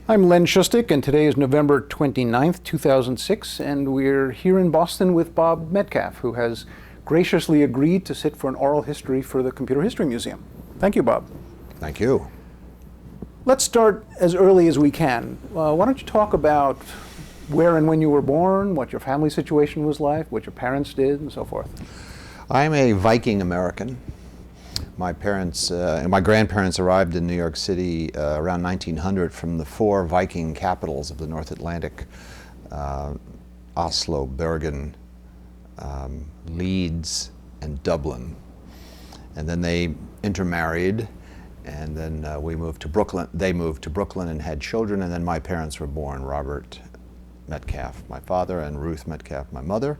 I'm Len Shustek, and today is November 29th, 2006, and we're here in Boston with Bob Metcalfe, who has graciously agreed to sit for an oral history for the Computer History Museum. Thank you, Bob. Thank you. Let's start as early as we can. Why don't you talk about where and when you were born, what your family situation was like, what your parents did, and so forth? I'm a Viking American. My parents and my grandparents arrived in New York City around 1900 from the four Viking capitals of the North Atlantic, Oslo, Bergen, Leeds, and Dublin. And then they intermarried, and then we moved to Brooklyn. They moved to Brooklyn and had children, and then my parents were born, Robert Metcalfe, my father, and Ruth Metcalfe, my mother.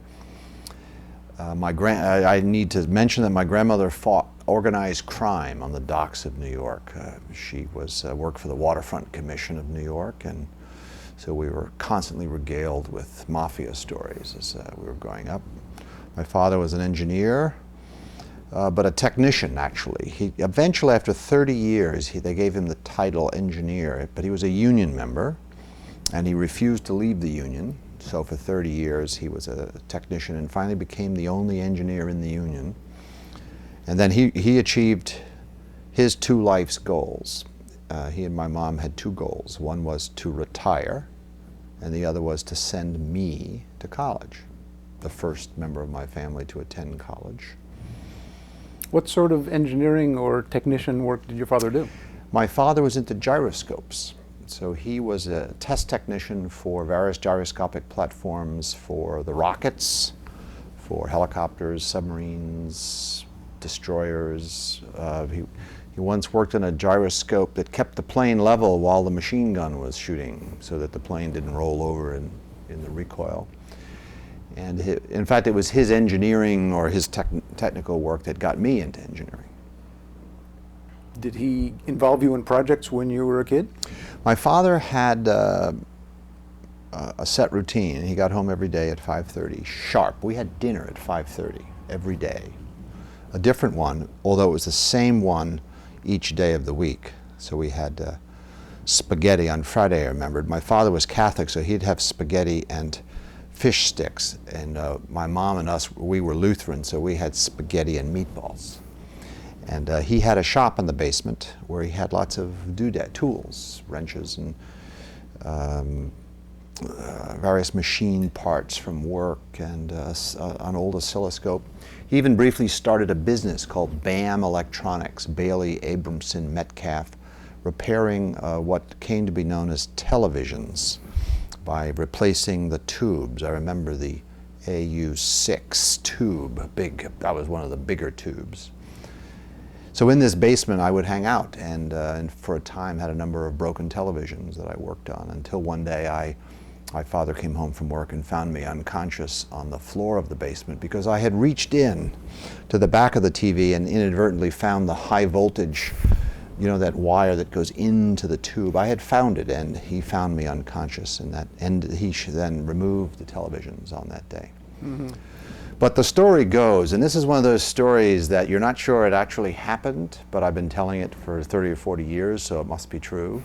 I need to mention that my grandmother fought organized crime on the docks of New York. She worked for the Waterfront Commission of New York, and so we were constantly regaled with mafia stories as we were growing up. My father was an engineer, but a technician, actually. He eventually, after 30 years, they gave him the title engineer, but he was a union member, and he refused to leave the union. So for 30 years, he was a technician and finally became the only engineer in the union. And then he achieved his two life's goals. He and my mom had two goals. One was to retire, and the other was to send me to college, the first member of my family to attend college. What sort of engineering or technician work did your father do? My father was into gyroscopes. So he was a test technician for various gyroscopic platforms for the rockets, for helicopters, submarines, destroyers. He once worked on a gyroscope that kept the plane level while the machine gun was shooting so that the plane didn't roll over in the recoil. And in fact, it was his engineering or his technical work that got me into engineering. Did he involve you in projects when you were a kid? My father had a set routine. He got home every day at 5:30 sharp. We had dinner at 5:30 every day. A different one, although it was the same one each day of the week. So we had spaghetti on Friday, I remembered. My father was Catholic, so he'd have spaghetti and fish sticks. And my mom and us, we were Lutheran, so we had spaghetti and meatballs. And he had a shop in the basement where he had lots of doodad tools, wrenches, and various machine parts from work, and an old oscilloscope. He even briefly started a business called BAM Electronics, Bailey, Abramson, Metcalfe, repairing what came to be known as televisions by replacing the tubes. I remember the AU6 tube, big. That was one of the bigger tubes. So in this basement I would hang out and for a time had a number of broken televisions that I worked on until one day my father came home from work and found me unconscious on the floor of the basement because I had reached in to the back of the TV and inadvertently found the high voltage, you know, that wire that goes into the tube. I had found it, and he found me unconscious, and he then removed the televisions on that day. Mm-hmm. But the story goes, and this is one of those stories that you're not sure it actually happened, but I've been telling it for 30 or 40 years, so it must be true,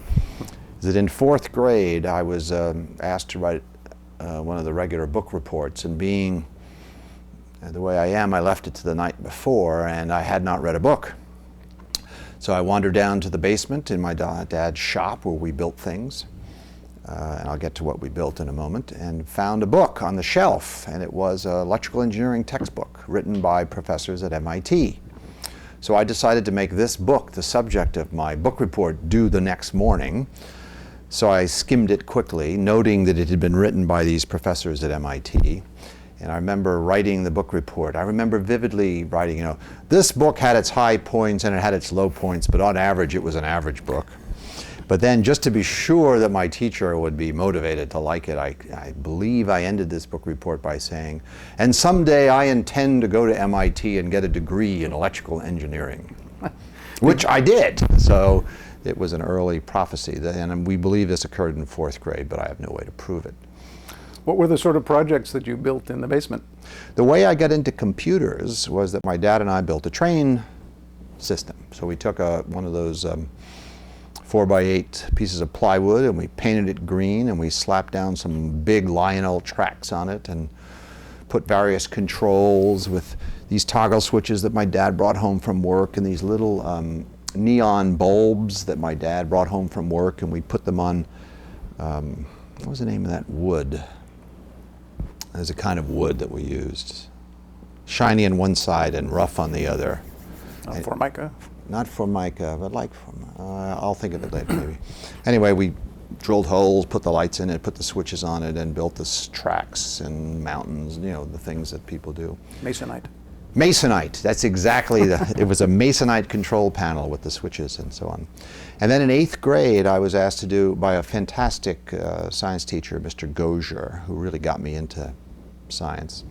is that in 4th grade I was asked to write one of the regular book reports, and being the way I am, I left it to the night before, and I had not read a book. So I wandered down to the basement in my dad's shop where we built things. And I'll get to what we built in a moment, and found a book on the shelf, and it was an electrical engineering textbook written by professors at MIT. So I decided to make this book the subject of my book report due the next morning. So I skimmed it quickly, noting that it had been written by these professors at MIT. And I remember writing the book report. I remember vividly writing, you know, this book had its high points and it had its low points, but on average it was an average book. But then, just to be sure that my teacher would be motivated to like it, I believe I ended this book report by saying, and someday I intend to go to MIT and get a degree in electrical engineering, which I did. So it was an early prophecy, and we believe this occurred in 4th grade, but I have no way to prove it. What were the sort of projects that you built in the basement? The way I got into computers was that my dad and I built a train system. So we took one of those 4x8 pieces of plywood, and we painted it green, and we slapped down some big Lionel tracks on it and put various controls with these toggle switches that my dad brought home from work, and these little neon bulbs that my dad brought home from work, and we put them on, what was the name of that wood? There's a kind of wood that we used. Shiny on one side and rough on the other. Formica? Not Formica, but like I'll think of it later maybe. Anyway, we drilled holes, put the lights in it, put the switches on it, and built the tracks and mountains, you know, the things that people do. Masonite. Masonite, that's exactly it was a Masonite control panel with the switches and so on. And then in 8th grade, I was asked to do by a fantastic science teacher, Mr. Gosier, who really got me into science.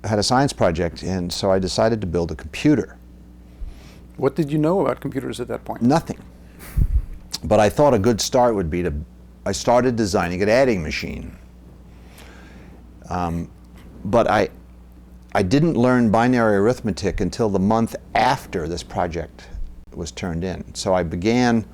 I had a science project, and so I decided to build a computer. What did you know about computers at that point? Nothing. But I thought a good start would be I started designing an adding machine. But I didn't learn binary arithmetic until the month after this project was turned in. So I began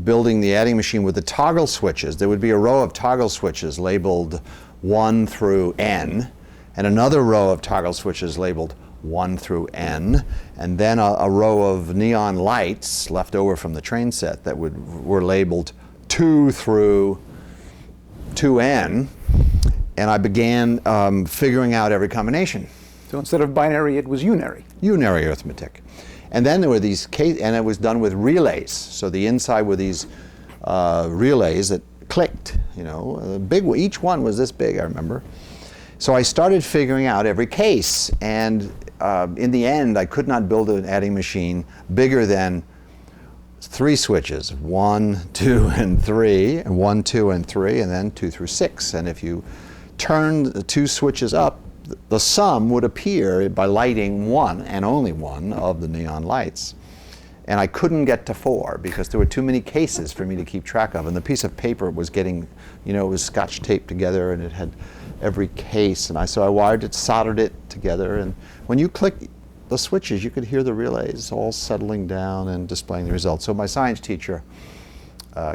building the adding machine with the toggle switches. There would be a row of toggle switches labeled 1 through N, and another row of toggle switches labeled 1 through N, and then a row of neon lights left over from the train set that were labeled 2 through 2N, and I began figuring out every combination. So instead of binary, it was unary. Unary arithmetic. And then there were these and it was done with relays. So the inside were these relays that clicked, you know, each one was this big, I remember. So I started figuring out every case, and in the end, I could not build an adding machine bigger than 3 switches, 1, 2, and 3, and 1, 2, and 3, and then 2 through 6. And if you turn the 2 switches up, the sum would appear by lighting 1 and only 1 of the neon lights. And I couldn't get to 4 because there were too many cases for me to keep track of. And the piece of paper was getting, you know, it was scotch taped together, and it had every case. And so I wired it, soldered it together. And when you click the switches, you could hear the relays all settling down and displaying the results. So my science teacher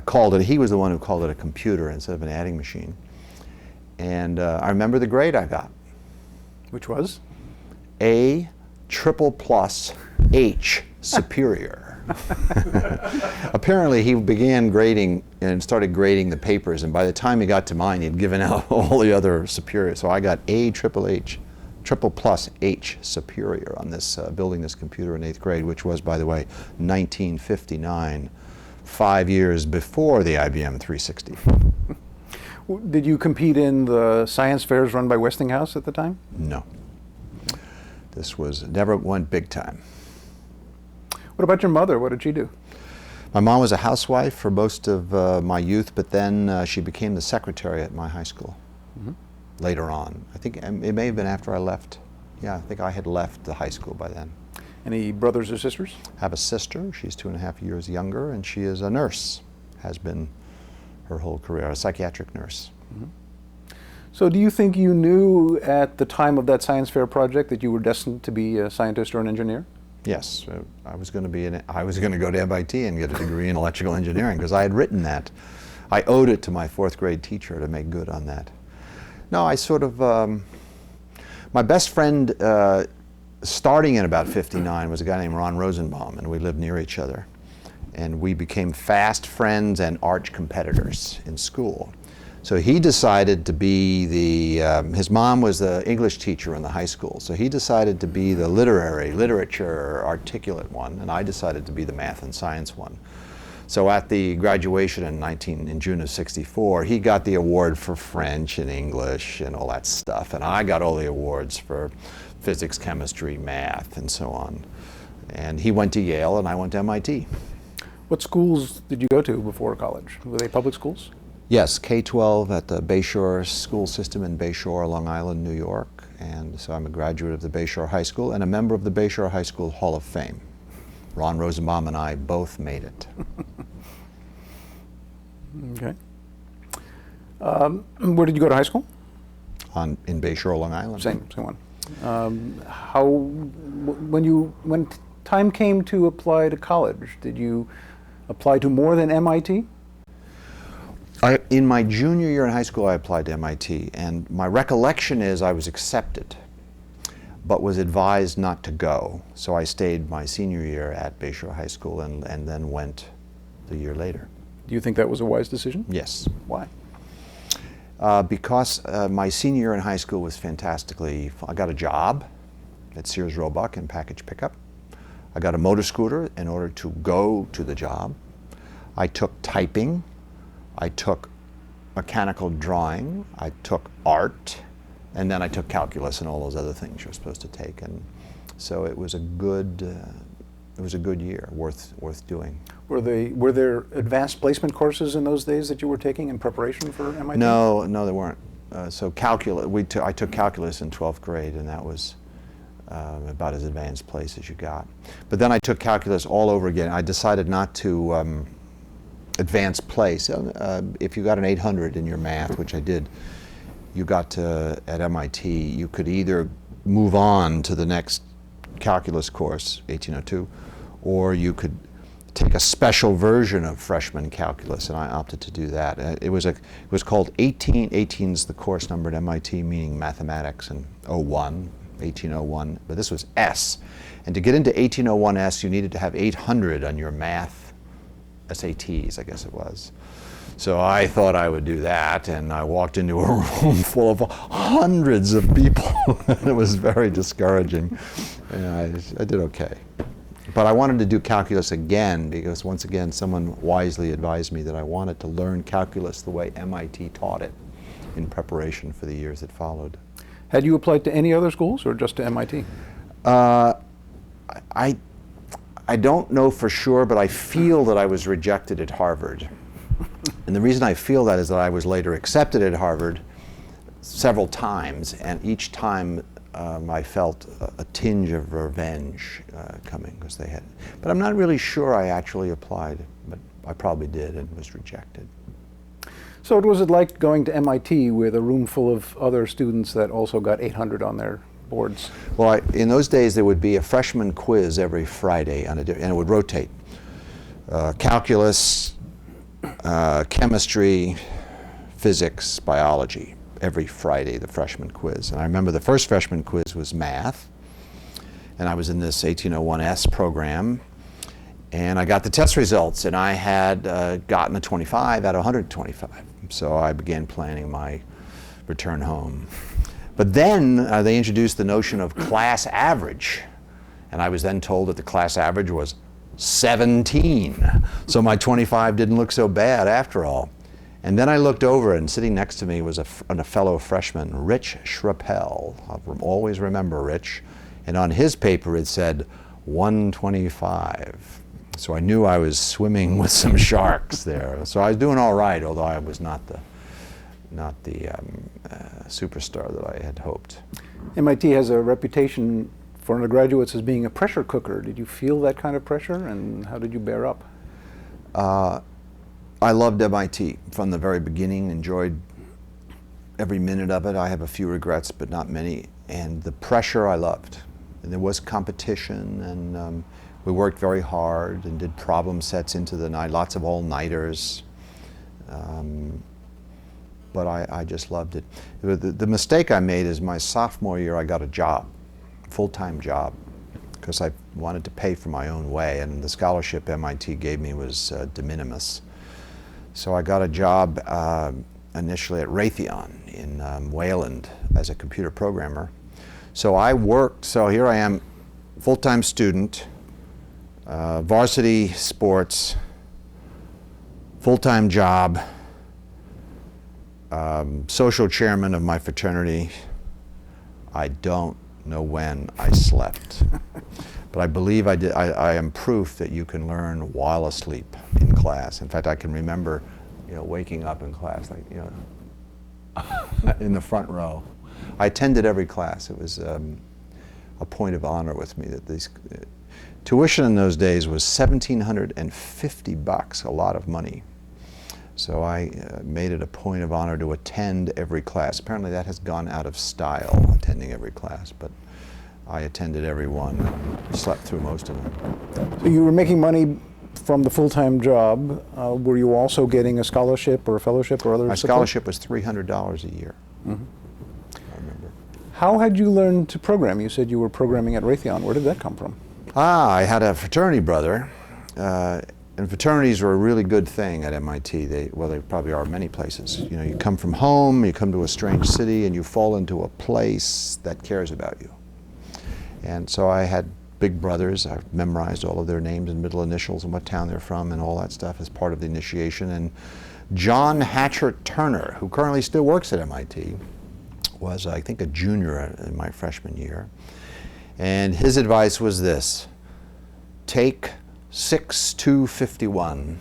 called it, he was the one who called it a computer instead of an adding machine. And I remember the grade I got. Which was? A triple plus H superior. Apparently he began grading and started grading the papers, and by the time he got to mine, he'd given out all the other superior. So I got A triple plus H superior on this, building this computer in 8th grade, which was, by the way, 1959, 5 years before the IBM 360. Did you compete in the science fairs run by Westinghouse at the time? No. This never went big time. What about your mother? What did she do? My mom was a housewife for most of my youth, but then she became the secretary at my high school later on. I think it may have been after I left. Yeah, I think I had left the high school by then. Any brothers or sisters? I have a sister. She's 2.5 years younger, and she is a nurse, has been her whole career, a psychiatric nurse. So do you think you knew at the time of that science fair project that you were destined to be a scientist or an engineer? Yes, I was going to go to MIT and get a degree in electrical engineering because I had written that. I owed it to my 4th grade teacher to make good on that. No, I sort of, my best friend starting in about 59 was a guy named Ron Rosenbaum, and we lived near each other. And we became fast friends and arch competitors in school. So he decided to be his mom was the English teacher in the high school, so he decided to be the literature, articulate one, and I decided to be the math and science one. So at the graduation in June of '64, he got the award for French and English and all that stuff, and I got all the awards for physics, chemistry, math, and so on. And he went to Yale, and I went to MIT. What schools did you go to before college? Were they public schools? Yes, K-12 at the Bayshore school system in Bayshore, Long Island, New York. And so I'm a graduate of the Bayshore High School and a member of the Bayshore High School Hall of Fame. Ron Rosenbaum and I both made it. Okay. Where did you go to high school? In Bayshore, Long Island. Same one. When you went time came to apply to college, did you apply to more than MIT? In my junior year in high school, I applied to MIT, and my recollection is I was accepted, but was advised not to go. So I stayed my senior year at Bachelor High School and then went the year later. Do you think that was a wise decision? Yes. Why? Because my senior year in high school was fantastically, I got a job at Sears Roebuck in package pickup. I got a motor scooter in order to go to the job. I took typing. I took mechanical drawing. I took art. And then I took calculus and all those other things you're supposed to take. And so it was a good year, worth doing. Were there advanced placement courses in those days that you were taking in preparation for MIT? No, there weren't. So calculus, I took calculus in 12th grade, and that was about as advanced place as you got. But then I took calculus all over again. I decided not to advance place. If you got an 800 in your math, which I did, you got to, at MIT, you could either move on to the next calculus course, 1802, or you could take a special version of freshman calculus, and I opted to do that. It was called 18. 18's the course number at MIT, meaning mathematics, and 1801, but this was S. And to get into 1801S, you needed to have 800 on your math SATs, I guess it was. So I thought I would do that, and I walked into a room full of hundreds of people. It was very discouraging. And I did okay. But I wanted to do calculus again because, once again, someone wisely advised me that I wanted to learn calculus the way MIT taught it in preparation for the years that followed. Had you applied to any other schools or just to MIT? I don't know for sure, but I feel that I was rejected at Harvard. And the reason I feel that is that I was later accepted at Harvard several times, and each time I felt a tinge of revenge coming because they had. But I'm not really sure I actually applied, but I probably did and was rejected. So what was it like going to MIT with a room full of other students that also got 800 on their boards? Well, in those days there would be a freshman quiz every Friday, and it would rotate. Calculus, chemistry, physics, biology. Every Friday, the freshman quiz. And I remember the first freshman quiz was math, and I was in this 1801S program, and I got the test results, and I had gotten a 25 out of 125. So I began planning my return home. But then they introduced the notion of class average, and I was then told that the class average was 17. So my 25 didn't look so bad after all. And then I looked over, and sitting next to me was a fellow freshman, Rich Schrappel. I'll always remember Rich. And on his paper it said 125. So I knew I was swimming with some sharks there. So I was doing all right, although I was not the superstar that I had hoped. MIT has a reputation for undergraduates as being a pressure cooker. Did you feel that kind of pressure, and how did you bear up? I loved MIT from the very beginning, enjoyed every minute of it. I have a few regrets, but not many. And the pressure I loved. And there was competition, and we worked very hard and did problem sets into the night, lots of all-nighters. But I just loved it. The mistake I made is my sophomore year I got a job, full-time job, because I wanted to pay for my own way, and the scholarship MIT gave me was de minimis. So I got a job initially at Raytheon in Wayland as a computer programmer. So I worked, so here I am, full-time student, varsity sports, full-time job, social chairman of my fraternity. I don't know when I slept. But I believe I did. I am proof that you can learn while asleep in class. In fact, I can remember, waking up in class, in the front row. I attended every class. It was a point of honor with me that these tuition in those days was $1,750, a lot of money. So I made it a point of honor to attend every class. Apparently, that has gone out of style, attending every class, but I attended every one, slept through most of them. So you were making money from the full-time job. Were you also getting a scholarship or a fellowship or other My support? scholarship was $300 a year. Mm-hmm. I remember. How had you learned to program? You said you were programming at Raytheon. Where did that come from? I had a fraternity brother, and fraternities were a really good thing at MIT. They probably are many places. You know, you come from home, you come to a strange city, and you fall into a place that cares about you. And so I had big brothers. I memorized all of their names and middle initials and what town they're from and all that stuff as part of the initiation. And John Hatcher Turner, who currently still works at MIT, was, I think, a junior in my freshman year. And his advice was this: take 6-251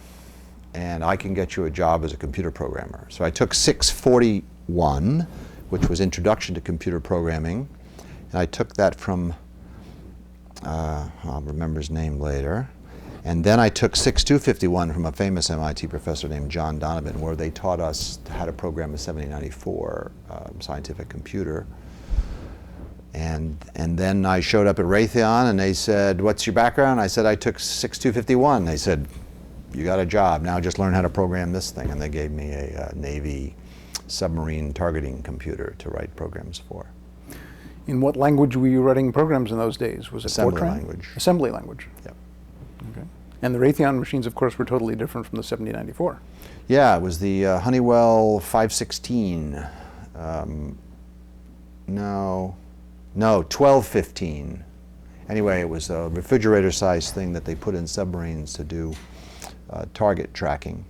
and I can get you a job as a computer programmer. So I took 641, which was Introduction to Computer Programming, and I took that from, I'll remember his name later, and then I took 6-251 from a famous MIT professor named John Donovan, where they taught us how to program a 7094 scientific computer. And then I showed up at Raytheon and they said, "What's your background?" I said, "I took 6-251. They said, "You got a job. Now just learn how to program this thing." And they gave me a Navy submarine targeting computer to write programs for. In what language were you writing programs in those days? Was it Assembly Fortran? language. Assembly language. Yep. Okay. And the Raytheon machines, of course, were totally different from the 7094. Yeah, it was the Honeywell 516. No, 1215. Anyway, it was a refrigerator-sized thing that they put in submarines to do target tracking.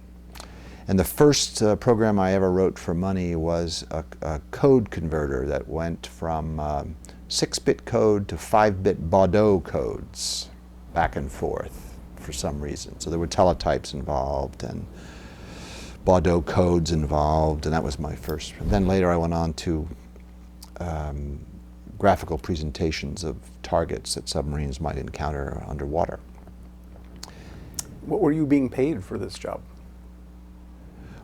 And the first program I ever wrote for money was a code converter that went from 6-bit code to 5-bit Baudot codes back and forth for some reason. So there were teletypes involved and Baudot codes involved, and that was my first. And then later I went on to graphical presentations of targets that submarines might encounter underwater. What were you being paid for this job?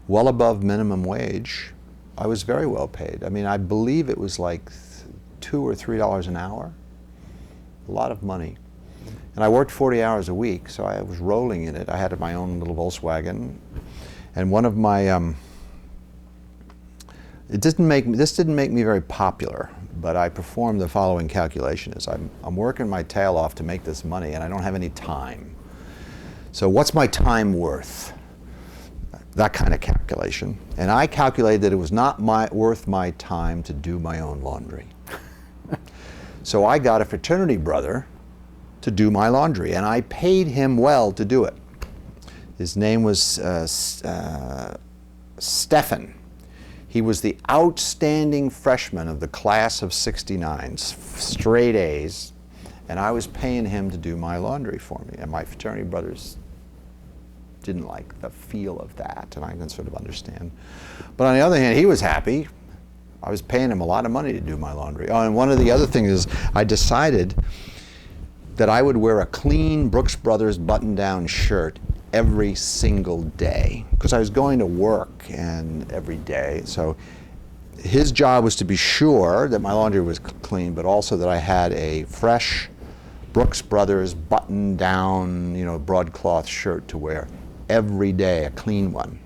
Well above minimum wage. I was very well paid. I mean, I believe it was like $2 or $3 an hour. A lot of money. And I worked 40 hours a week, so I was rolling in it. I had my own little Volkswagen. And one of my, this didn't make me very popular, but I performed the following calculation: is I'm working my tail off to make this money and I don't have any time. So what's my time worth? That kind of calculation. And I calculated that it was not worth my time to do my own laundry. So I got a fraternity brother to do my laundry, and I paid him well to do it. His name was Stefan. He was the outstanding freshman of the class of '69, straight A's, and I was paying him to do my laundry for me. And my fraternity brothers didn't like the feel of that, and I can sort of understand. But on the other hand, he was happy. I was paying him a lot of money to do my laundry. Oh, and one of the other things is I decided that I would wear a clean Brooks Brothers button-down shirt every single day, because I was going to work and every day. So his job was to be sure that my laundry was clean, but also that I had a fresh Brooks Brothers button-down, broadcloth shirt to wear every day, a clean one.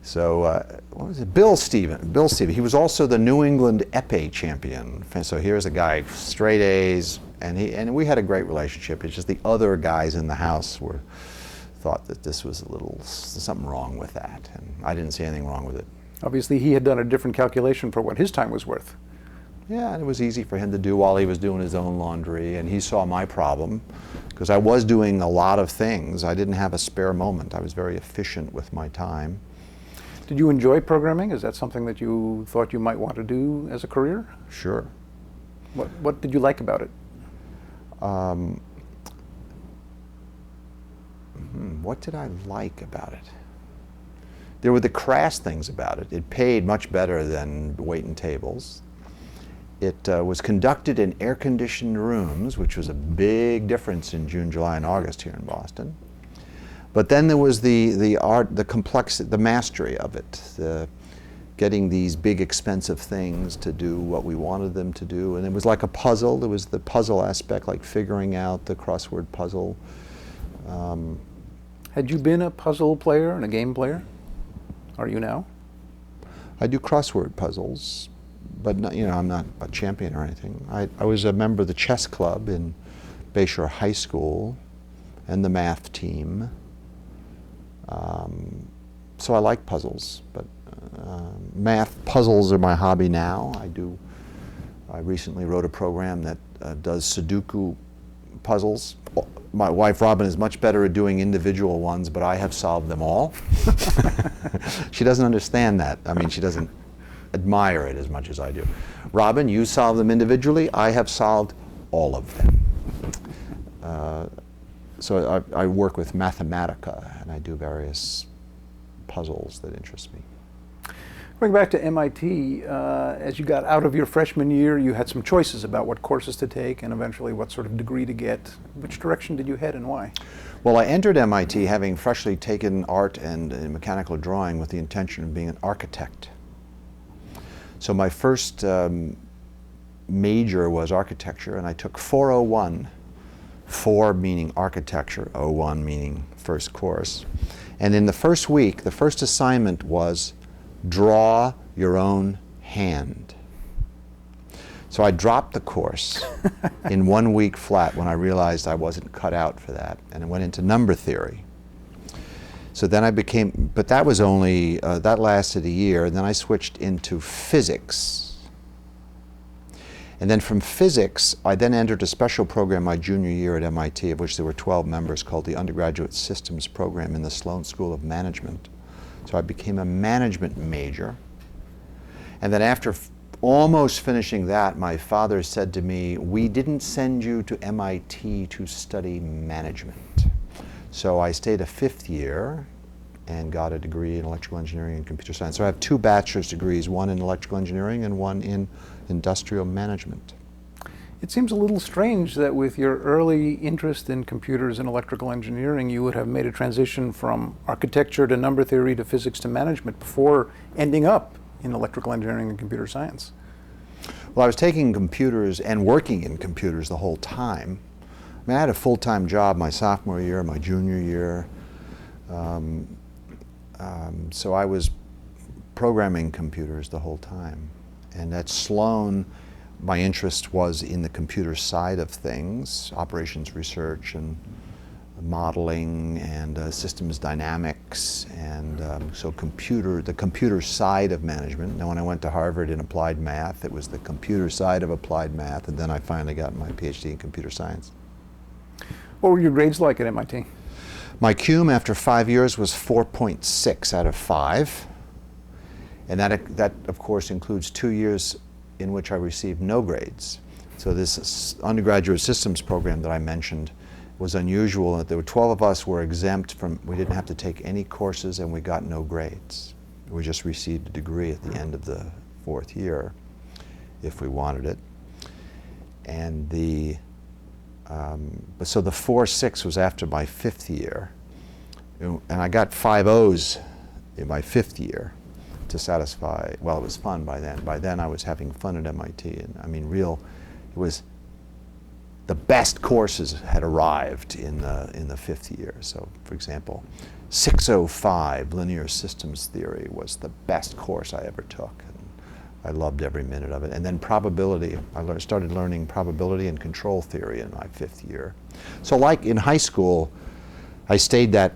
So what was it? Bill Steven. He was also the New England épée champion. So here's a guy, straight A's, and we had a great relationship. It's just the other guys in the house thought that this was something wrong with that, and I didn't see anything wrong with it. Obviously, he had done a different calculation for what his time was worth. Yeah, and it was easy for him to do while he was doing his own laundry, and he saw my problem, because I was doing a lot of things. I didn't have a spare moment. I was very efficient with my time. Did you enjoy programming? Is that something that you thought you might want to do as a career? Sure. What did you like about it? What did I like about it? There were the crass things about it. It paid much better than waiting tables. It was conducted in air-conditioned rooms, which was a big difference in June, July, and August here in Boston. But then there was the art, the complexity, the mastery of it. getting these big expensive things to do what we wanted them to do. And it was like a puzzle. There was the puzzle aspect, like figuring out the crossword puzzle. Had you been a puzzle player and a game player? Are you now? I do crossword puzzles, but not, you know, I'm not a champion or anything. I was a member of the chess club in Bachelor High School and the math team. So I like puzzles, but math puzzles are my hobby now. I recently wrote a program that does Sudoku puzzles. My wife Robin is much better at doing individual ones, but I have solved them all. She doesn't understand that. I mean, she doesn't admire it as much as I do. Robin, you solve them individually. I have solved all of them. So I work with Mathematica, and I do various puzzles that interest me. Going back to MIT, as you got out of your freshman year, you had some choices about what courses to take and eventually what sort of degree to get. Which direction did you head and why? Well, I entered MIT having freshly taken art and mechanical drawing with the intention of being an architect. So my first major was architecture, and I took 401, 4 meaning architecture, 01 meaning first course. And in the first week, the first assignment was draw your own hand. So I dropped the course in 1 week flat when I realized I wasn't cut out for that, and I went into number theory. So then I became, but that was only, that lasted a year, and then I switched into physics. And then from physics, I then entered a special program my junior year at MIT, of which there were 12 members, called the Undergraduate Systems Program in the Sloan School of Management. So I became a management major. And then after almost finishing that, my father said to me, we didn't send you to MIT to study management. So I stayed a 5th year and got a degree in electrical engineering and computer science. So I have 2 bachelor's degrees, one in electrical engineering and one in industrial management. It seems a little strange that with your early interest in computers and electrical engineering, you would have made a transition from architecture to number theory to physics to management before ending up in electrical engineering and computer science. Well, I was taking computers and working in computers the whole time. I mean, I had a full-time job my sophomore year, my junior year. So I was programming computers the whole time. And at Sloan, my interest was in the computer side of things, operations research and modeling and systems dynamics, and so the computer side of management. Now when I went to Harvard in applied math, it was the computer side of applied math, and then I finally got my PhD in computer science. What were your grades like at MIT? My CUME after 5 years was 4.6 out of 5. And that, of course, includes 2 years in which I received no grades. So this undergraduate systems program that I mentioned was unusual in that there were 12 of us were exempt from, we didn't have to take any courses, and we got no grades. We just received a degree at the end of the 4th year if we wanted it. And so the 4.6 was after my 5th year. And I got 5 O's in my 5th year to satisfy, well, it was fun by then. By then I was having fun at MIT, and I mean it was, the best courses had arrived in the 5th year. So for example, 605 linear systems theory was the best course I ever took. And I loved every minute of it. And then probability, I started learning probability and control theory in my 5th year. So like in high school, I stayed that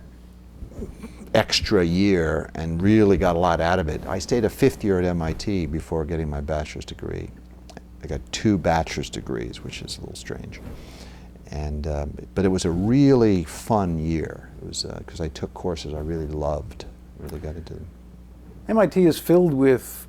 extra year and really got a lot out of it. I stayed a 5th year at MIT before getting my bachelor's degree. I got 2 bachelor's degrees, which is a little strange. And, but it was a really fun year. It was because I took courses I really loved, really got into them. MIT is filled with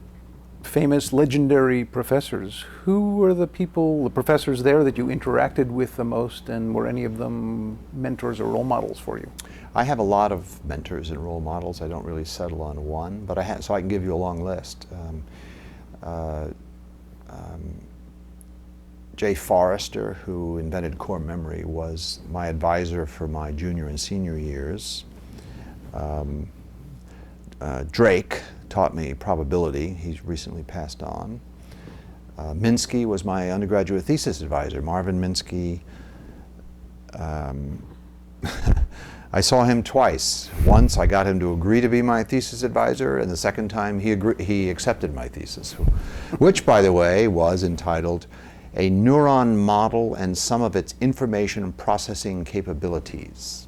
famous, legendary professors. Who were the people, the professors there that you interacted with the most, and were any of them mentors or role models for you? I have a lot of mentors and role models. I don't really settle on one, but so I can give you a long list. Jay Forrester, who invented core memory, was my advisor for my junior and senior years. Drake taught me probability. He's recently passed on. Minsky was my undergraduate thesis advisor, Marvin Minsky. I saw him twice. Once I got him to agree to be my thesis advisor, and the second time he accepted my thesis, which, by the way, was entitled A Neuron Model and Some of Its Information Processing Capabilities.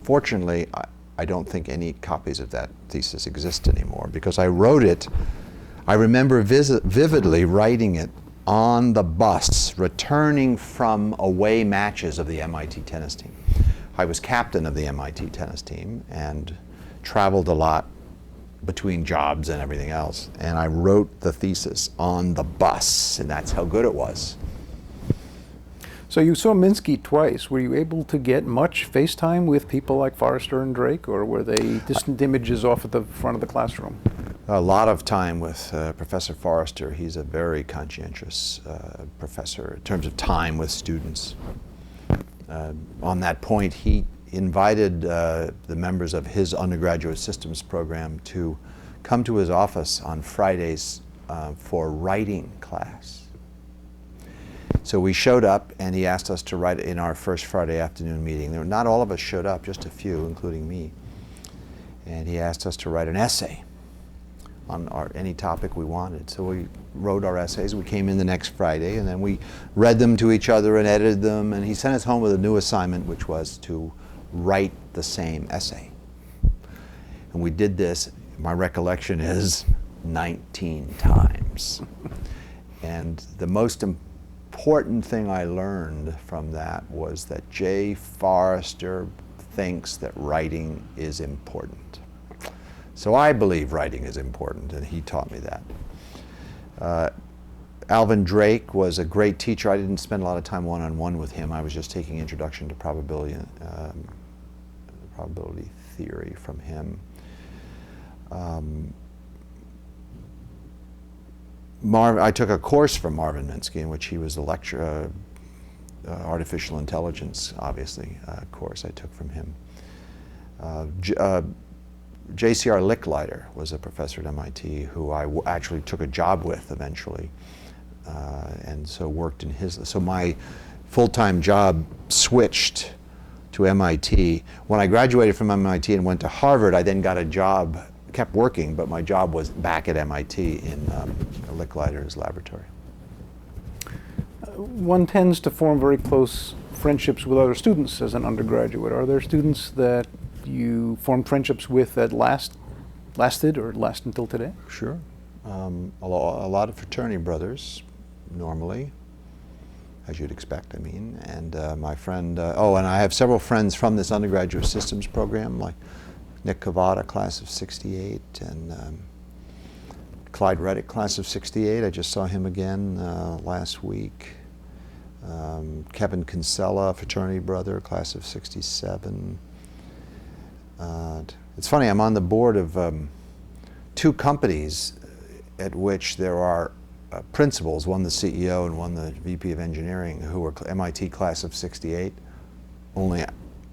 Fortunately, I don't think any copies of that thesis exist anymore, because I wrote it, I remember vividly writing it on the bus returning from away matches of the MIT tennis team. I was captain of the MIT tennis team and traveled a lot between jobs and everything else. And I wrote the thesis on the bus, and that's how good it was. So you saw Minsky twice. Were you able to get much FaceTime with people like Forrester and Drake, or were they distant images off at the front of the classroom? A lot of time with Professor Forrester. He's a very conscientious professor in terms of time with students. On that point, he invited the members of his undergraduate systems program to come to his office on Fridays for writing class. So we showed up, and he asked us to write in our first Friday afternoon meeting. Not all of us showed up, just a few, including me. And he asked us to write an essay on any topic we wanted. So we wrote our essays. We came in the next Friday, and then we read them to each other and edited them. And he sent us home with a new assignment, which was to write the same essay. And we did this, my recollection is, 19 times. And the most important thing I learned from that was that J. Forrester thinks that writing is important. So I believe writing is important, and he taught me that. Alvin Drake was a great teacher. I didn't spend a lot of time one-on-one with him. I was just taking Introduction to Probability Theory from him. I took a course from Marvin Minsky in which he was the lecturer, Artificial Intelligence, obviously, course I took from him. J.C.R. Licklider was a professor at MIT who I actually took a job with eventually, and so worked in his. So my full-time job switched to MIT. When I graduated from MIT and went to Harvard, I then got a job, kept working, but my job was back at MIT in Licklider's laboratory. One tends to form very close friendships with other students as an undergraduate. Are there students that you formed friendships with that lasted or last until today? Sure. A lot of fraternity brothers, normally, as you'd expect, I mean. And my friend, and I have several friends from this undergraduate systems program, like Nick Cavada, class of '68, and Clyde Reddick, class of '68. I just saw him again last week. Kevin Kinsella, fraternity brother, class of '67. It's funny, I'm on the board of two companies at which there are principals, one the CEO and one the VP of engineering, who were MIT class of '68.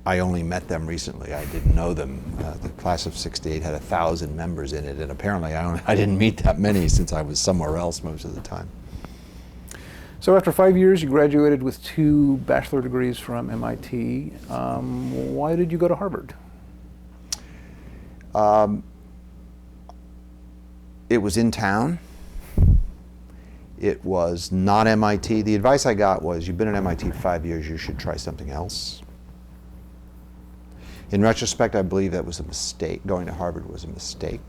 I only met them recently. I didn't know them. The class of '68 had 1,000 members in it, and apparently I didn't meet that many since I was somewhere else most of the time. So after 5 years, you graduated with 2 bachelor degrees from MIT. Why did you go to Harvard? It was in town. It was not MIT. The advice I got was, you've been at MIT 5 years, you should try something else. In retrospect, I believe that was a mistake. Going to Harvard was a mistake.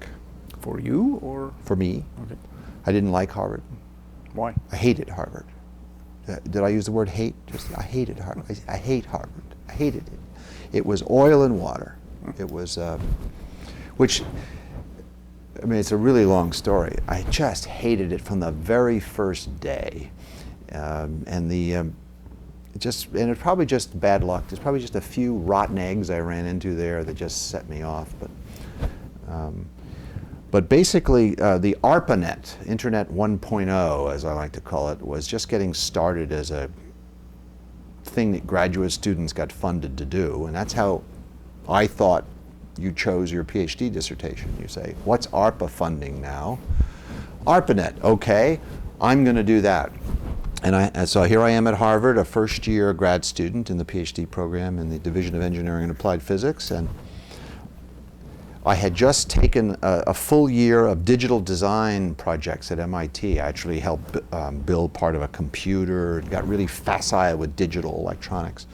For you, or? For me. Okay. I didn't like Harvard. Why? I hated Harvard. Did I use the word hate? I hated Harvard. I hate Harvard. I hated it. It was oil and water. It was, it's a really long story. I just hated it from the very first day. It's probably just bad luck. There's probably just a few rotten eggs I ran into there that just set me off. But basically, the ARPANET, Internet 1.0, as I like to call it, was just getting started as a thing that graduate students got funded to do. And that's how I thought you chose your PhD dissertation. You say, what's ARPA funding now? ARPANET, okay, I'm going to do that. And so here I am at Harvard, a first-year grad student in the PhD program in the Division of Engineering and Applied Physics, and I had just taken a full year of digital design projects at MIT. I actually helped build part of a computer, got really facile with digital electronics.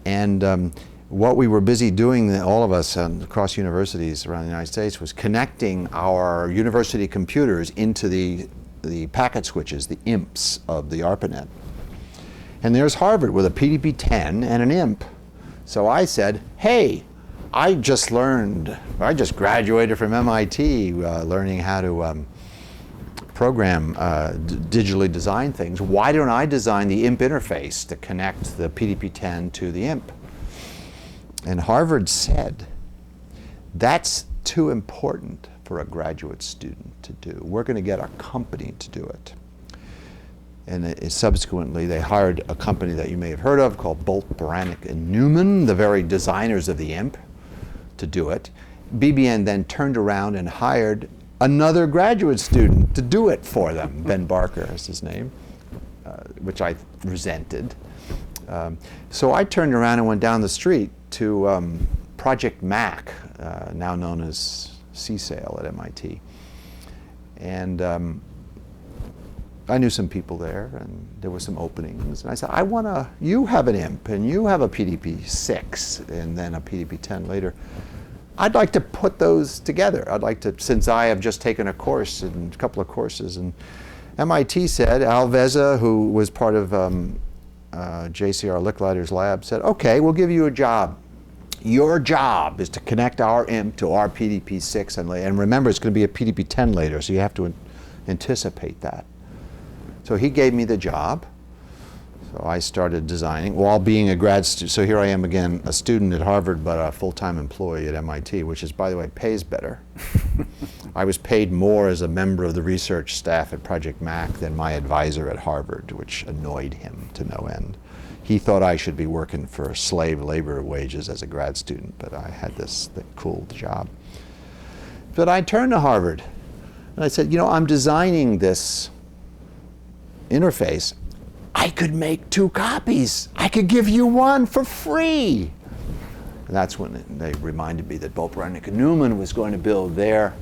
And what we were busy doing, all of us across universities around the United States, was connecting our university computers into the packet switches, the IMPs of the ARPANET. And there's Harvard with a PDP-10 and an IMP. So I said, hey, I just graduated from MIT learning how to program, digitally design things. Why don't I design the IMP interface to connect the PDP-10 to the IMP? And Harvard said, that's too important for a graduate student to do. We're going to get a company to do it. And subsequently, they hired a company that you may have heard of called Bolt, Beranek, and Newman, the very designers of the IMP, to do it. BBN then turned around and hired another graduate student to do it for them. Ben Barker is his name, which I resented. So I turned around and went down the street to Project Mac, now known as CSAIL at MIT. And I knew some people there, and there were some openings. And I said, you have an IMP, and you have a PDP-6, and then a PDP-10 later. I'd like to put those together. I'd like to, since I have just taken a course, and a couple of courses, and MIT said, Al Veza, who was part of JCR Licklider's lab, said, okay, we'll give you a job. Your job is to connect our IMP to our PDP-6, and remember, it's going to be a PDP-10 later, so you have to anticipate that. So he gave me the job. So I started designing while being a grad student. So here I am again, a student at Harvard, but a full-time employee at MIT, which is, by the way, pays better. I was paid more as a member of the research staff at Project Mac than my advisor at Harvard, which annoyed him to no end. He thought I should be working for slave labor wages as a grad student, but I had this cool job. But I turned to Harvard, and I said, you know, I'm designing this interface. I could make 2 copies. I could give you one for free. And that's when they reminded me that Bolt, Beranek, and Newman was going to build their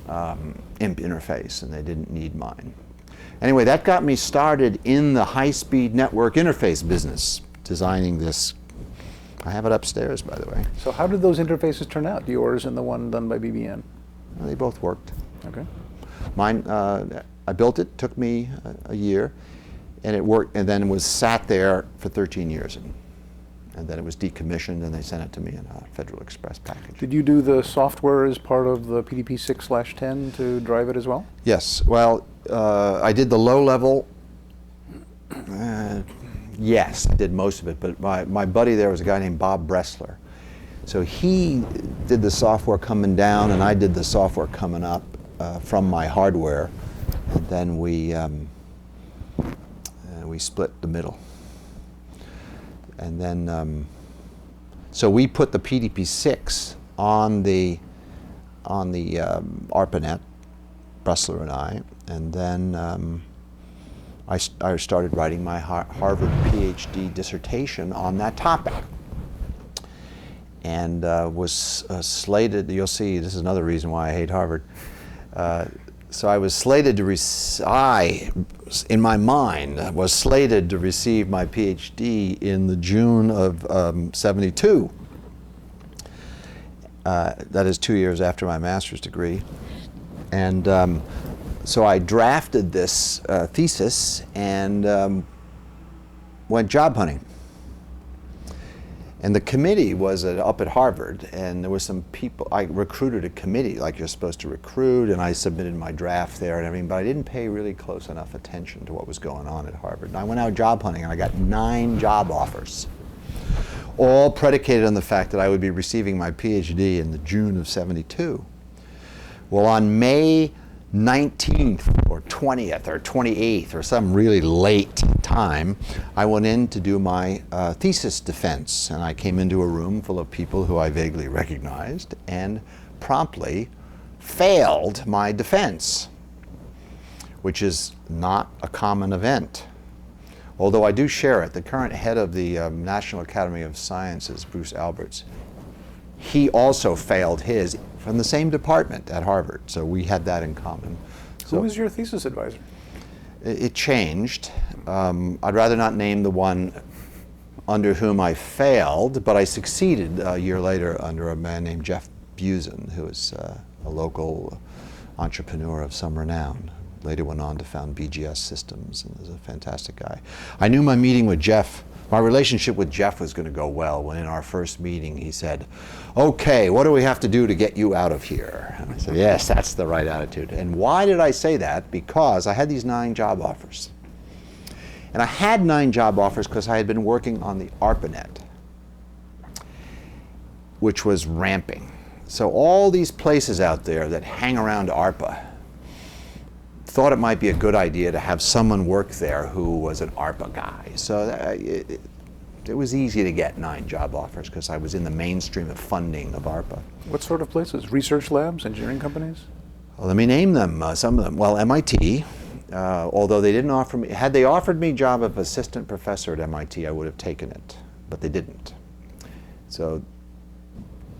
IMP interface, and they didn't need mine. Anyway, that got me started in the high-speed network interface business, designing this. I have it upstairs, by the way. So how did those interfaces turn out, yours and the one done by BBN? Well, they both worked. Okay. Mine, I built it, took me a year, and it worked, and then it was sat there for 13 years. And then it was decommissioned, and they sent it to me in a Federal Express package. Did you do the software as part of the PDP-6/10 to drive it as well? Yes. Well, I did the low level. Yes, I did most of it, but my buddy there was a guy named Bob Bressler. So he did the software coming down, and I did the software coming up from my hardware, and then we split the middle. And then, so we put the PDP-6 on the ARPANET, Bressler and I, and then I started writing my Harvard PhD dissertation on that topic, and was slated. You'll see, this is another reason why I hate Harvard. So I was slated to in my mind, was slated to receive my PhD in the June of '72. That is 2 years after my master's degree. And so I drafted this thesis and went job hunting. And the committee was up at Harvard, and there were some people. I recruited a committee like you're supposed to recruit, and I submitted my draft there and everything, but I didn't pay really close enough attention to what was going on at Harvard. And I went out job hunting, and I got 9 job offers, all predicated on the fact that I would be receiving my PhD in the June of '72. Well, on May 19th or 20th or 28th or some really late time, I went in to do my thesis defense. And I came into a room full of people who I vaguely recognized and promptly failed my defense, which is not a common event. Although I do share it. The current head of the National Academy of Sciences, Bruce Alberts, he also failed his from the same department at Harvard. So we had that in common. Who was your thesis advisor? It changed. I'd rather not name the one under whom I failed, but I succeeded a year later under a man named Jeff Busen, who was a local entrepreneur of some renown. Later went on to found BGS Systems and was a fantastic guy. I knew my meeting with Jeff, my relationship with Jeff was going to go well when in our first meeting he said, "Okay, what do we have to do to get you out of here?" And I said, "Yes, that's the right attitude." And why did I say that? Because I had these 9 job offers. And I had 9 job offers because I had been working on the ARPANET, which was ramping. So all these places out there that hang around ARPA thought it might be a good idea to have someone work there who was an ARPA guy. So it was easy to get 9 job offers because I was in the mainstream of funding of ARPA. What sort of places? Research labs, engineering companies? Well, let me name them, some of them. Well, MIT, although they didn't offer me, had they offered me a job of assistant professor at MIT, I would have taken it, but they didn't. So,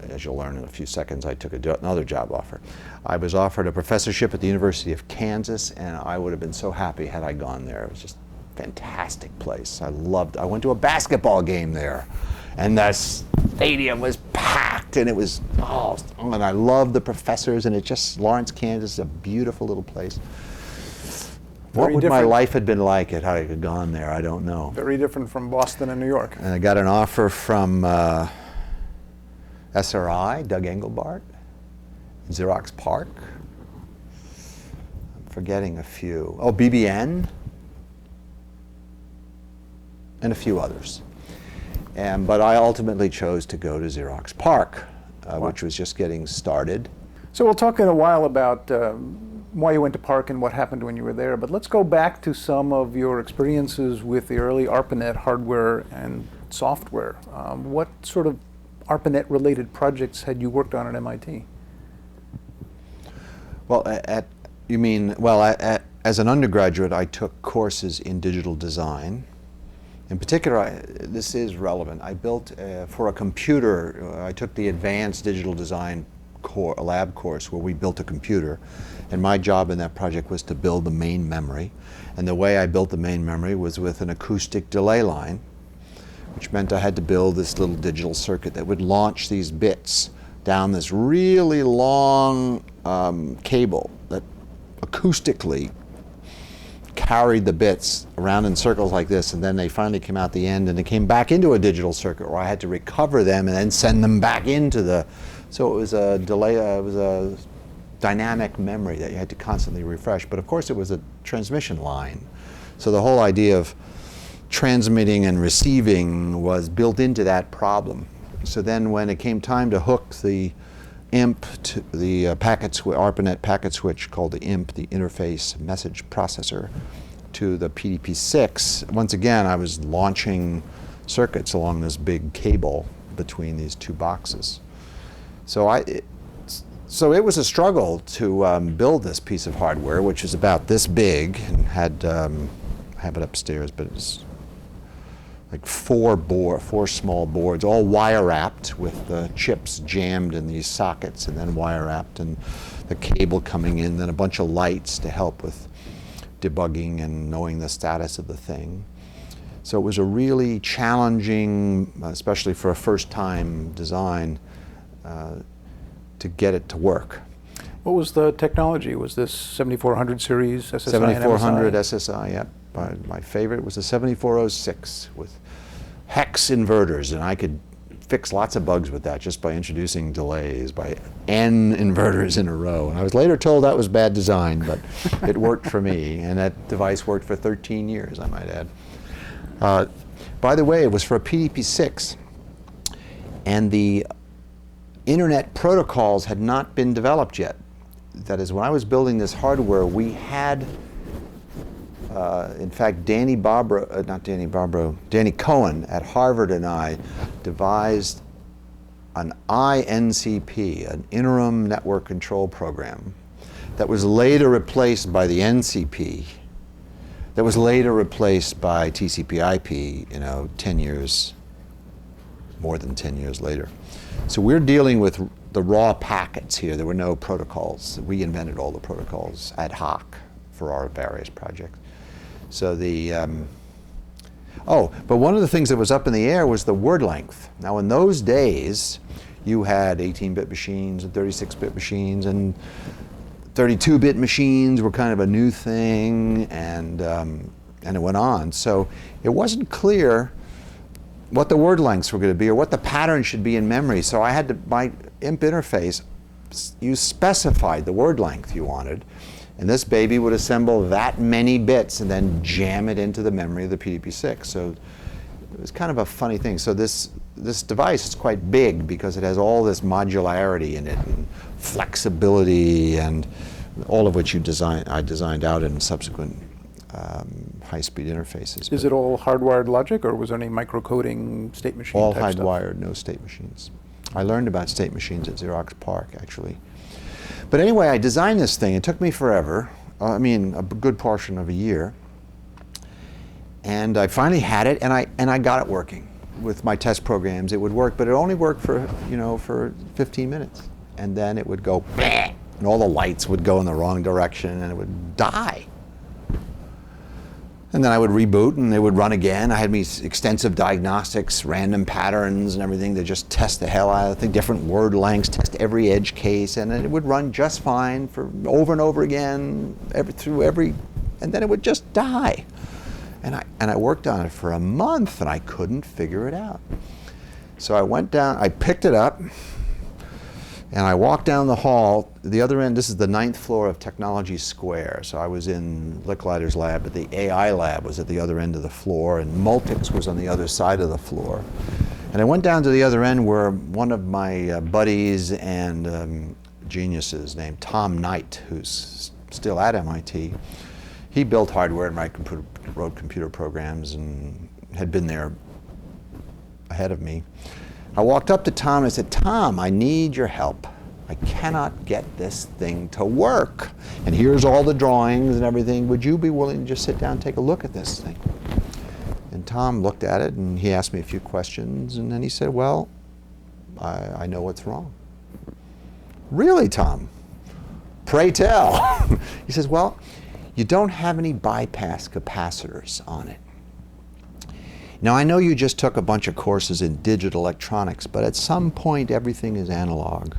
as you'll learn in a few seconds, I took another job offer. I was offered a professorship at the University of Kansas, and I would have been so happy had I gone there. It was just a fantastic place. I went to a basketball game there, and the stadium was packed, and it was, and I loved the professors, and Lawrence, Kansas is a beautiful little place. What would my life have been like had I gone there? I don't know. Very different from Boston and New York. And I got an offer from SRI, Doug Engelbart, Xerox PARC. I'm forgetting a few. Oh, BBN, and a few others. But I ultimately chose to go to Xerox PARC, which was just getting started. So we'll talk in a while about why you went to PARC and what happened when you were there, but let's go back to some of your experiences with the early ARPANET hardware and software. What sort of ARPANET-related projects had you worked on at MIT? Well, as an undergraduate, I took courses in digital design. In particular, this is relevant. I built, for a computer, I took the advanced digital design lab course where we built a computer. And my job in that project was to build the main memory. And the way I built the main memory was with an acoustic delay line, which meant I had to build this little digital circuit that would launch these bits down this really long cable that acoustically carried the bits around in circles like this, and then they finally came out the end and they came back into a digital circuit where I had to recover them and then send them back into the, so it was a delay, it was a dynamic memory that you had to constantly refresh. But of course it was a transmission line. So the whole idea of transmitting and receiving was built into that problem. So then when it came time to hook the IMP to the ARPANET packet switch called the IMP, the Interface Message Processor, to the PDP-6, once again I was launching circuits along this big cable between these 2 boxes. So it was a struggle to build this piece of hardware, which is about this big, and had, I have it upstairs, but it's like 4 small boards, all wire wrapped with the chips jammed in these sockets and then wire wrapped, and the cable coming in, then a bunch of lights to help with debugging and knowing the status of the thing. So it was a really challenging, especially for a first-time design, to get it to work. What was the technology? Was this 7400 series SSI? 7400 SSI, yep. My favorite was the 7406 with hex inverters, and I could fix lots of bugs with that just by introducing delays by N inverters in a row. And I was later told that was bad design, but it worked for me, and that device worked for 13 years, I might add. By the way, it was for a PDP-6, and the internet protocols had not been developed yet. that is, when I was building this hardware, we had, in fact, Danny Cohen at Harvard and I devised an INCP, an interim network control program, that was later replaced by the NCP, that was later replaced by TCP/IP, 10 years, more than 10 years later. So we're dealing with the raw packets here. There were no protocols. We invented all the protocols ad hoc for our various projects. So but one of the things that was up in the air was the word length. Now in those days, you had 18-bit machines and 36-bit machines, and 32-bit machines were kind of a new thing, and it went on. So it wasn't clear what the word lengths were going to be or what the pattern should be in memory. So I had to, my IMP interface, you specified the word length you wanted, and this baby would assemble that many bits and then jam it into the memory of the PDP-6. So it was kind of a funny thing. So this device is quite big because it has all this modularity in it and flexibility, and all of which I designed out in subsequent high-speed interfaces. Is it all hardwired logic, or was there any microcoding state machine all type stuff? hardwired, no state machines. I learned about state machines at Xerox PARC, actually. But anyway, I designed this thing. It took me forever. I mean, a good portion of a year. And I finally had it, and I got it working. With my test programs, it would work, but it only worked for 15 minutes. And then it would go, and all the lights would go in the wrong direction, and it would die. And then I would reboot, and it would run again. I had these extensive diagnostics, random patterns and everything to just test the hell out of the thing, different word lengths, test every edge case, and it would run just fine for over and over again, and then it would just die. And I worked on it for a month, and I couldn't figure it out. So I went down, I picked it up, and I walked down the hall. The other end, this is the 9th floor of Technology Square. So I was in Licklider's lab, but the AI lab was at the other end of the floor, and Multics was on the other side of the floor. And I went down to the other end where one of my buddies and geniuses named Tom Knight, who's still at MIT, he built hardware and wrote computer programs and had been there ahead of me. I walked up to Tom and I said, "Tom, I need your help. I cannot get this thing to work. And here's all the drawings and everything. Would you be willing to just sit down and take a look at this thing?" And Tom looked at it, and he asked me a few questions, and then he said, "Well, I know what's wrong." "Really, Tom? Pray tell." He says, "Well, you don't have any bypass capacitors on it. Now, I know you just took a bunch of courses in digital electronics, but at some point everything is analog.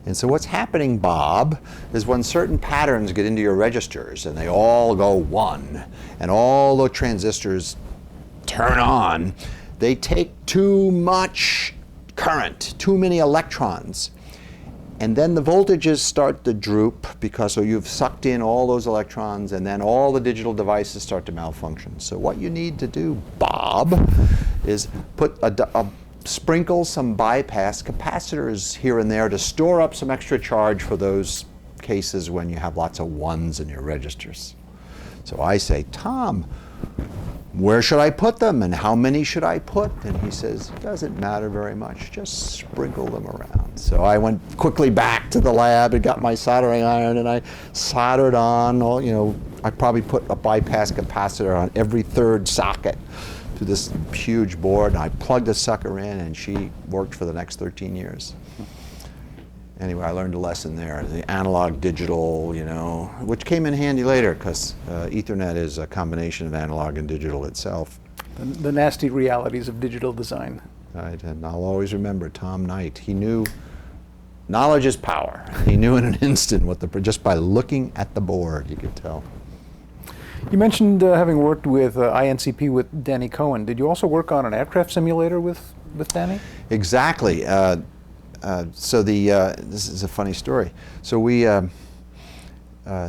And so what's happening, Bob, is when certain patterns get into your registers and they all go 1, and all the transistors turn on, they take too much current, too many electrons. And then the voltages start to droop because you've sucked in all those electrons, and then all the digital devices start to malfunction. So what you need to do, Bob, is sprinkle some bypass capacitors here and there to store up some extra charge for those cases when you have lots of 1s in your registers." So I say, "Tom, where should I put them, and how many should I put?" And he says, "Doesn't matter very much, just sprinkle them around." So I went quickly back to the lab and got my soldering iron, and I soldered on I probably put a bypass capacitor on every 3rd socket to this huge board, and I plugged the sucker in, and she worked for the next 13 years. Anyway, I learned a lesson there, the analog digital, which came in handy later because Ethernet is a combination of analog and digital itself. The nasty realities of digital design. Right, and I'll always remember Tom Knight. He knew knowledge is power. He knew in an instant just by looking at the board, you could tell. You mentioned having worked with INCP with Danny Cohen. Did you also work on an aircraft simulator with Danny? Exactly. This is a funny story. So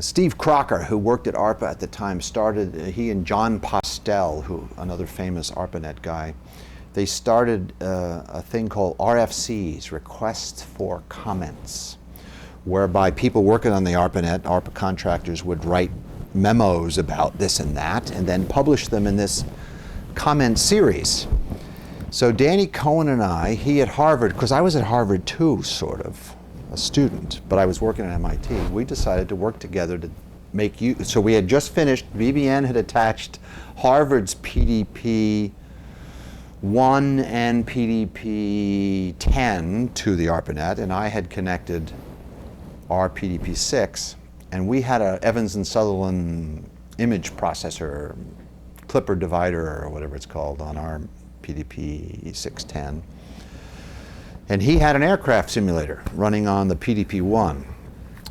Steve Crocker, who worked at ARPA at the time, he and John Postel, another famous ARPANET guy, they started a thing called RFCs, Requests for Comments, whereby people working on the ARPANET, ARPA contractors, would write memos about this and that and then publish them in this comment series. So Danny Cohen and I, he at Harvard, because I was at Harvard too, sort of, a student, but I was working at MIT, we decided to work together to make use. So we had just finished, BBN had attached Harvard's PDP 1 and PDP 10 to the ARPANET, and I had connected our PDP 6, and we had a Evans and Sutherland image processor, clipper divider, or whatever it's called, on our PDP 610. And he had an aircraft simulator running on the PDP 1.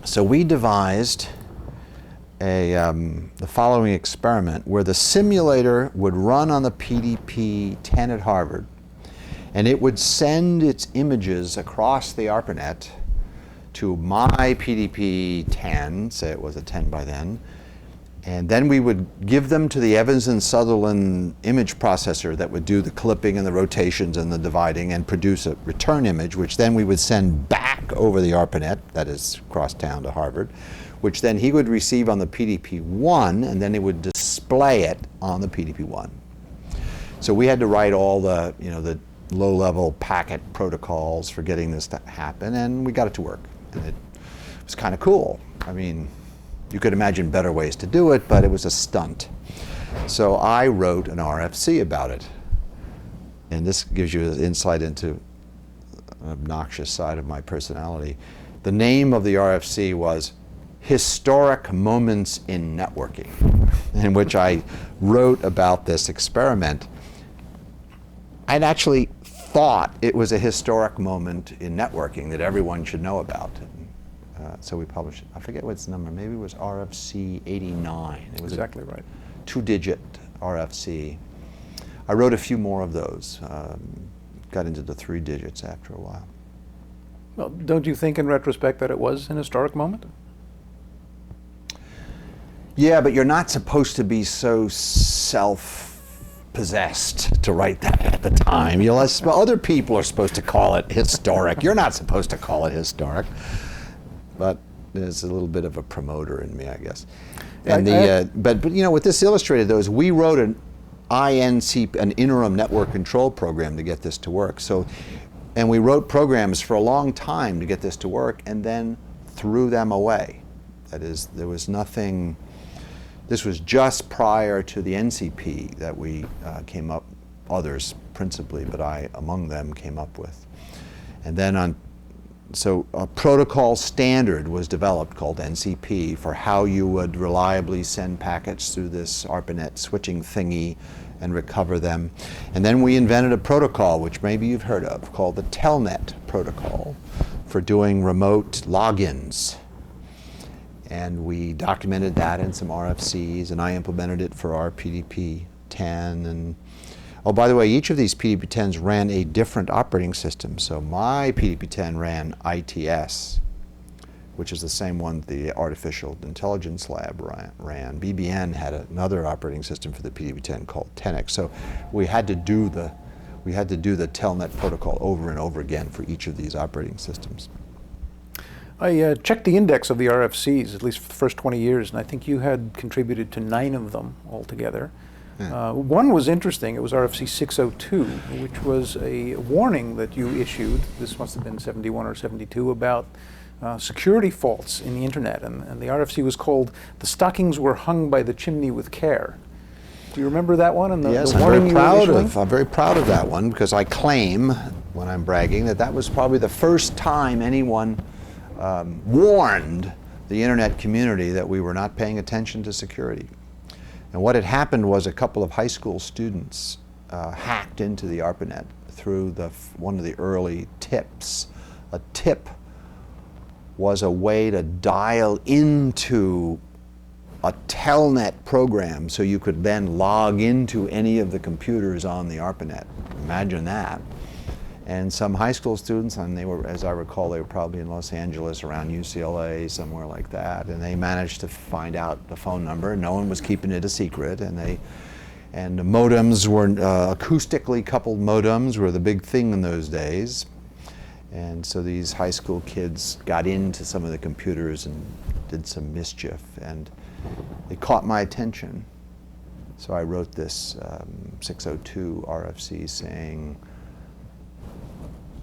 So we devised the following experiment where the simulator would run on the PDP 10 at Harvard, and it would send its images across the ARPANET to my PDP 10, say it was a 10 by then, and then we would give them to the Evans and Sutherland image processor that would do the clipping and the rotations and the dividing and produce a return image, which then we would send back over the ARPANET, that is cross town to Harvard, which then he would receive on the PDP-1, and then he would display it on the PDP-1. So we had to write all the, the low-level packet protocols for getting this to happen, and we got it to work. And it was kind of cool. I mean, you could imagine better ways to do it, but it was a stunt. So I wrote an RFC about it. And this gives you an insight into an obnoxious side of my personality. The name of the RFC was Historic Moments in Networking, in which I wrote about this experiment. I'd actually thought it was a historic moment in networking that everyone should know about. So we published it. I forget what's the number. Maybe it was RFC 89. It was exactly right. 2-digit RFC. I wrote a few more of those. Got into the 3 digits after a while. Well, don't you think in retrospect that it was an historic moment? Yeah, but you're not supposed to be so self-possessed to write that at the time. Other people are supposed to call it historic. You're not supposed to call it historic. But there's a little bit of a promoter in me, I guess. And but what this illustrated though is we wrote an interim network control program to get this to work. And we wrote programs for a long time to get this to work, and then threw them away. That is, there was nothing. This was just prior to the NCP that we came up, others principally, but I among them came up with. And then so a protocol standard was developed called NCP for how you would reliably send packets through this ARPANET switching thingy and recover them. And then we invented a protocol, which maybe you've heard of, called the Telnet protocol for doing remote logins. And we documented that in some RFCs, and I implemented it for our PDP-10. And oh, by the way, each of these PDP-10s ran a different operating system. So my PDP-10 ran ITS, which is the same one the Artificial Intelligence Lab ran. BBN had another operating system for the PDP-10 called Tenex. So we had to do the Telnet protocol over and over again for each of these operating systems. I checked the index of the RFCs, at least for the first 20 years, and I think you had contributed to 9 of them altogether. Yeah. One was interesting. It was RFC 602, which was a warning that you issued, this must have been 71 or 72, about security faults in the internet. And the RFC was called "The Stockings Were Hung by the Chimney with Care." Do you remember that one? And yes, the warning I'm very proud of that one, because I claim, when I'm bragging, that was probably the first time anyone warned the internet community that we were not paying attention to security. And what had happened was a couple of high school students hacked into the ARPANET through one of the early tips. A tip was a way to dial into a telnet program so you could then log into any of the computers on the ARPANET. Imagine that. And some high school students, and they were, as I recall, they were probably in Los Angeles, around UCLA, somewhere like that, and they managed to find out the phone number. No one was keeping it a secret, and the modems were acoustically coupled modems were the big thing in those days. And so these high school kids got into some of the computers and did some mischief, and it caught my attention. So I wrote this 602 RFC saying,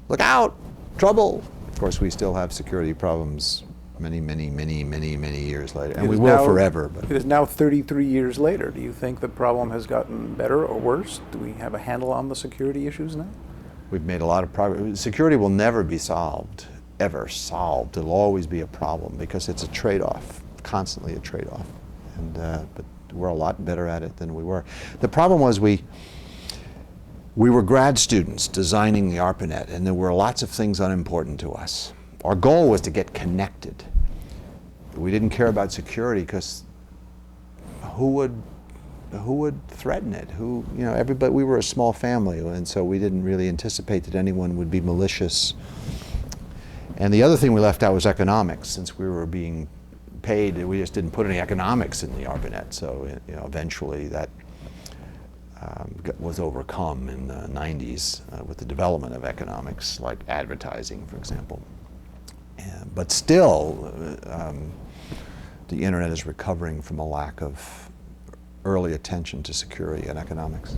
"Look out, trouble." Of course, we still have security problems many years later, and we will forever. But it is now 33 years later. Do you think the problem has gotten better or worse? Do we have a handle on the security issues now? We've made a lot of progress. Security will never be solved, ever solved. It'll always be a problem because it's a trade-off, constantly a trade-off. And but we're a lot better at it than we were. The problem was we were grad students designing the ARPANET, and there were lots of things unimportant to us. Our goal was to get connected. We didn't care about security because who would threaten it? Everybody. We were a small family, and so we didn't really anticipate that anyone would be malicious. And the other thing we left out was economics, since we were being paid. We just didn't put any economics in the ARPANET. So eventually that was overcome in the 90s with the development of economics, like advertising, for example. But still, the internet is recovering from a lack of early attention to security and economics.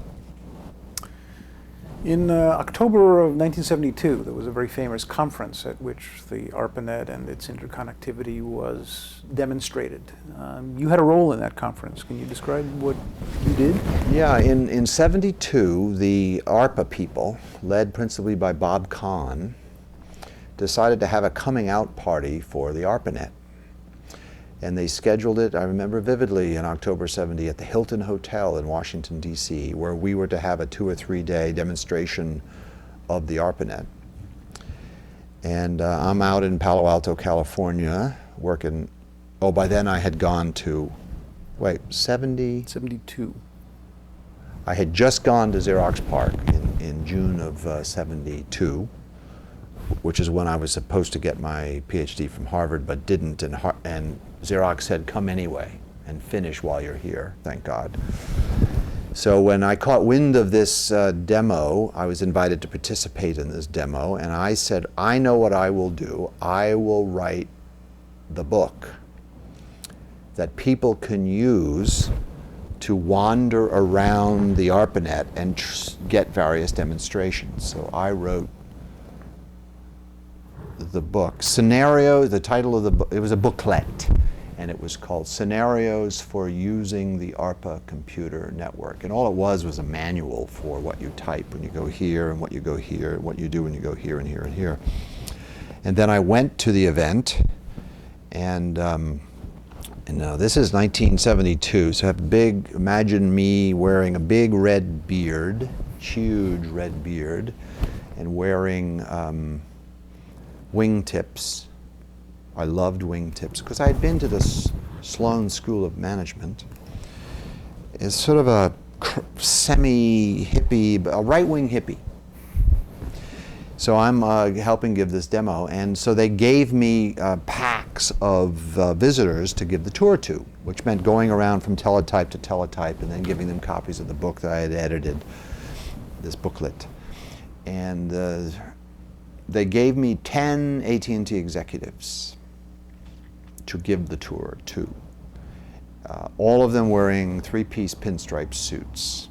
In October of 1972, there was a very famous conference at which the ARPANET and its interconnectivity was demonstrated. You had a role in that conference. Can you describe what you did? Yeah, in 72, the ARPA people, led principally by Bob Kahn, decided to have a coming out party for the ARPANET. And they scheduled it, I remember vividly, in October 70 at the Hilton Hotel in Washington, D.C., where we were to have a 2 or 3 day demonstration of the ARPANET. And I'm out in Palo Alto, California, working. Oh, by then I had gone to, 72. I had just gone to Xerox PARC in June of 72. Which is when I was supposed to get my PhD from Harvard, but didn't, and Xerox said, "Come anyway and finish while you're here," thank God. So when I caught wind of this demo, I was invited to participate in this demo, and I said, "I know what I will do. I will write the book that people can use to wander around the ARPANET and get various demonstrations." So I wrote the book. The title of the book, it was a booklet, and it was called Scenarios for Using the ARPA Computer Network. And all it was a manual for what you type when you go here, and what you go here, and what you do when you go here and here and here. And then I went to the event, and this is 1972, so imagine me wearing a big red beard, huge red beard, and wearing wingtips. I loved wingtips because I had been to this Sloan School of Management. It's sort of a semi-hippie, a right-wing hippie. So I'm helping give this demo, and so they gave me packs of visitors to give the tour to, which meant going around from teletype to teletype and then giving them copies of the book that I had edited, this booklet. And they gave me 10 AT&T executives to give the tour to, all of them wearing 3-piece pinstripe suits.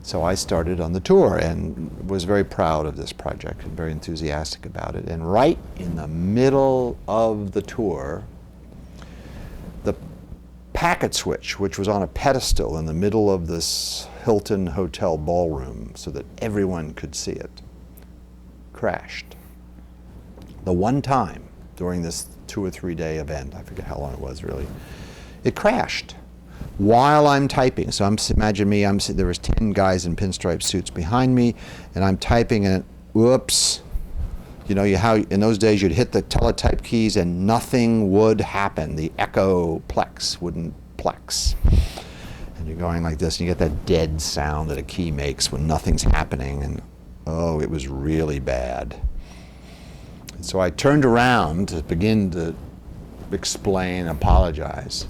So I started on the tour and was very proud of this project and very enthusiastic about it. And right in the middle of the tour, the packet switch, which was on a pedestal in the middle of this Hilton Hotel ballroom so that everyone could see it, crashed. The one time during this 2 or 3 day event, I forget how long it was really, it crashed while I'm typing. So imagine me, there was 10 guys in pinstripe suits behind me, and I'm typing, and whoops. You know how in those days you'd hit the teletype keys and nothing would happen. The echo plex wouldn't plex. And you're going like this, and you get that dead sound that a key makes when nothing's happening, and oh, it was really bad. And so I turned around to begin to explain, apologize,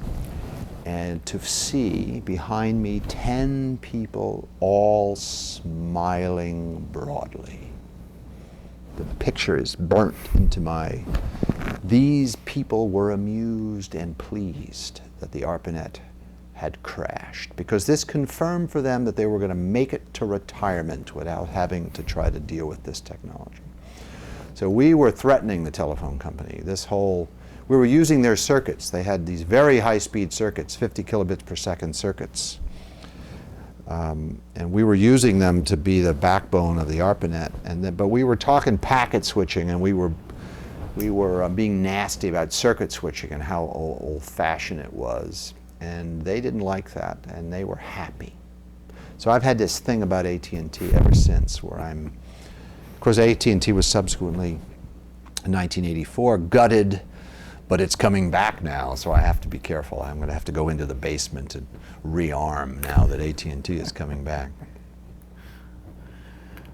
and to see behind me 10 people all smiling broadly. the picture is burnt into my. These people were amused and pleased that the ARPANET had crashed, because this confirmed for them that they were going to make it to retirement without having to try to deal with this technology. So we were threatening the telephone company. We were using their circuits. They had these very high-speed circuits, 50 kilobits per second circuits. And we were using them to be the backbone of the ARPANET. But we were talking packet switching, and we were being nasty about circuit switching and how old-fashioned it was. And they didn't like that, and they were happy. So I've had this thing about AT&T ever since, where of course AT&T was subsequently, in 1984, gutted, but it's coming back now, so I have to be careful. I'm going to have to go into the basement and rearm now that AT&T is coming back.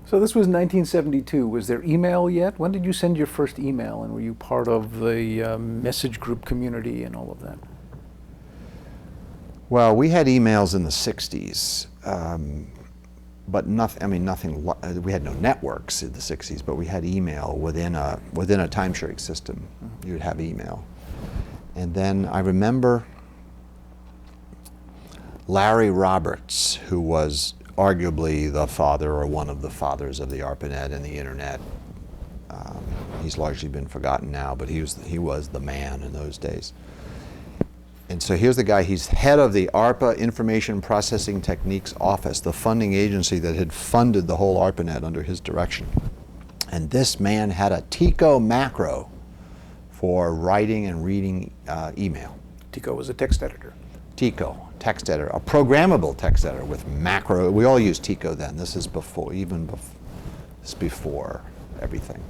So this was 1972. Was there email yet? When did you send your first email, and were you part of the message group community and all of that? Well, we had emails in the 60s, but nothing. We had no networks in the 60s, but we had email within a time-sharing system. You'd have email. And then I remember Larry Roberts, who was arguably the father or one of the fathers of the ARPANET and the internet. He's largely been forgotten now, but he was the man in those days. And so here's the guy, he's head of the ARPA Information Processing Techniques Office, the funding agency that had funded the whole ARPANET under his direction. And this man had a TICO macro for writing and reading email. TICO was a text editor. TICO, text editor, a programmable text editor with macro. We all used TICO then. This is before everything.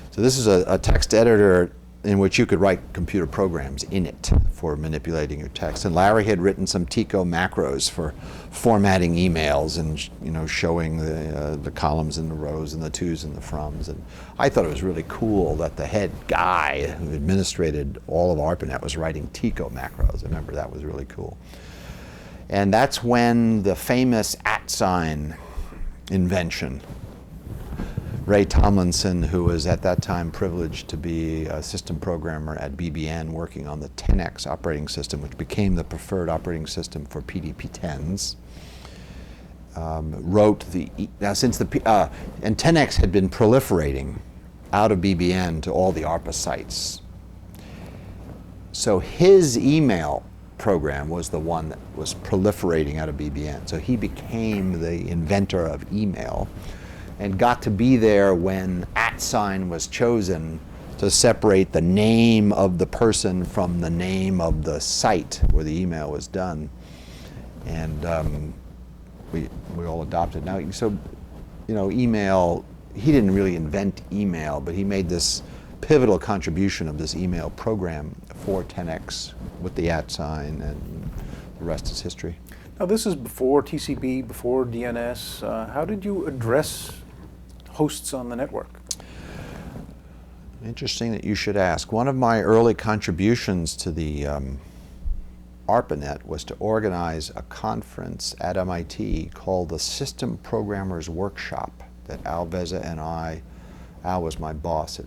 So this is a text editor in which you could write computer programs in it for manipulating your text. And Larry had written some TICO macros for formatting emails and showing the columns and the rows and the tos and the froms. And I thought it was really cool that the head guy who administrated all of ARPANET was writing TICO macros. I remember that was really cool. And that's when the famous @ invention. Ray Tomlinson, who was at that time privileged to be a system programmer at BBN working on the 10X operating system, which became the preferred operating system for PDP-10s, wrote and 10X had been proliferating out of BBN to all the ARPA sites. So his email program was the one that was proliferating out of BBN. So he became the inventor of email, and got to be there when @ was chosen to separate the name of the person from the name of the site where the email was done. And we all adopted. Now, so, email, he didn't really invent email, but he made this pivotal contribution of this email program for 10X with the @ and the rest is history. Now this is before TCP, before DNS. How did you address hosts on the network? Interesting that you should ask. One of my early contributions to the ARPANET was to organize a conference at MIT called the System Programmers Workshop that Al Veza and Al was my boss,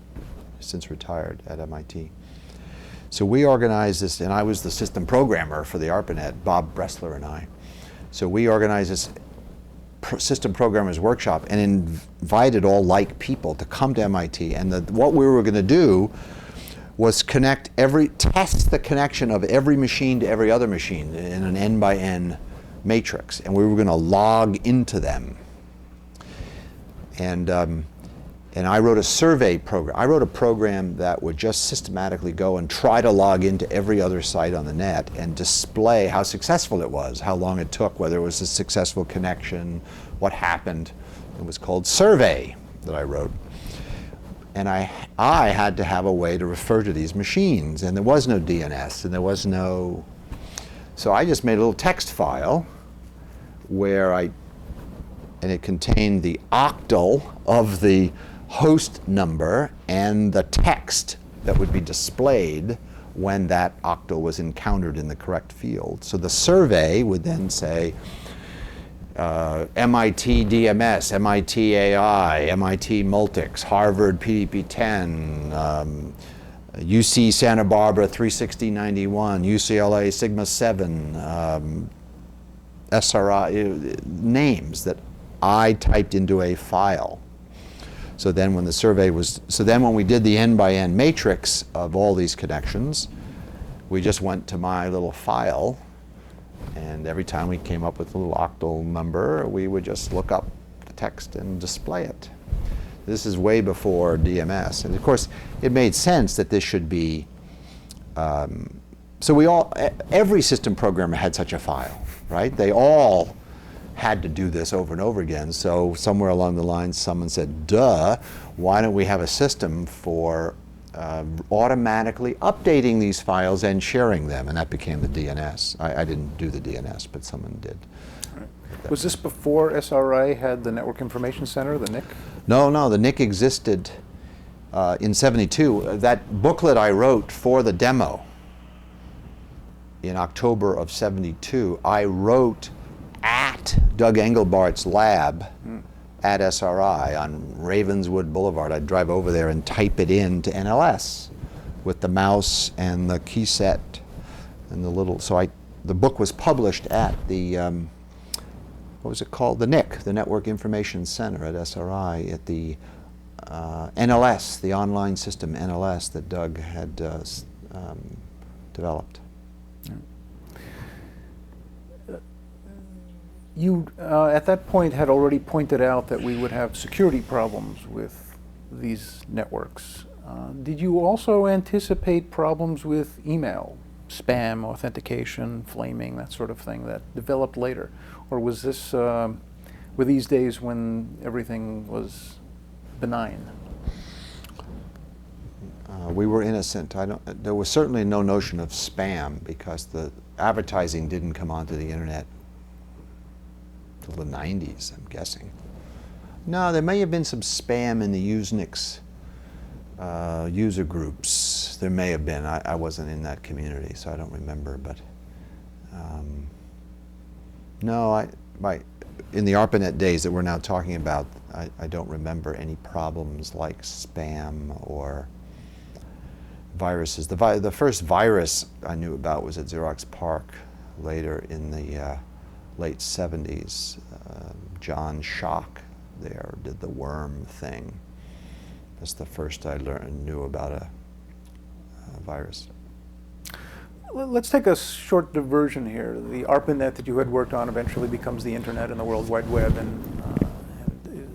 since retired at MIT. So we organized this, and I was the system programmer for the ARPANET, Bob Bressler and I. So we organized this System Programmers Workshop and invited all like people to come to MIT. And what we were going to do was test the connection of every machine to every other machine in an n by n matrix. And we were going to log into them. And I wrote a survey program. I wrote a program that would just systematically go and try to log into every other site on the net and display how successful it was, how long it took, whether it was a successful connection, what happened. It was called Survey that I wrote. And I had to have a way to refer to these machines, and there was no DNS, and there was no... So I just made a little text file and it contained the octal of the host number and the text that would be displayed when that octal was encountered in the correct field. So the survey would then say, MIT DMS, MIT AI, MIT Multics, Harvard PDP-10, UC Santa Barbara 36091, UCLA Sigma 7, SRI, names that I typed into a file. So then when the survey was, when we did the n-by-n matrix of all these connections, we just went to my little file, and every time we came up with a little octal number, we would just look up the text and display it. This is way before DMS. And of course, it made sense that this should be, so every system programmer had such a file, right? They all had to do this over and over again. So somewhere along the line, someone said, duh, why don't we have a system for automatically updating these files and sharing them? And that became the DNS. I didn't do the DNS, but someone did. Right. Was this before SRI had the Network Information Center, the NIC? No, the NIC existed in '72. That booklet I wrote for the demo in October of '72, I wrote at Doug Engelbart's lab at SRI on Ravenswood Boulevard. I'd drive over there and type it into NLS with the mouse and the key set and the little, the book was published at the, what was it called? The NIC, the Network Information Center at SRI, at the NLS, the online system NLS that Doug had developed. You, at that point, had already pointed out that we would have security problems with these networks. Did you also anticipate problems with email, spam, authentication, flaming, that sort of thing that developed later? Or was this, were these days when everything was benign? We were innocent. There was certainly no notion of spam because the advertising didn't come onto the internet till the 90s, I'm guessing. No, there may have been some spam in the Usenix user groups. There may have been. I wasn't in that community, so I don't remember. But no, in the ARPANET days that we're now talking about, I don't remember any problems like spam or viruses. The first virus I knew about was at Xerox PARC later in the late 70s. John Schock there did the worm thing. That's the first I knew about a virus. Let's take a short diversion here. The ARPANET that you had worked on eventually becomes the Internet and the World Wide Web, and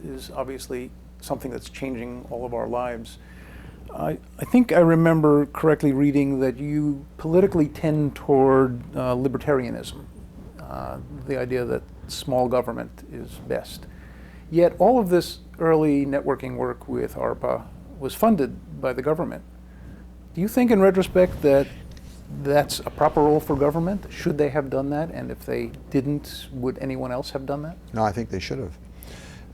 is obviously something that's changing all of our lives. I think I remember correctly reading that you politically tend toward libertarianism, the idea that small government is best. Yet all of this early networking work with ARPA was funded by the government. Do you think in retrospect that that's a proper role for government? Should they have done that? And if they didn't, would anyone else have done that? No, I think they should have.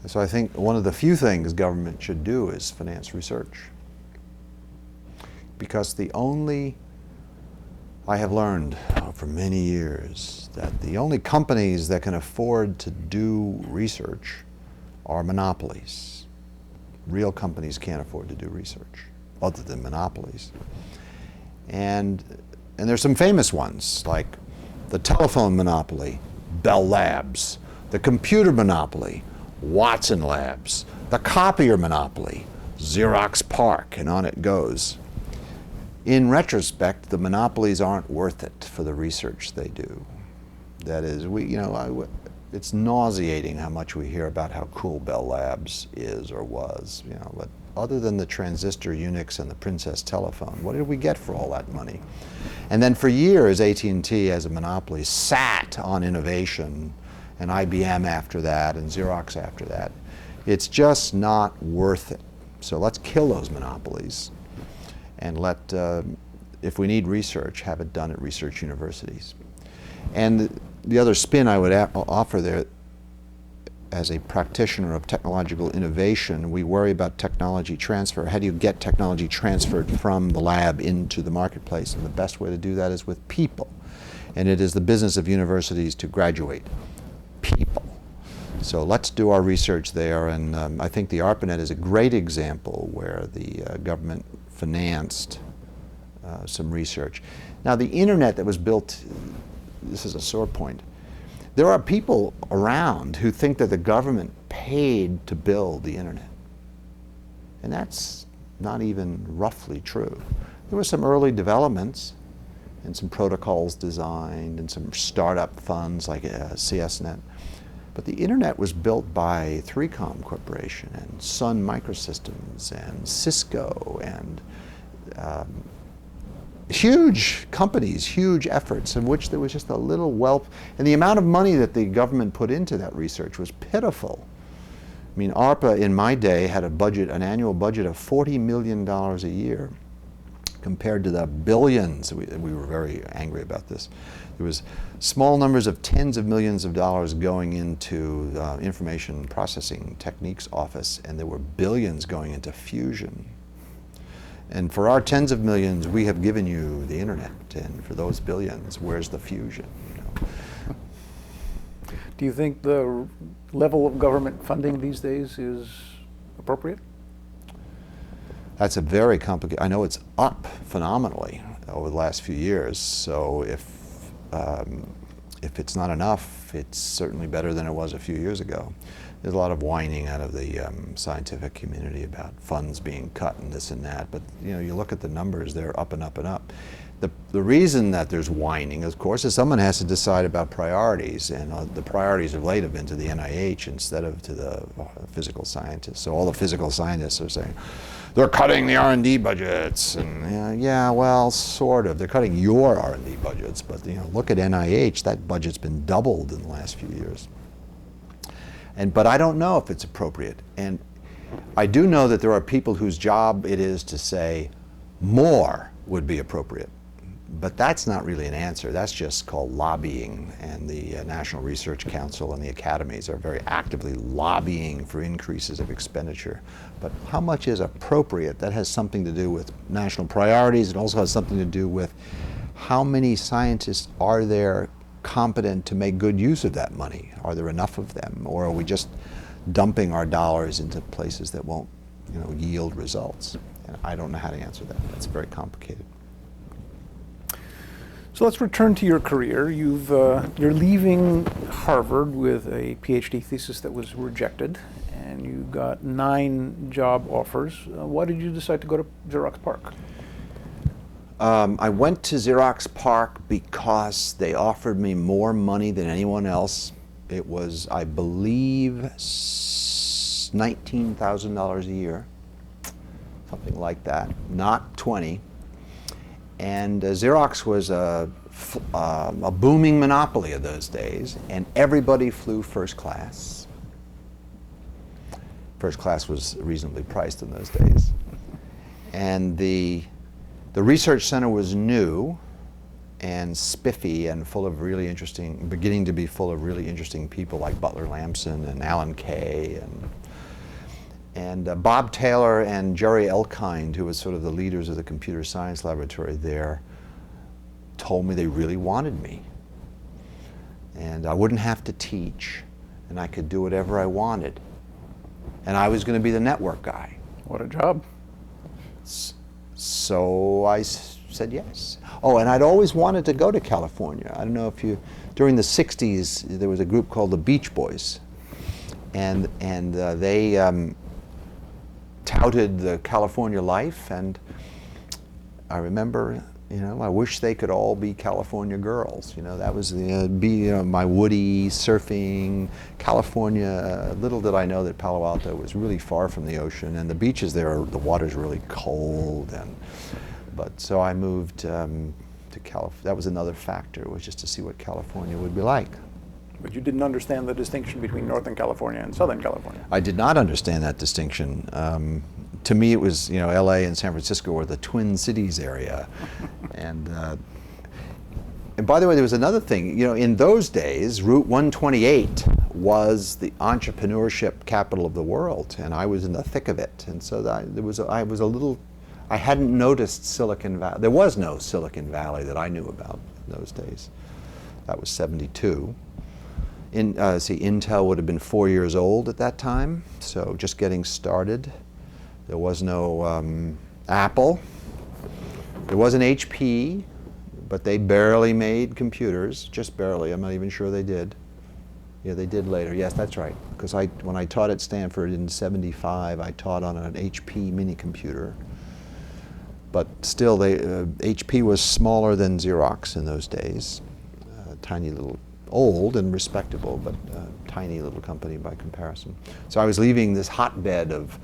So I think one of the few things government should do is finance research. Because I have learned for many years that the only companies that can afford to do research are monopolies. Real companies can't afford to do research, other than monopolies. And there's some famous ones, like the telephone monopoly, Bell Labs, the computer monopoly, Watson Labs, the copier monopoly, Xerox PARC, and on it goes. In retrospect, the monopolies aren't worth it for the research they do. That is, it's nauseating how much we hear about how cool Bell Labs is or was. But other than the transistor Unix and the Princess telephone, what did we get for all that money? And then for years, AT&T as a monopoly sat on innovation, and IBM after that, and Xerox after that. It's just not worth it. So let's kill those monopolies and let, if we need research, have it done at research universities. And the other spin I would offer there, as a practitioner of technological innovation, we worry about technology transfer. How do you get technology transferred from the lab into the marketplace? And the best way to do that is with people. And it is the business of universities to graduate people. So let's do our research there, and I think the ARPANET is a great example where the government financed some research. Now the internet that was built, this is a sore point, there are people around who think that the government paid to build the internet. And that's not even roughly true. There were some early developments and some protocols designed and some startup funds like CSNet. But the internet was built by 3Com Corporation and Sun Microsystems and Cisco and huge companies, huge efforts, in which there was just a little wealth. And the amount of money that the government put into that research was pitiful. I mean, ARPA in my day had a budget, an annual budget of $40 million a year, compared to the billions. We were very angry about this. There was small numbers of tens of millions of dollars going into information processing techniques office, and there were billions going into fusion. And for our tens of millions, we have given you the internet, and for those billions, where's the fusion? You know? Do you think the level of government funding these days is appropriate? That's a very complicated, I know it's up phenomenally over the last few years, so if it's not enough, it's certainly better than it was a few years ago. There's a lot of whining out of the scientific community about funds being cut and this and that, but you know, you look at the numbers, they're up and up and up. The reason that there's whining, of course, is someone has to decide about priorities, and the priorities of late have been to the NIH instead of to the physical scientists. So all the physical scientists are saying, they're cutting the R&D budgets, and yeah, well, sort of. They're cutting your R&D budgets, but you know, look at NIH, that budget's been doubled in the last few years. But I don't know if it's appropriate. And I do know that there are people whose job it is to say more would be appropriate. But that's not really an answer. That's just called lobbying, and the National Research Council and the academies are very actively lobbying for increases of expenditure. But how much is appropriate? That has something to do with national priorities. It also has something to do with how many scientists are there competent to make good use of that money? Are there enough of them, or are we just dumping our dollars into places that won't, you know, yield results? And I don't know how to answer that. That's very complicated. So let's return to your career. You're leaving Harvard with a PhD thesis that was rejected, and you got 9 job offers. Why did you decide to go to Xerox PARC? I went to Xerox PARC because they offered me more money than anyone else. It was, I believe, $19,000 a year, something like that, not 20. And Xerox was a booming monopoly of those days, and everybody flew first class. First class was reasonably priced in those days. And the research center was new and spiffy and full of really interesting, beginning to be full of really interesting people like Butler Lampson and Alan Kay and Bob Taylor and Jerry Elkind, who was sort of the leaders of the computer science laboratory there, told me they really wanted me. And I wouldn't have to teach, and I could do whatever I wanted. And I was going to be the network guy. What a job. So I said yes. Oh, and I'd always wanted to go to California. I don't know if you, during the 60s, there was a group called the Beach Boys. And they touted the California life, and I remember, you know, I wish they could all be California girls. You know, that was my Woody surfing, California. Little did I know that Palo Alto was really far from the ocean, and the beaches there, the water's really cold. But so I moved to California. That was another factor, was just to see what California would be like. But you didn't understand the distinction between Northern California and Southern California. I did not understand that distinction. To me, it was, you know, LA and San Francisco were the Twin Cities area. And by the way, there was another thing. You know, in those days, Route 128 was the entrepreneurship capital of the world, and I was in the thick of it. And so I hadn't noticed Silicon Valley. There was no Silicon Valley that I knew about in those days. That was 72. Intel would have been 4 years old at that time, so just getting started. There was no Apple. There was an HP, but they barely made computers, just barely. I'm not even sure they did. Yeah, they did later. Yes, that's right. Because when I taught at Stanford in '75, I taught on an HP mini computer. But still, HP was smaller than Xerox in those days. Tiny little, old and respectable, but tiny little company by comparison. So I was leaving this hotbed of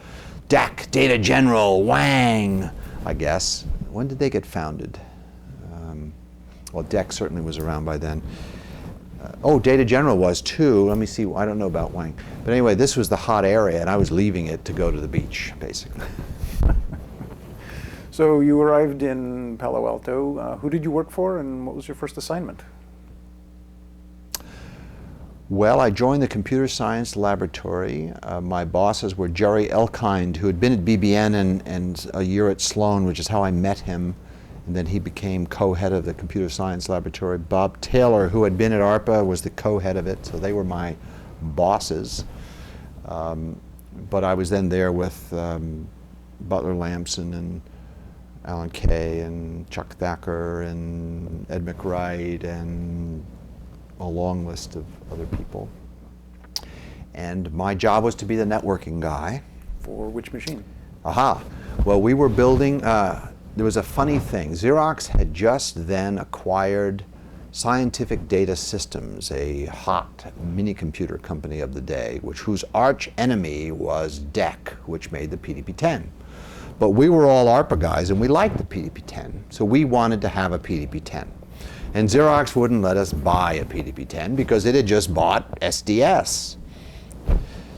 DEC, Data General, Wang, I guess. When did they get founded? Well, DEC certainly was around by then. Data General was too. Let me see. I don't know about Wang. But anyway, this was the hot area, and I was leaving it to go to the beach, basically. So you arrived in Palo Alto. Who did you work for, and what was your first assignment? Well, I joined the computer science laboratory. My bosses were Jerry Elkind, who had been at BBN and a year at Sloan, which is how I met him. And then he became co-head of the computer science laboratory. Bob Taylor, who had been at ARPA, was the co-head of it, so they were my bosses. But I was then there with Butler Lampson and Alan Kay and Chuck Thacker and Ed McWright and a long list of other people. And my job was to be the networking guy. For which machine? Aha. Well, we were building, there was a funny thing. Xerox had just then acquired Scientific Data Systems, a hot mini-computer company of the day, whose arch enemy was DEC, which made the PDP-10. But we were all ARPA guys, and we liked the PDP-10, so we wanted to have a PDP-10. And Xerox wouldn't let us buy a PDP-10 because it had just bought SDS.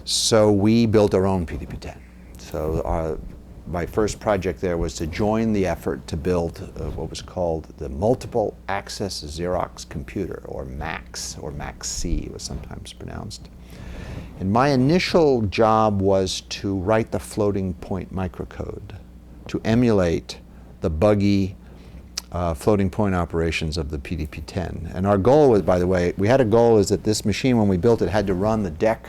So we built our own PDP-10. So my first project there was to join the effort to build what was called the Multiple Access Xerox Computer, or MAX, or MAX-C it was sometimes pronounced. And my initial job was to write the floating point microcode to emulate the buggy floating point operations of the PDP-10. And our goal was, by the way, we had a goal is that this machine, when we built it, had to run the DEC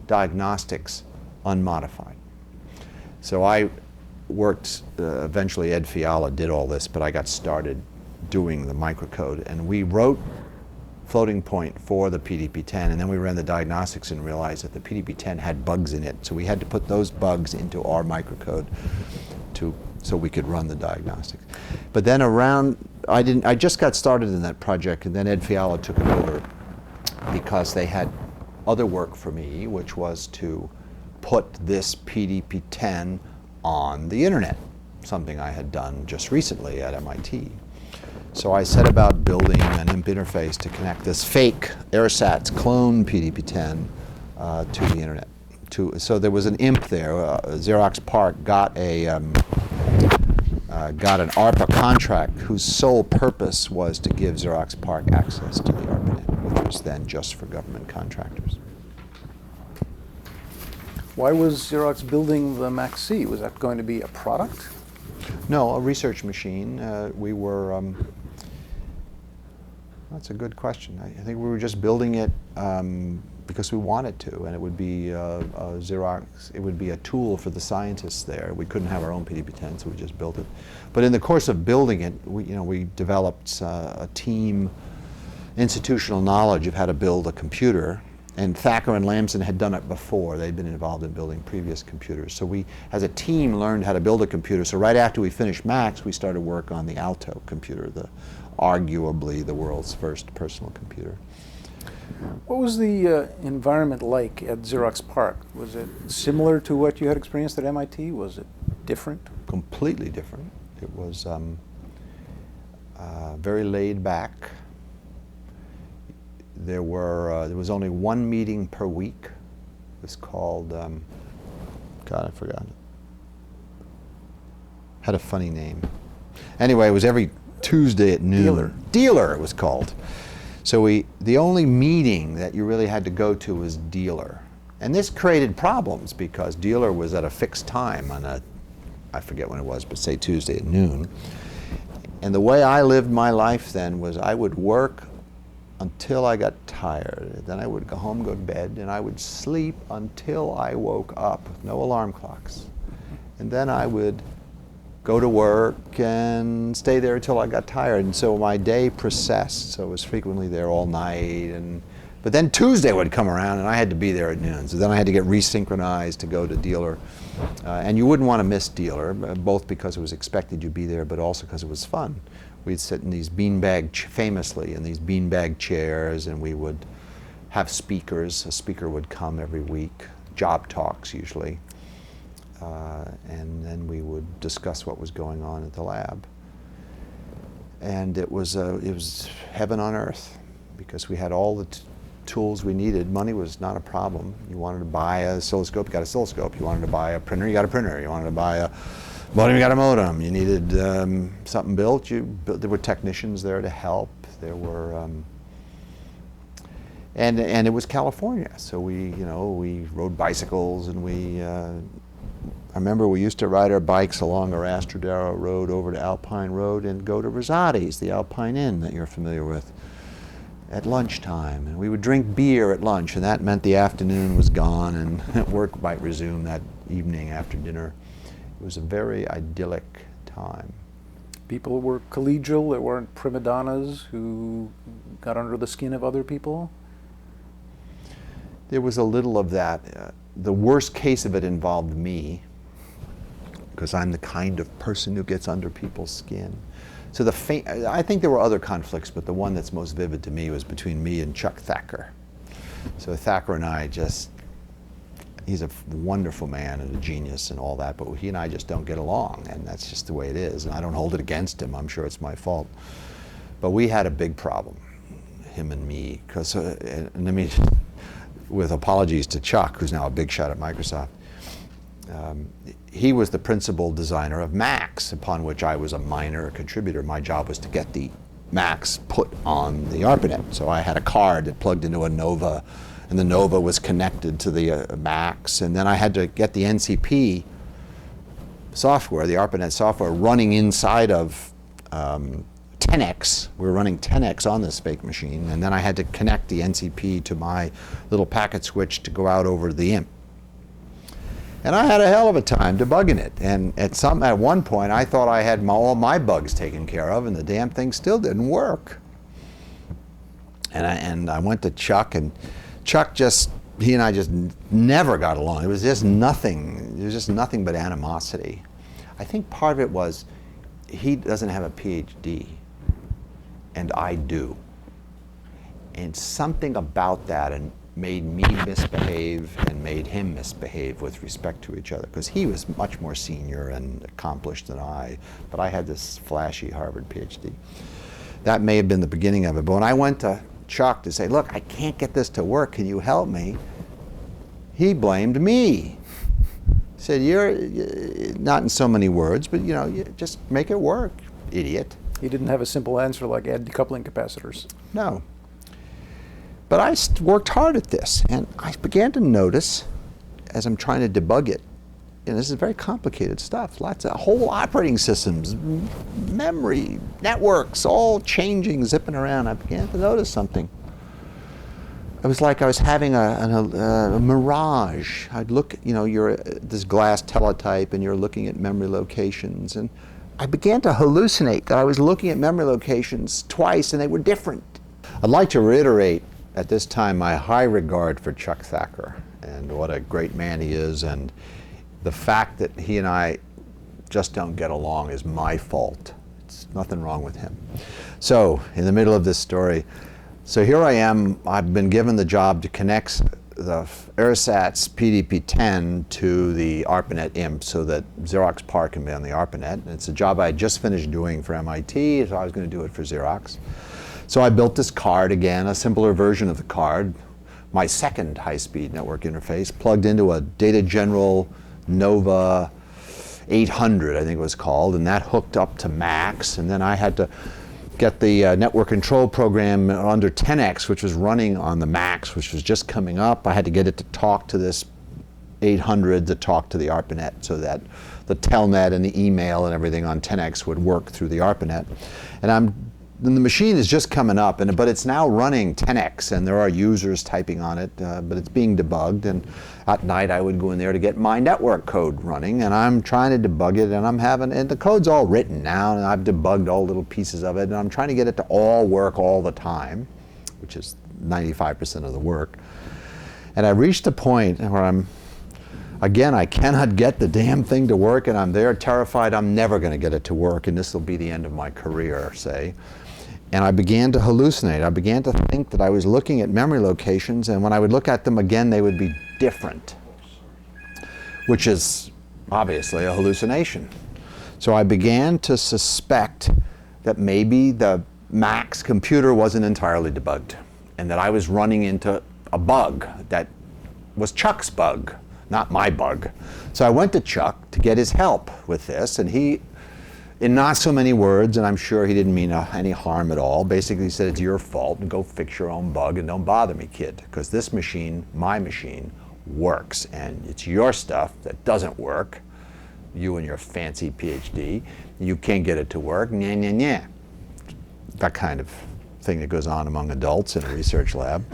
diagnostics unmodified. So I worked, eventually Ed Fiala did all this, but I got started doing the microcode. And we wrote floating point for the PDP-10, and then we ran the diagnostics and realized that the PDP-10 had bugs in it. So we had to put those bugs into our microcode so we could run the diagnostics. But then I just got started in that project, and then Ed Fiala took it over because they had other work for me, which was to put this PDP-10 on the internet, something I had done just recently at MIT. So I set about building an IMP interface to connect this fake AirSats clone PDP-10 to the internet. So there was an IMP there. Xerox PARC got an ARPA contract whose sole purpose was to give Xerox PARC access to the ARPANET, which was then just for government contractors. Why was Xerox building the MAX-C? Was that going to be a product? No, a research machine. We were, that's a good question. I think we were just building it because we wanted to, and it would be Xerox, it would be a tool for the scientists there. We couldn't have our own PDP-10, so we just built it. But in the course of building it, we developed a team, institutional knowledge of how to build a computer. And Thacker and Lampson had done it before. They'd been involved in building previous computers. So we, as a team, learned how to build a computer. So right after we finished Max, we started work on the Alto computer, arguably the world's first personal computer. What was the environment like at Xerox PARC? Was it similar to what you had experienced at MIT? Was it different? Completely different. It was very laid back. There was only one meeting per week. It was called, God, I forgot it. Had a funny name. Anyway, it was every Tuesday at noon. Dealer it was called. So the only meeting that you really had to go to was Dealer. And this created problems because Dealer was at a fixed time on I forget when it was, but say Tuesday at noon. And the way I lived my life then was I would work until I got tired. Then I would go home, go to bed, and I would sleep until I woke up with no alarm clocks. And then I would go to work and stay there until I got tired. And so my day processed, so I was frequently there all night. But then Tuesday would come around and I had to be there at noon. So then I had to get resynchronized to go to dealer. And you wouldn't want to miss dealer, both because it was expected you'd be there, but also because it was fun. We'd sit in these famously in these beanbag chairs, and we would have speakers. A speaker would come every week, job talks usually. And then we would discuss what was going on at the lab. And it was heaven on earth, because we had all the tools we needed. Money was not a problem. You wanted to buy a oscilloscope, you got an oscilloscope. You wanted to buy a printer, you got a printer. You wanted to buy a modem, you got a modem. You needed something built, there were technicians there to help. There were, and it was California, so we rode bicycles, and I remember we used to ride our bikes along our Astrodero Road over to Alpine Road and go to Rosati's, the Alpine Inn that you're familiar with, at lunchtime. And we would drink beer at lunch, and that meant the afternoon was gone and work might resume that evening after dinner. It was a very idyllic time. People were collegial, there weren't prima donnas who got under the skin of other people? There was a little of that. The worst case of it involved me, because I'm the kind of person who gets under people's skin. So I think there were other conflicts, but the one that's most vivid to me was between me and Chuck Thacker. So Thacker and I he's a wonderful man and a genius and all that, but he and I just don't get along, and that's just the way it is. And I don't hold it against him, I'm sure it's my fault. But we had a big problem, him and me, because, and let me, with apologies to Chuck, who's now a big shot at Microsoft, he was the principal designer of Macs, upon which I was a minor contributor. My job was to get the Macs put on the ARPANET. So I had a card that plugged into a Nova, and the Nova was connected to the Macs, and then I had to get the NCP software, the ARPANET software, running inside of 10X. We were running 10X on this fake machine, and then I had to connect the NCP to my little packet switch to go out over the IMP. And I had a hell of a time debugging it. And at one point, I thought I had all my bugs taken care of, and the damn thing still didn't work. And I went to Chuck, and Chuck he and I just never got along. It was just nothing. It was just nothing but animosity. I think part of it was he doesn't have a PhD, and I do. And something about that made me misbehave and made him misbehave with respect to each other, because he was much more senior and accomplished than I, but I had this flashy Harvard PhD. That may have been the beginning of it, but when I went to Chuck to say, look, I can't get this to work, can you help me? He blamed me. He said, you're not in so many words, but you just make it work, idiot. He didn't have a simple answer like add decoupling capacitors. No. But I worked hard at this, and I began to notice, as I'm trying to debug it, this is very complicated stuff, lots of whole operating systems, memory, networks, all changing, zipping around. I began to notice something. It was like I was having a mirage. I'd look, you're this glass teletype, and you're looking at memory locations, and I began to hallucinate that I was looking at memory locations twice, and they were different. I'd like to reiterate at this time my high regard for Chuck Thacker and what a great man he is, and the fact that he and I just don't get along is my fault. It's nothing wrong with him. So, in the middle of this story, so here I am, I've been given the job to connect the AirSat's PDP-10 to the ARPANET IMP so that Xerox PARC can be on the ARPANET. And it's a job I had just finished doing for MIT, so I was going to do it for Xerox. So I built this card again, a simpler version of the card, my second high-speed network interface, plugged into a Data General Nova 800, I think it was called, and that hooked up to Macs, and then I had to get the network control program under 10X, which was running on the Macs, which was just coming up. I had to get it to talk to this 800 to talk to the ARPANET so that the telnet and the email and everything on 10X would work through the ARPANET. And I'm then the machine is just coming up, but it's now running 10x, and there are users typing on it, but it's being debugged. And at night, I would go in there to get my network code running, and I'm trying to debug it, and the code's all written now, and I've debugged all little pieces of it, and I'm trying to get it to all work all the time, which is 95% of the work. And I reached a point where again, I cannot get the damn thing to work, and I'm there terrified I'm never going to get it to work, and this will be the end of my career, say. And I began to hallucinate. I began to think that I was looking at memory locations, and when I would look at them again, they would be different, which is obviously a hallucination. So I began to suspect that maybe the Mac's computer wasn't entirely debugged, and that I was running into a bug that was Chuck's bug, not my bug. So I went to Chuck to get his help with this, and he, in not so many words, and I'm sure he didn't mean any harm at all, basically said, it's your fault, and go fix your own bug, and don't bother me, kid, because this machine, my machine, works, and it's your stuff that doesn't work, you and your fancy PhD, you can't get it to work, nya, nya, nya. That kind of thing that goes on among adults in a research lab.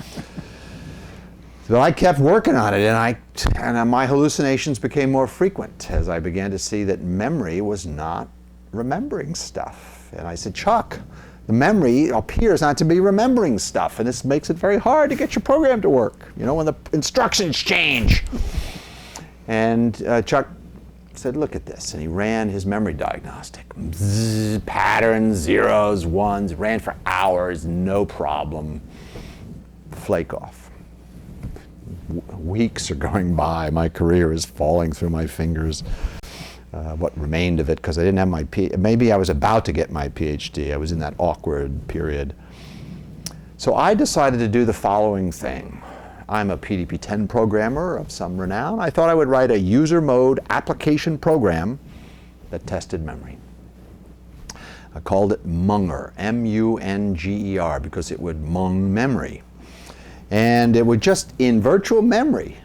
But I kept working on it, and my hallucinations became more frequent as I began to see that memory was not remembering stuff. And I said, Chuck, the memory appears not to be remembering stuff, and this makes it very hard to get your program to work, you know, when the instructions change. And Chuck said, look at this, and he ran his memory diagnostic. Zzz, patterns, zeros, ones, ran for hours, no problem. Flake off. Weeks are going by, my career is falling through my fingers. What remained of it, because I didn't have my maybe I was about to get my PhD. I was in that awkward period. So I decided to do the following thing. I'm a PDP-10 programmer of some renown. I thought I would write a user mode application program that tested memory. I called it Munger, M-U-N-G-E-R, because it would mung memory. And it would just, in virtual memory,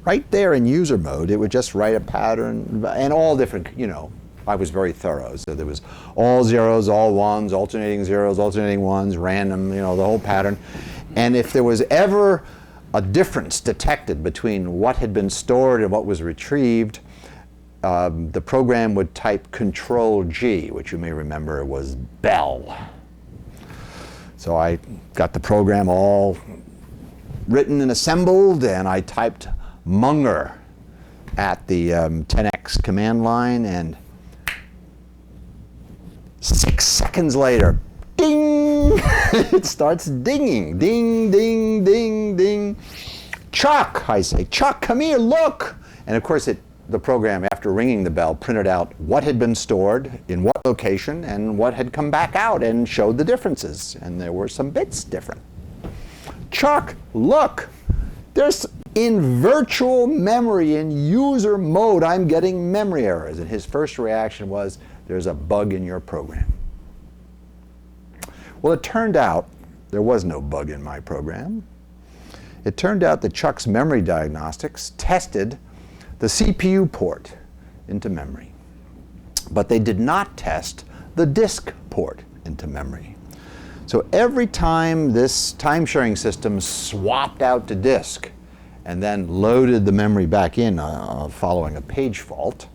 right there in user mode, it would just write a pattern, and all different, you know, I was very thorough. So there was all zeros, all ones, alternating zeros, alternating ones, random, you know, the whole pattern. And if there was ever a difference detected between what had been stored and what was retrieved, the program would type Control-G, which you may remember was Bell. So I got the program all written and assembled, and I typed Munger at the 10x command line, and 6 seconds later, ding! It starts dinging. Ding, ding, ding, ding. Chuck, I say, Chuck, come here, look! And of course, the program, after ringing the bell, printed out what had been stored in what location and what had come back out, and showed the differences. And there were some bits different. Chuck, look! There's, in virtual memory, in user mode, I'm getting memory errors. And his first reaction was, there's a bug in your program. Well, it turned out there was no bug in my program. It turned out that Chuck's memory diagnostics tested the CPU port into memory, but they did not test the disk port into memory. So every time this time-sharing system swapped out to disk and then loaded the memory back in following a page fault,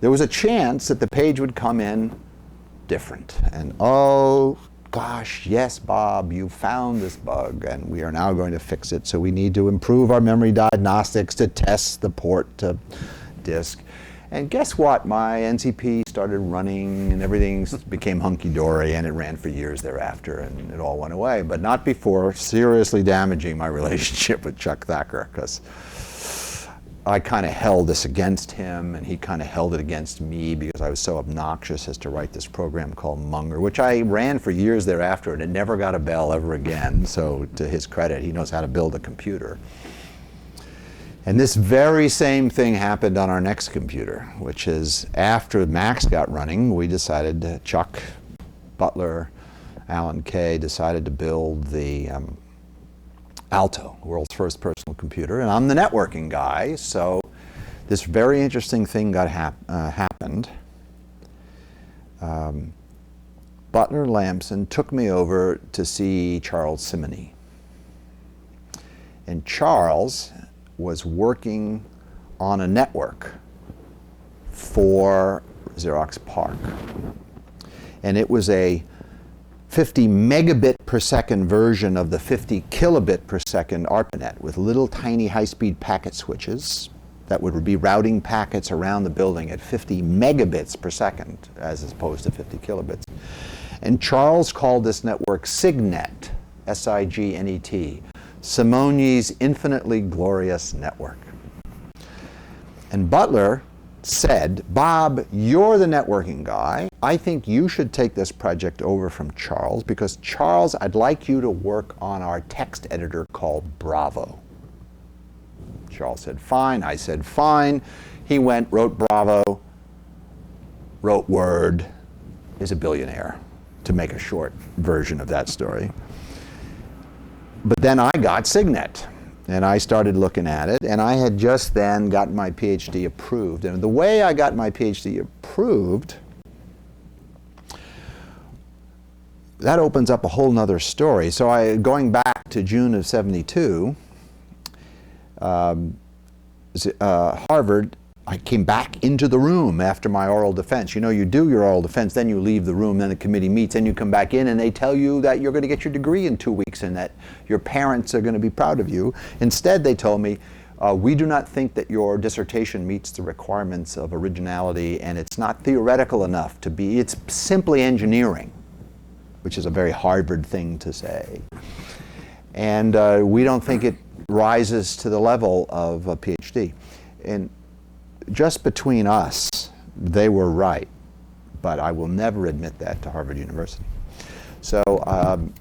there was a chance that the page would come in different. And oh gosh, yes, Bob, you found this bug, and we are now going to fix it. So we need to improve our memory diagnostics to test the port to disk. And guess what? My NCP started running, and everything became hunky-dory, and it ran for years thereafter, and it all went away. But not before seriously damaging my relationship with Chuck Thacker, because I kind of held this against him, and he kind of held it against me, because I was so obnoxious as to write this program called Munger, which I ran for years thereafter, and it never got a bell ever again. So to his credit, he knows how to build a computer. And this very same thing happened on our next computer, which is after Macs got running, we decided, Chuck, Butler, Alan Kay decided to build the Alto, the world's first personal computer, and I'm the networking guy, so this very interesting thing happened. Butler Lampson took me over to see Charles Simonyi. And Charles was working on a network for Xerox PARC. And it was a 50 megabit per second version of the 50 kilobit per second ARPANET with little tiny high-speed packet switches that would be routing packets around the building at 50 megabits per second as opposed to 50 kilobits. And Charles called this network SIGNET, S-I-G-N-E-T, Simonyi's infinitely glorious network. And Butler said, Bob, you're the networking guy. I think you should take this project over from Charles because Charles, I'd like you to work on our text editor called Bravo. Charles said, fine. I said, fine. He went, wrote Bravo, wrote Word, is a billionaire, to make a short version of that story. But then I got SIGNET. And I started looking at it, and I had just then gotten my PhD approved. And the way I got my PhD approved, that opens up a whole nother story. So going back to June of '72, Harvard, I came back into the room after my oral defense. You know, you do your oral defense, then you leave the room, then the committee meets, then you come back in and they tell you that you're going to get your degree in 2 weeks and that your parents are going to be proud of you. Instead, they told me, we do not think that your dissertation meets the requirements of originality and it's not theoretical enough to be, it's simply engineering, which is a very Harvard thing to say. And we don't think it rises to the level of a PhD. And just between us, they were right, but I will never admit that to Harvard University. So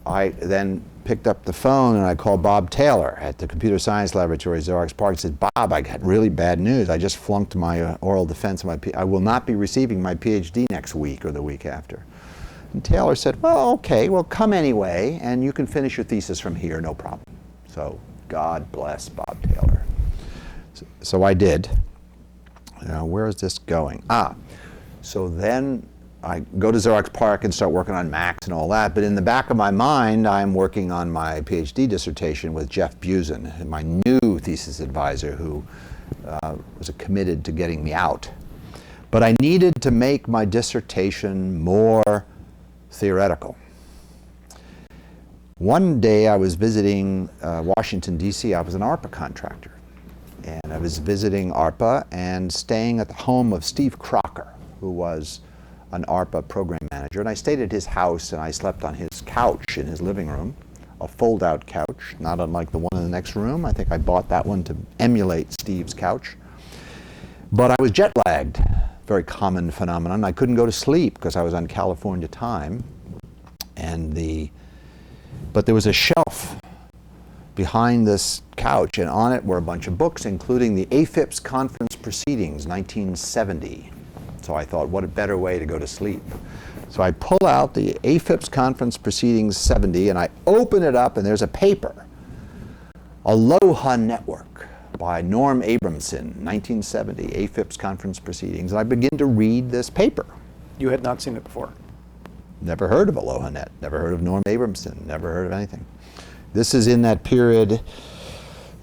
I then picked up the phone and I called Bob Taylor at the Computer Science Laboratory, Xerox PARC. I said, Bob, I got really bad news. I just flunked my oral defense. I will not be receiving my PhD next week or the week after. And Taylor said, well, okay, well, come anyway, and you can finish your thesis from here, no problem. So God bless Bob Taylor. So I did. Now, where is this going? So then I go to Xerox PARC and start working on Macs and all that, but in the back of my mind, I'm working on my PhD dissertation with Jeff Busen, my new thesis advisor who was committed to getting me out. But I needed to make my dissertation more theoretical. One day I was visiting Washington, D.C. I was an ARPA contractor. And I was visiting ARPA and staying at the home of Steve Crocker, who was an ARPA program manager. And I stayed at his house and I slept on his couch in his living room, a fold-out couch, not unlike the one in the next room. I think I bought that one to emulate Steve's couch. But I was jet-lagged, very common phenomenon. I couldn't go to sleep because I was on California time. But there was a shelf behind this couch, and on it were a bunch of books, including the AFIPS Conference Proceedings, 1970. So I thought, what a better way to go to sleep. So I pull out the AFIPS Conference Proceedings 70, and I open it up, and there's a paper, ALOHAnet by Norm Abramson, 1970, AFIPS Conference Proceedings. And I begin to read this paper. You had not seen it before? Never heard of ALOHAnet, never heard of Norm Abramson, never heard of anything. This is in that period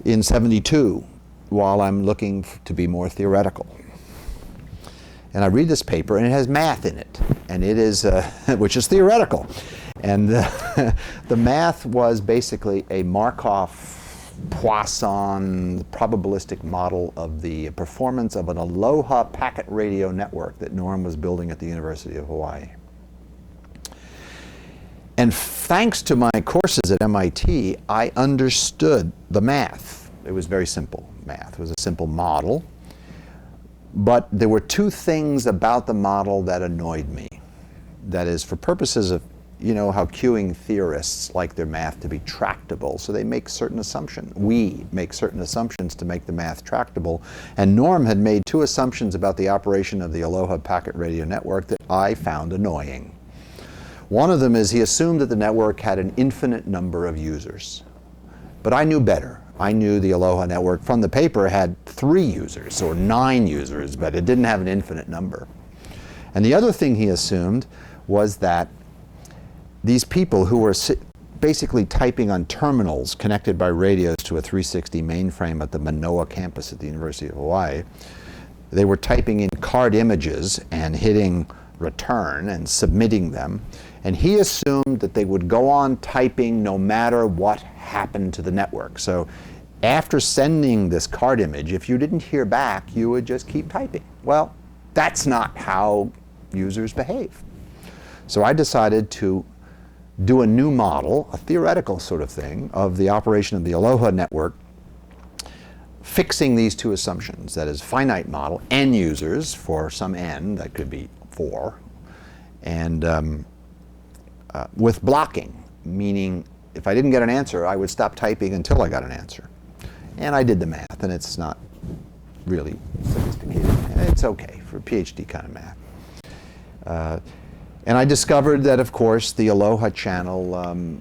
in '72 while I'm looking to be more theoretical. And I read this paper and it has math in it, and it is, which is theoretical. And the math was basically a Markov-Poisson probabilistic model of the performance of an Aloha packet radio network that Norm was building at the University of Hawaii. And thanks to my courses at MIT, I understood the math. It was very simple math. It was a simple model. But there were two things about the model that annoyed me. That is, for purposes of, you know, how queuing theorists like their math to be tractable, so they make certain assumptions. We make certain assumptions to make the math tractable. And Norm had made two assumptions about the operation of the Aloha packet radio network that I found annoying. One of them is he assumed that the network had an infinite number of users. But I knew better. I knew the Aloha network from the paper had 3 users or 9 users, but it didn't have an infinite number. And the other thing he assumed was that these people who were basically typing on terminals connected by radios to a 360 mainframe at the Manoa campus at the University of Hawaii, they were typing in card images and hitting return and submitting them. And he assumed that they would go on typing no matter what happened to the network. So after sending this card image, if you didn't hear back, you would just keep typing. Well, that's not how users behave. So I decided to do a new model, a theoretical sort of thing, of the operation of the Aloha network, fixing these two assumptions. That is, finite model, n users for some n, that could be 4, and with blocking, meaning if I didn't get an answer, I would stop typing until I got an answer. And I did the math, and it's not really sophisticated. It's okay for PhD kind of math. And I discovered that, of course, the Aloha channel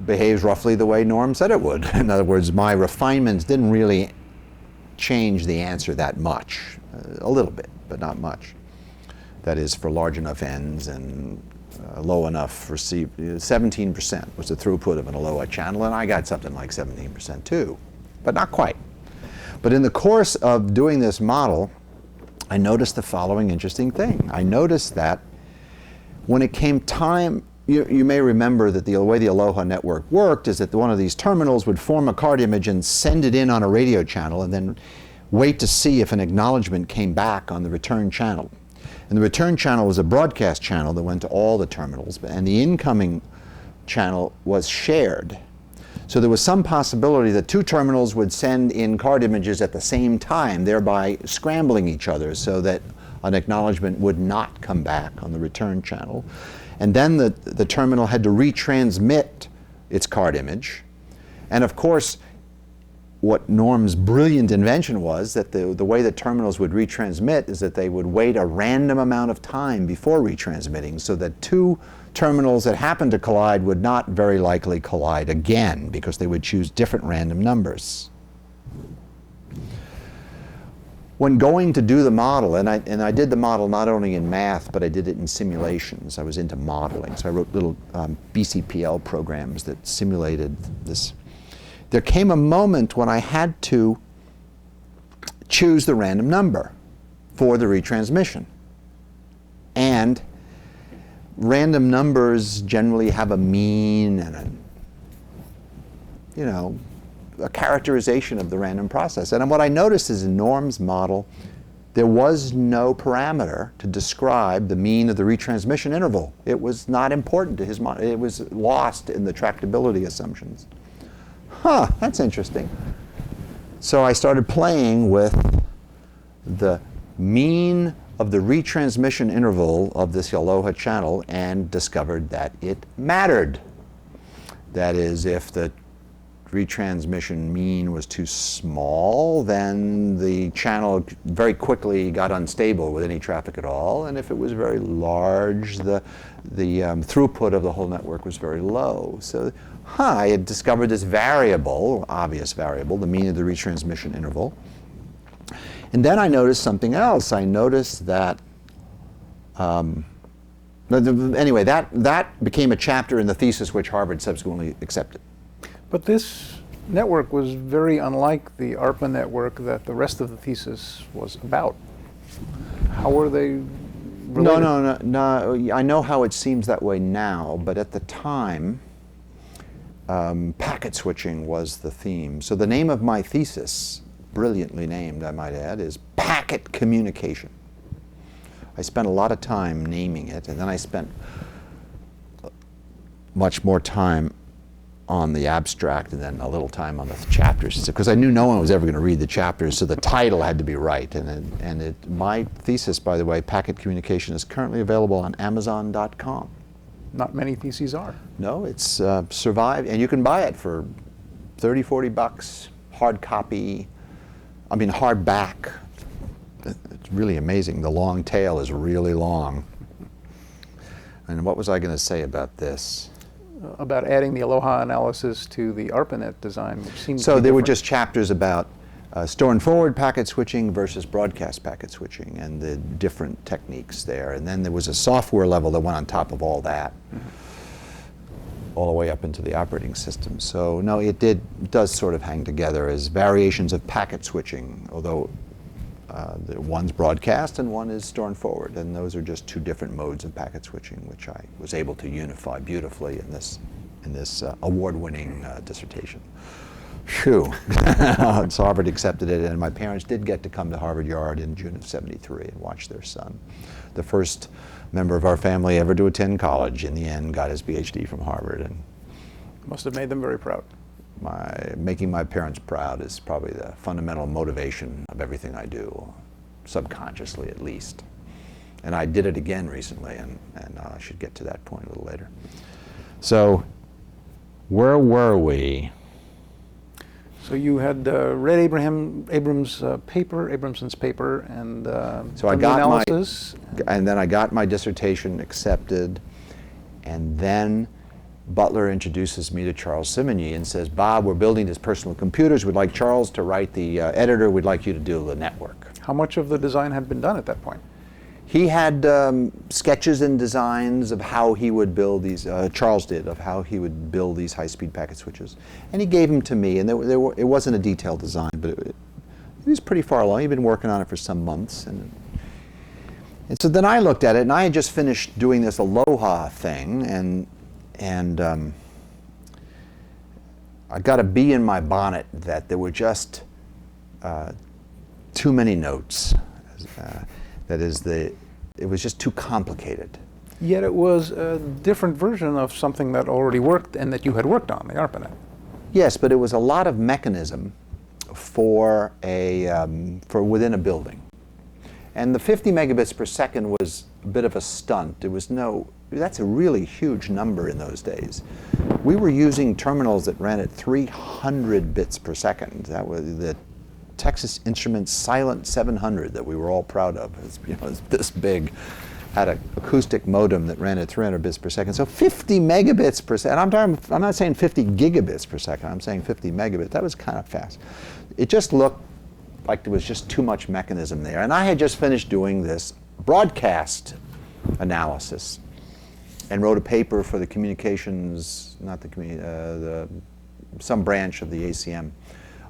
behaves roughly the way Norm said it would. In other words, my refinements didn't really change the answer that much. A little bit, but not much. That is, for large enough n's and low enough receive. 17% was the throughput of an Aloha channel, and I got something like 17% too, but not quite. But in the course of doing this model, I noticed the following interesting thing. I noticed that when it came time, you may remember that the way the Aloha network worked is that one of these terminals would form a card image and send it in on a radio channel and then wait to see if an acknowledgement came back on the return channel. And the return channel was a broadcast channel that went to all the terminals, and the incoming channel was shared. So there was some possibility that two terminals would send in card images at the same time, thereby scrambling each other so that an acknowledgement would not come back on the return channel. And then the terminal had to retransmit its card image. And of course, what Norm's brilliant invention was that the way that terminals would retransmit is that they would wait a random amount of time before retransmitting, so that two terminals that happened to collide would not very likely collide again, because they would choose different random numbers. When going to do the model, and I did the model not only in math, but I did it in simulations. I was into modeling, so I wrote little BCPL programs that simulated this. There came a moment when I had to choose the random number for the retransmission. And random numbers generally have a mean and a characterization of the random process. And what I noticed is in Norm's model, there was no parameter to describe the mean of the retransmission interval. It was not important to his model. It was lost in the tractability assumptions. Huh, that's interesting. So I started playing with the mean of the retransmission interval of this Aloha channel and discovered that it mattered. That is, if the retransmission mean was too small, then the channel very quickly got unstable with any traffic at all, and if it was very large, the throughput of the whole network was very low. So, I had discovered this variable, obvious variable, the mean of the retransmission interval. And then I noticed something else. I noticed that, anyway, that became a chapter in the thesis which Harvard subsequently accepted. But this network was very unlike the ARPA network that the rest of the thesis was about. How were they related? No. I know how it seems that way now, but at the time, packet switching was the theme. So the name of my thesis, brilliantly named, I might add, is Packet Communication. I spent a lot of time naming it, and then I spent much more time on the abstract and then a little time on the chapters, because I knew no one was ever going to read the chapters, so the title had to be right. My thesis, by the way, Packet Communication, is currently available on Amazon.com. Not many theses are. No, it's survived, and you can buy it for $30, $40, hard copy, hardback. It's really amazing. The long tail is really long. And what was I going to say about this? About adding the Aloha analysis to the ARPANET design, which seems so there were just chapters about store and forward packet switching versus broadcast packet switching and the different techniques there. And then there was a software level that went on top of all that. Mm-hmm. all the way up into the operating system. So no, it does sort of hang together as variations of packet switching, although one's broadcast and one is store and forward, and those are just two different modes of packet switching, which I was able to unify beautifully in this award-winning dissertation. Phew. So Harvard accepted it, and my parents did get to come to Harvard Yard in June of '73 and watch their son, the first member of our family ever to attend college, in the end got his PhD from Harvard. And must have made them very proud. Making my parents proud is probably the fundamental motivation of everything I do, subconsciously at least. And I did it again recently, and I should get to that point a little later. So, where were we? So you had read Abramson's paper, and so I done the got analysis. And then I got my dissertation accepted, and then Butler introduces me to Charles Simonyi and says, Bob, we're building these personal computers. We'd like Charles to write the editor. We'd like you to do the network. How much of the design had been done at that point? He had sketches and designs of how he would build these, Charles did, of how he would build these high-speed packet switches. And he gave them to me, and it wasn't a detailed design, but it was pretty far along. He'd been working on it for some months. And so then I looked at it, and I had just finished doing this Aloha thing, and I got a bee in my bonnet that there were just too many notes. That is, it was just too complicated. Yet it was a different version of something that already worked and that you had worked on, the ARPANET. Yes, but it was a lot of mechanism for within a building. And the 50 megabits per second was a bit of a stunt. That's a really huge number in those days. We were using terminals that ran at 300 bits per second. That was the Texas Instruments Silent 700 that we were all proud of. It was this big, had an acoustic modem that ran at 300 bits per second. So 50 megabits per second. I'm not saying 50 gigabits per second. I'm saying 50 megabits. That was kind of fast. It just looked like there was just too much mechanism there. And I had just finished doing this broadcast analysis and wrote a paper for the communications, some branch of the ACM,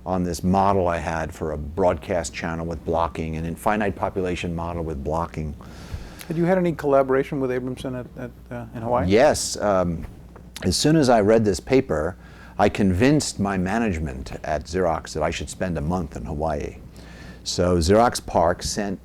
on this model I had for a broadcast channel with blocking, an infinite population model with blocking. Had you had any collaboration with Abramson in Hawaii? Yes. As soon as I read this paper, I convinced my management at Xerox that I should spend a month in Hawaii. So Xerox PARC sent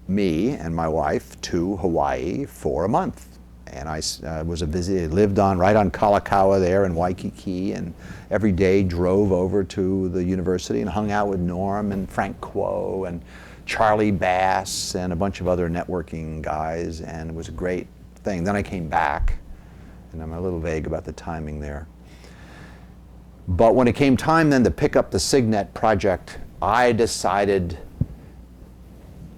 me and my wife to Hawaii for a month. And I lived right on Kalakaua there in Waikiki, and every day drove over to the university and hung out with Norm and Frank Kuo and Charlie Bass and a bunch of other networking guys, and it was a great thing. Then I came back, and I'm a little vague about the timing there. But when it came time then to pick up the Signet project, I decided,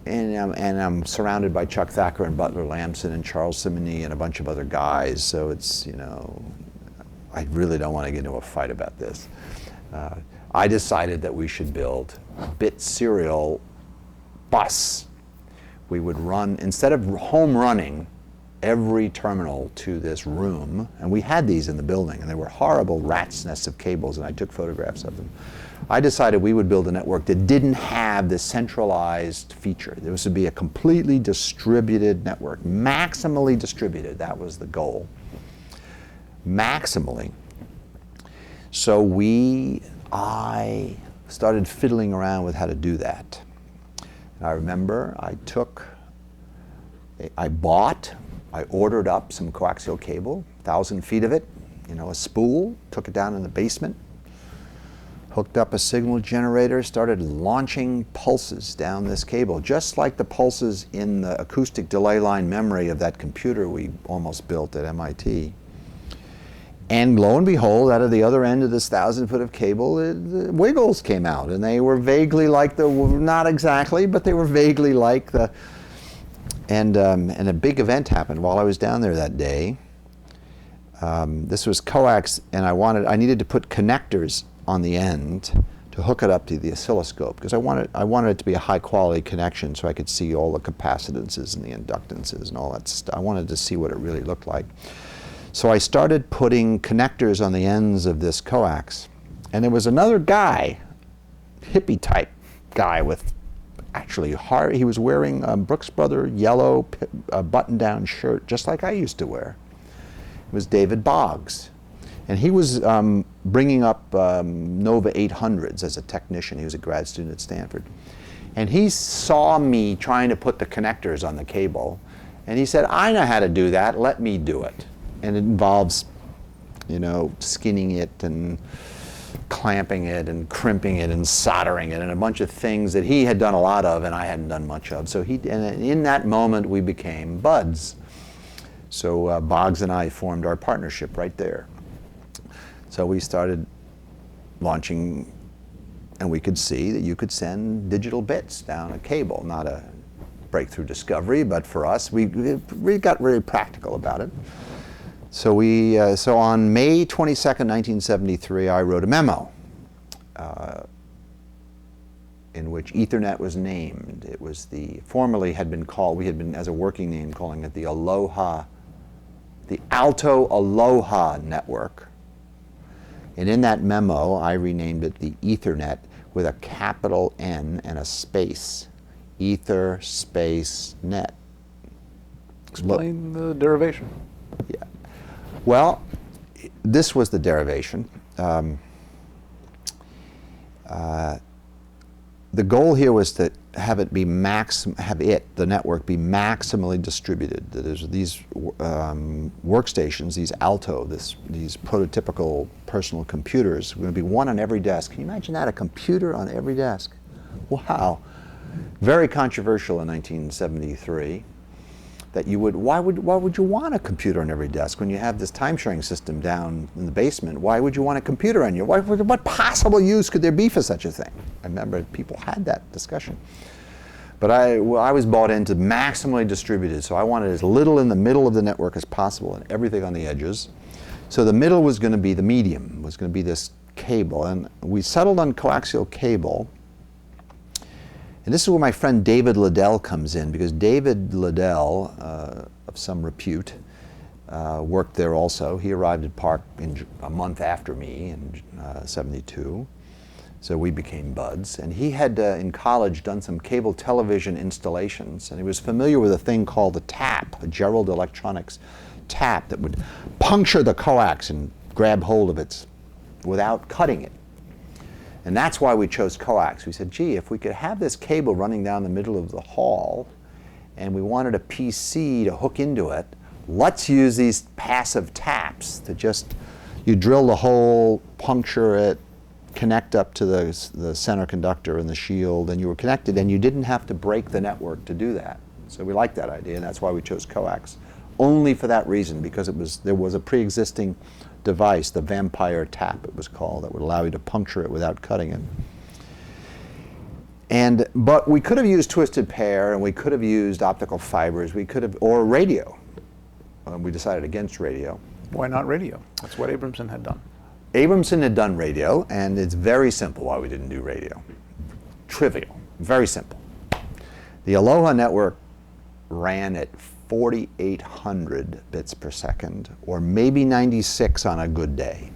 and I'm surrounded by Chuck Thacker and Butler Lampson and Charles Simonyi and a bunch of other guys, so it's, I really don't want to get into a fight about this. I decided that we should build a bit serial bus. We would run, instead of home running every terminal to this room, and we had these in the building, and they were horrible rat's nests of cables, and I took photographs of them. I decided we would build a network that didn't have this centralized feature. This would be a completely distributed network, maximally distributed. That was the goal. Maximally. So I started fiddling around with how to do that. And I remember I ordered up some coaxial cable, 1,000 feet of it, a spool, took it down in the basement, hooked up a signal generator, started launching pulses down this cable, just like the pulses in the acoustic delay line memory of that computer we almost built at MIT. And lo and behold, out of the other end of this 1,000 foot of cable, the wiggles came out, and they were vaguely like not exactly, but they were vaguely like the, and a big event happened while I was down there that day. This was coax, and I needed to put connectors on the end to hook it up to the oscilloscope, because I wanted it to be a high quality connection so I could see all the capacitances and the inductances and all that stuff. I wanted to see what it really looked like. So I started putting connectors on the ends of this coax. And there was another guy, hippie type guy with actually he was wearing a Brooks Brother yellow button-down shirt, just like I used to wear. It was David Boggs. And he was bringing up Nova 800s as a technician. He was a grad student at Stanford. And he saw me trying to put the connectors on the cable. And he said, I know how to do that, let me do it. And it involves, you know, skinning it and clamping it and crimping it and soldering it and a bunch of things that he had done a lot of and I hadn't done much of. So and in that moment we became buds. So Boggs and I formed our partnership right there. So we started launching, and we could see that you could send digital bits down a cable, not a breakthrough discovery, but for us, we got very practical about it. So so on May 22nd, 1973, I wrote a memo in which Ethernet was named. It was formerly had been called, we had been, as a working name, calling it the Alto ALOHA network. And in that memo, I renamed it the Ethernet with a capital N and a space. Ether space net. Explain the derivation. Yeah. Well, this was the derivation. The goal here was to have it be the network be maximally distributed. That is, these workstations, these Alto, these prototypical personal computers, were going to be one on every desk. Can you imagine that? A computer on every desk. Wow. Very controversial in 1973. That you would, why would you want a computer on every desk when you have this time-sharing system down in the basement? Why would you want a computer on you? What possible use could there be for such a thing? I remember people had that discussion. But I was bought into maximally distributed, so I wanted as little in the middle of the network as possible and everything on the edges. So the middle was going to be the medium, was going to be this cable, and we settled on coaxial cable. And this is where my friend David Liddell comes in, because David Liddell, of some repute, worked there also. He arrived at PARC a month after me in '72. So we became buds. And he had, in college, done some cable television installations. And he was familiar with a thing called a tap, a Gerald Electronics tap that would puncture the coax and grab hold of it without cutting it. And that's why we chose coax. We said, gee, if we could have this cable running down the middle of the hall and we wanted a PC to hook into it, let's use these passive taps to just, you drill the hole, puncture it, connect up to the center conductor and the shield, and you were connected, and you didn't have to break the network to do that. So we liked that idea, and that's why we chose coax. Only for that reason, because there was a pre-existing device, the vampire tap it was called, that would allow you to puncture it without cutting it. But we could have used twisted pair, and we could have used optical fibers, or radio. We decided against radio. Why not radio? That's what Abramson had done. Abramson had done radio, and it's very simple why we didn't do radio. Trivial, very simple. The Aloha network ran at 4,800 bits per second, or maybe 96 on a good day.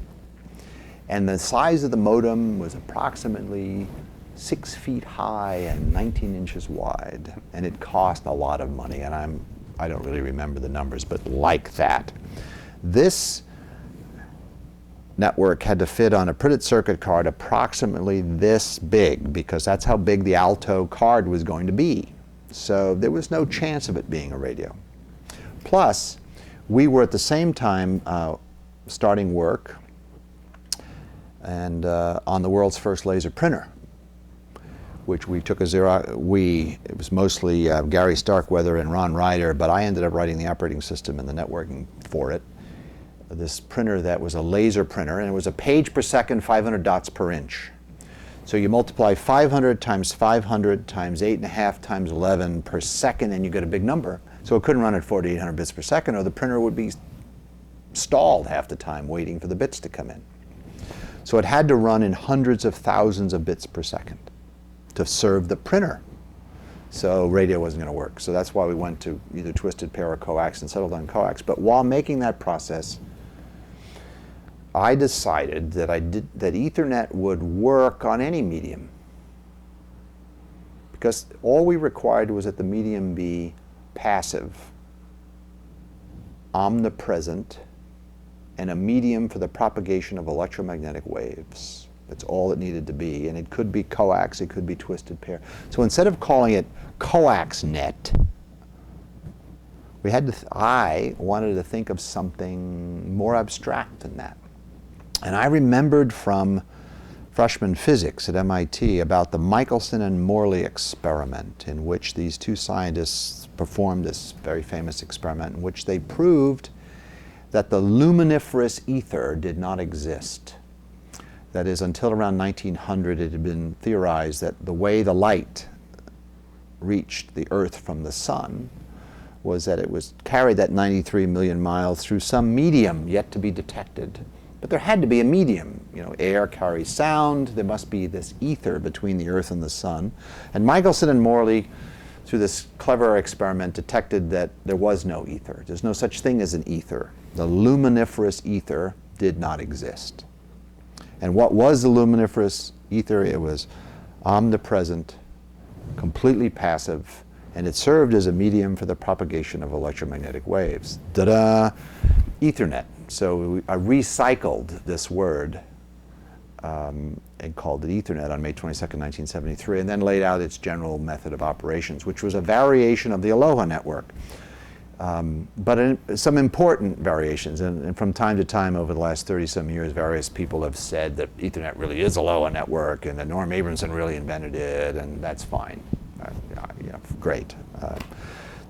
And the size of the modem was approximately 6 feet high and 19 inches wide. And it cost a lot of money, and I don't really remember the numbers, but like that. This network had to fit on a printed circuit card approximately this big, because that's how big the Alto card was going to be. So there was no chance of it being a radio. Plus, we were at the same time starting work and on the world's first laser printer, which we took a Xerox. It was mostly Gary Starkweather and Ron Ryder, but I ended up writing the operating system and the networking for it. This printer that was a laser printer, and it was a page per second, 500 dots per inch. So you multiply 500 times 500 times 8.5 times 11 per second, and you get a big number. So it couldn't run at 4,800 bits per second, or the printer would be stalled half the time waiting for the bits to come in. So it had to run in hundreds of thousands of bits per second to serve the printer. So radio wasn't going to work. So that's why we went to either twisted pair or coax and settled on coax. But while making that process, I decided that that Ethernet would work on any medium, because all we required was that the medium be passive, omnipresent, and a medium for the propagation of electromagnetic waves. That's all it needed to be, and it could be coax, it could be twisted pair. So instead of calling it coax net, I wanted to think of something more abstract than that. And I remembered from freshman physics at MIT about the Michelson and Morley experiment, in which these two scientists performed this very famous experiment in which they proved that the luminiferous ether did not exist. That is, until around 1900, it had been theorized that the way the light reached the Earth from the sun was that it was carried that 93 million miles through some medium yet to be detected. But there had to be a medium. You know, air carries sound. There must be this ether between the Earth and the sun. And Michelson and Morley, through this clever experiment, detected that there was no ether. There's no such thing as an ether. The luminiferous ether did not exist. And what was the luminiferous ether? It was omnipresent, completely passive, and it served as a medium for the propagation of electromagnetic waves. Ta-da! Ethernet. So I recycled this word and called it Ethernet on May 22nd, 1973, and then laid out its general method of operations, which was a variation of the Aloha network. But some important variations, and from time to time over the last 30-some years, various people have said that Ethernet really is Aloha network, and that Norm Abramson really invented it, and that's fine. Great.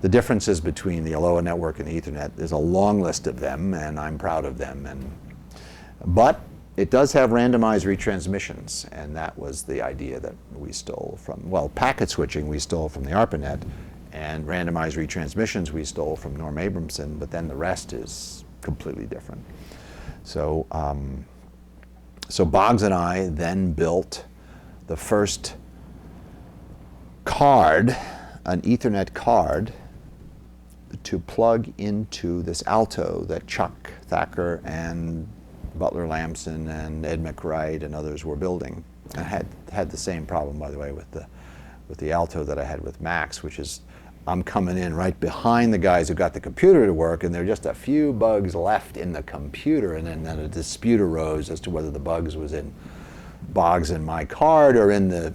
The differences between the Aloha network and the Ethernet, there's a long list of them, and I'm proud of them. But it does have randomized retransmissions, and that was the idea that we stole from, well, packet switching we stole from the ARPANET, and randomized retransmissions we stole from Norm Abramson, but then the rest is completely different. So, so Boggs and I then built the first card, an Ethernet card, to plug into this Alto that Chuck Thacker and Butler Lampson and Ed McWright and others were building. I had the same problem, by the way, with the Alto that I had with Max, which is I'm coming in right behind the guys who got the computer to work, and there are just a few bugs left in the computer, and then a dispute arose as to whether the bugs was in Boggs in my card or in the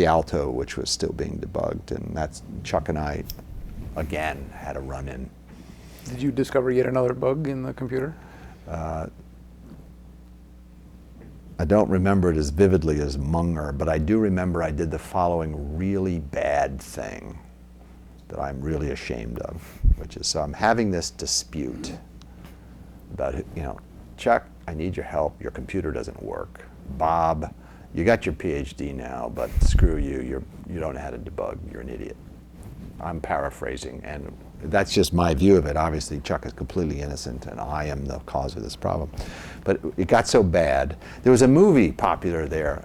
Alto, which was still being debugged, and that's Chuck and I again had a run-in. Did you discover yet another bug in the computer? I don't remember it as vividly as Munger, but I do remember I did the following really bad thing that I'm really ashamed of, which is, so I'm having this dispute about, Chuck, I need your help. Your computer doesn't work. Bob, you got your PhD now, but screw you. You don't know how to debug. You're an idiot. I'm paraphrasing, and that's just my view of it. Obviously, Chuck is completely innocent, and I am the cause of this problem. But it got so bad. There was a movie popular there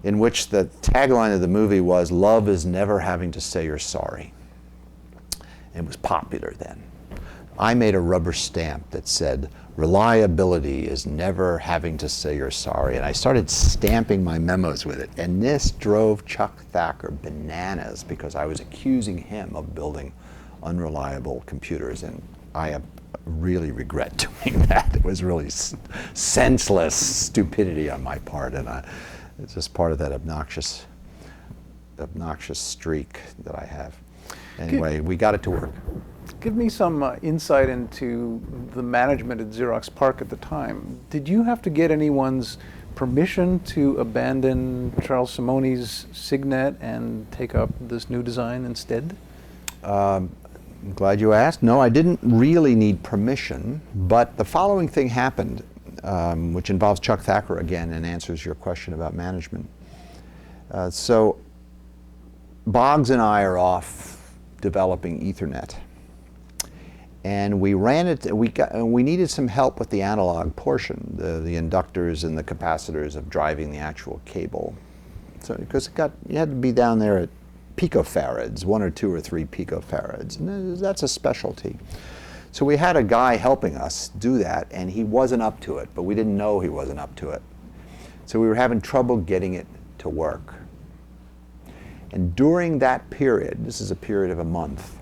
in which the tagline of the movie was, "Love is never having to say you're sorry." It was popular then. I made a rubber stamp that said, "Reliability is never having to say you're sorry." And I started stamping my memos with it. And this drove Chuck Thacker bananas because I was accusing him of building unreliable computers. And I really regret doing that. It was really senseless stupidity on my part. And it's just part of that obnoxious streak that I have. Anyway, we got it to work. Give me some insight into the management at Xerox PARC at the time. Did you have to get anyone's permission to abandon Charles Simone's Signet and take up this new design instead? I'm glad you asked. No, I didn't really need permission, but the following thing happened, which involves Chuck Thacker again and answers your question about management. So Boggs and I are off developing Ethernet. And we ran it. We needed some help with the analog portion, the inductors and the capacitors of driving the actual cable. So because you had to be down there at picofarads, 1 or 2 or 3 picofarads, and that's a specialty. So we had a guy helping us do that, and he wasn't up to it, but we didn't know he wasn't up to it. So we were having trouble getting it to work. And during that period, this is a period of a month,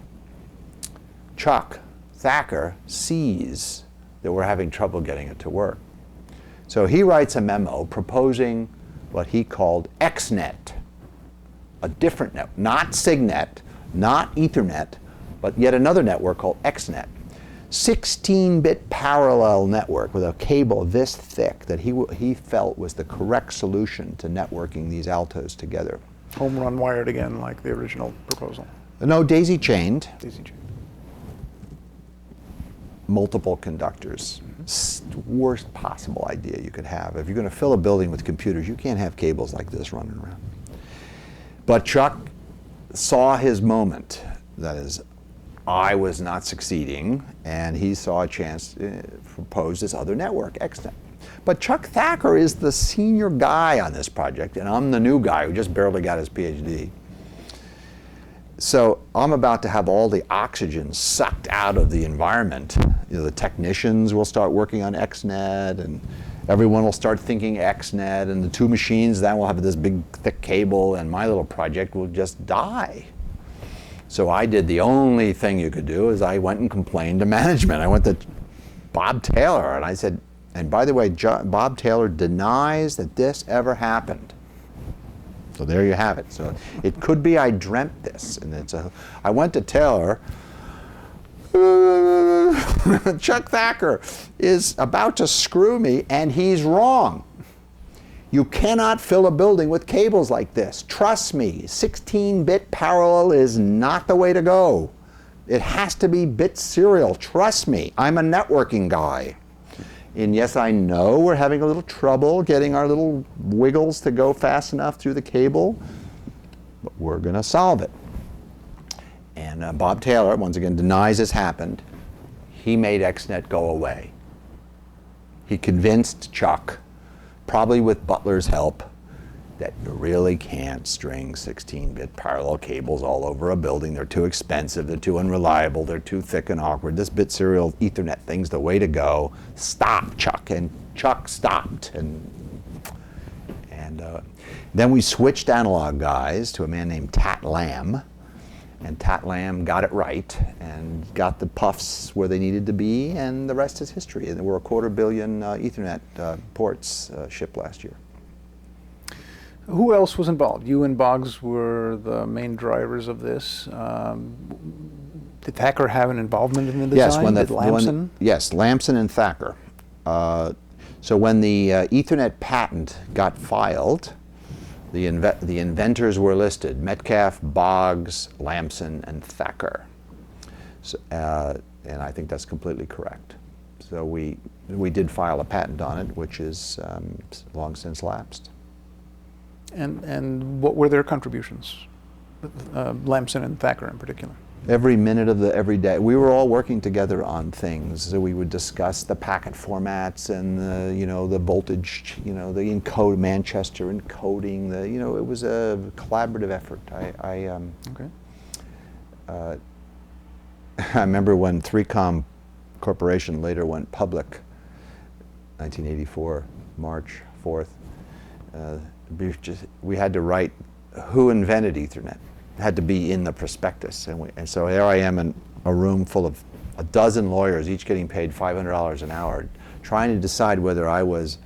Chuck Thacker sees that we're having trouble getting it to work. So he writes a memo proposing what he called XNet, a different network, not SIGNet, not Ethernet, but yet another network called XNet. 16-bit parallel network with a cable this thick that he felt was the correct solution to networking these Altos together. Home run wired again, like the original proposal. No, daisy chained. Daisy chain. Multiple conductors. Worst possible idea you could have. If you're going to fill a building with computers, you can't have cables like this running around. But Chuck saw his moment. That is, I was not succeeding, and he saw a chance to propose this other network, XNet. But Chuck Thacker is the senior guy on this project, and I'm the new guy who just barely got his PhD. So I'm about to have all the oxygen sucked out of the environment. You know, the technicians will start working on XNet, and everyone will start thinking XNet, and the two machines then will have this big thick cable, and my little project will just die. So I did the only thing you could do, is I went and complained to management. I went to Bob Taylor, and I said, and by the way, Bob Taylor denies that this ever happened. So there you have it. So it could be I dreamt this. And I went to Taylor. Chuck Thacker is about to screw me, and he's wrong. You cannot fill a building with cables like this. Trust me, 16-bit parallel is not the way to go. It has to be bit serial. Trust me, I'm a networking guy. And yes, I know we're having a little trouble getting our little wiggles to go fast enough through the cable, but we're going to solve it. And Bob Taylor, once again, denies this happened. He made XNet go away. He convinced Chuck, probably with Butler's help, that you really can't string 16-bit parallel cables all over a building. They're too expensive, they're too unreliable, they're too thick and awkward. This bit serial Ethernet thing's the way to go. Stop, Chuck. And Chuck stopped. And then we switched analog guys to a man named Tat Lam. And Tat Lam got it right and got the puffs where they needed to be, and the rest is history. And there were 250 million Ethernet ports shipped last year. Who else was involved? You and Boggs were the main drivers of this. Did Thacker have an involvement in the design? Yes, Did Lampson? Yes, Lampson and Thacker. So when the Ethernet patent got filed, the inventors were listed: Metcalfe, Boggs, Lampson, and Thacker. So, and I think that's completely correct. So we did file a patent on it, which is long since lapsed. And what were their contributions? Lampson and Thacker in particular. Every minute of every day. We were all working together on things. So we would discuss the packet formats and the voltage, the encode, Manchester encoding. It was a collaborative effort. Okay. I remember when 3Com Corporation later went public, 1984, March 4th. We had to write who invented Ethernet. It had to be in the prospectus. And so here I am in a room full of a dozen lawyers, each getting paid $500 an hour, trying to decide whether I was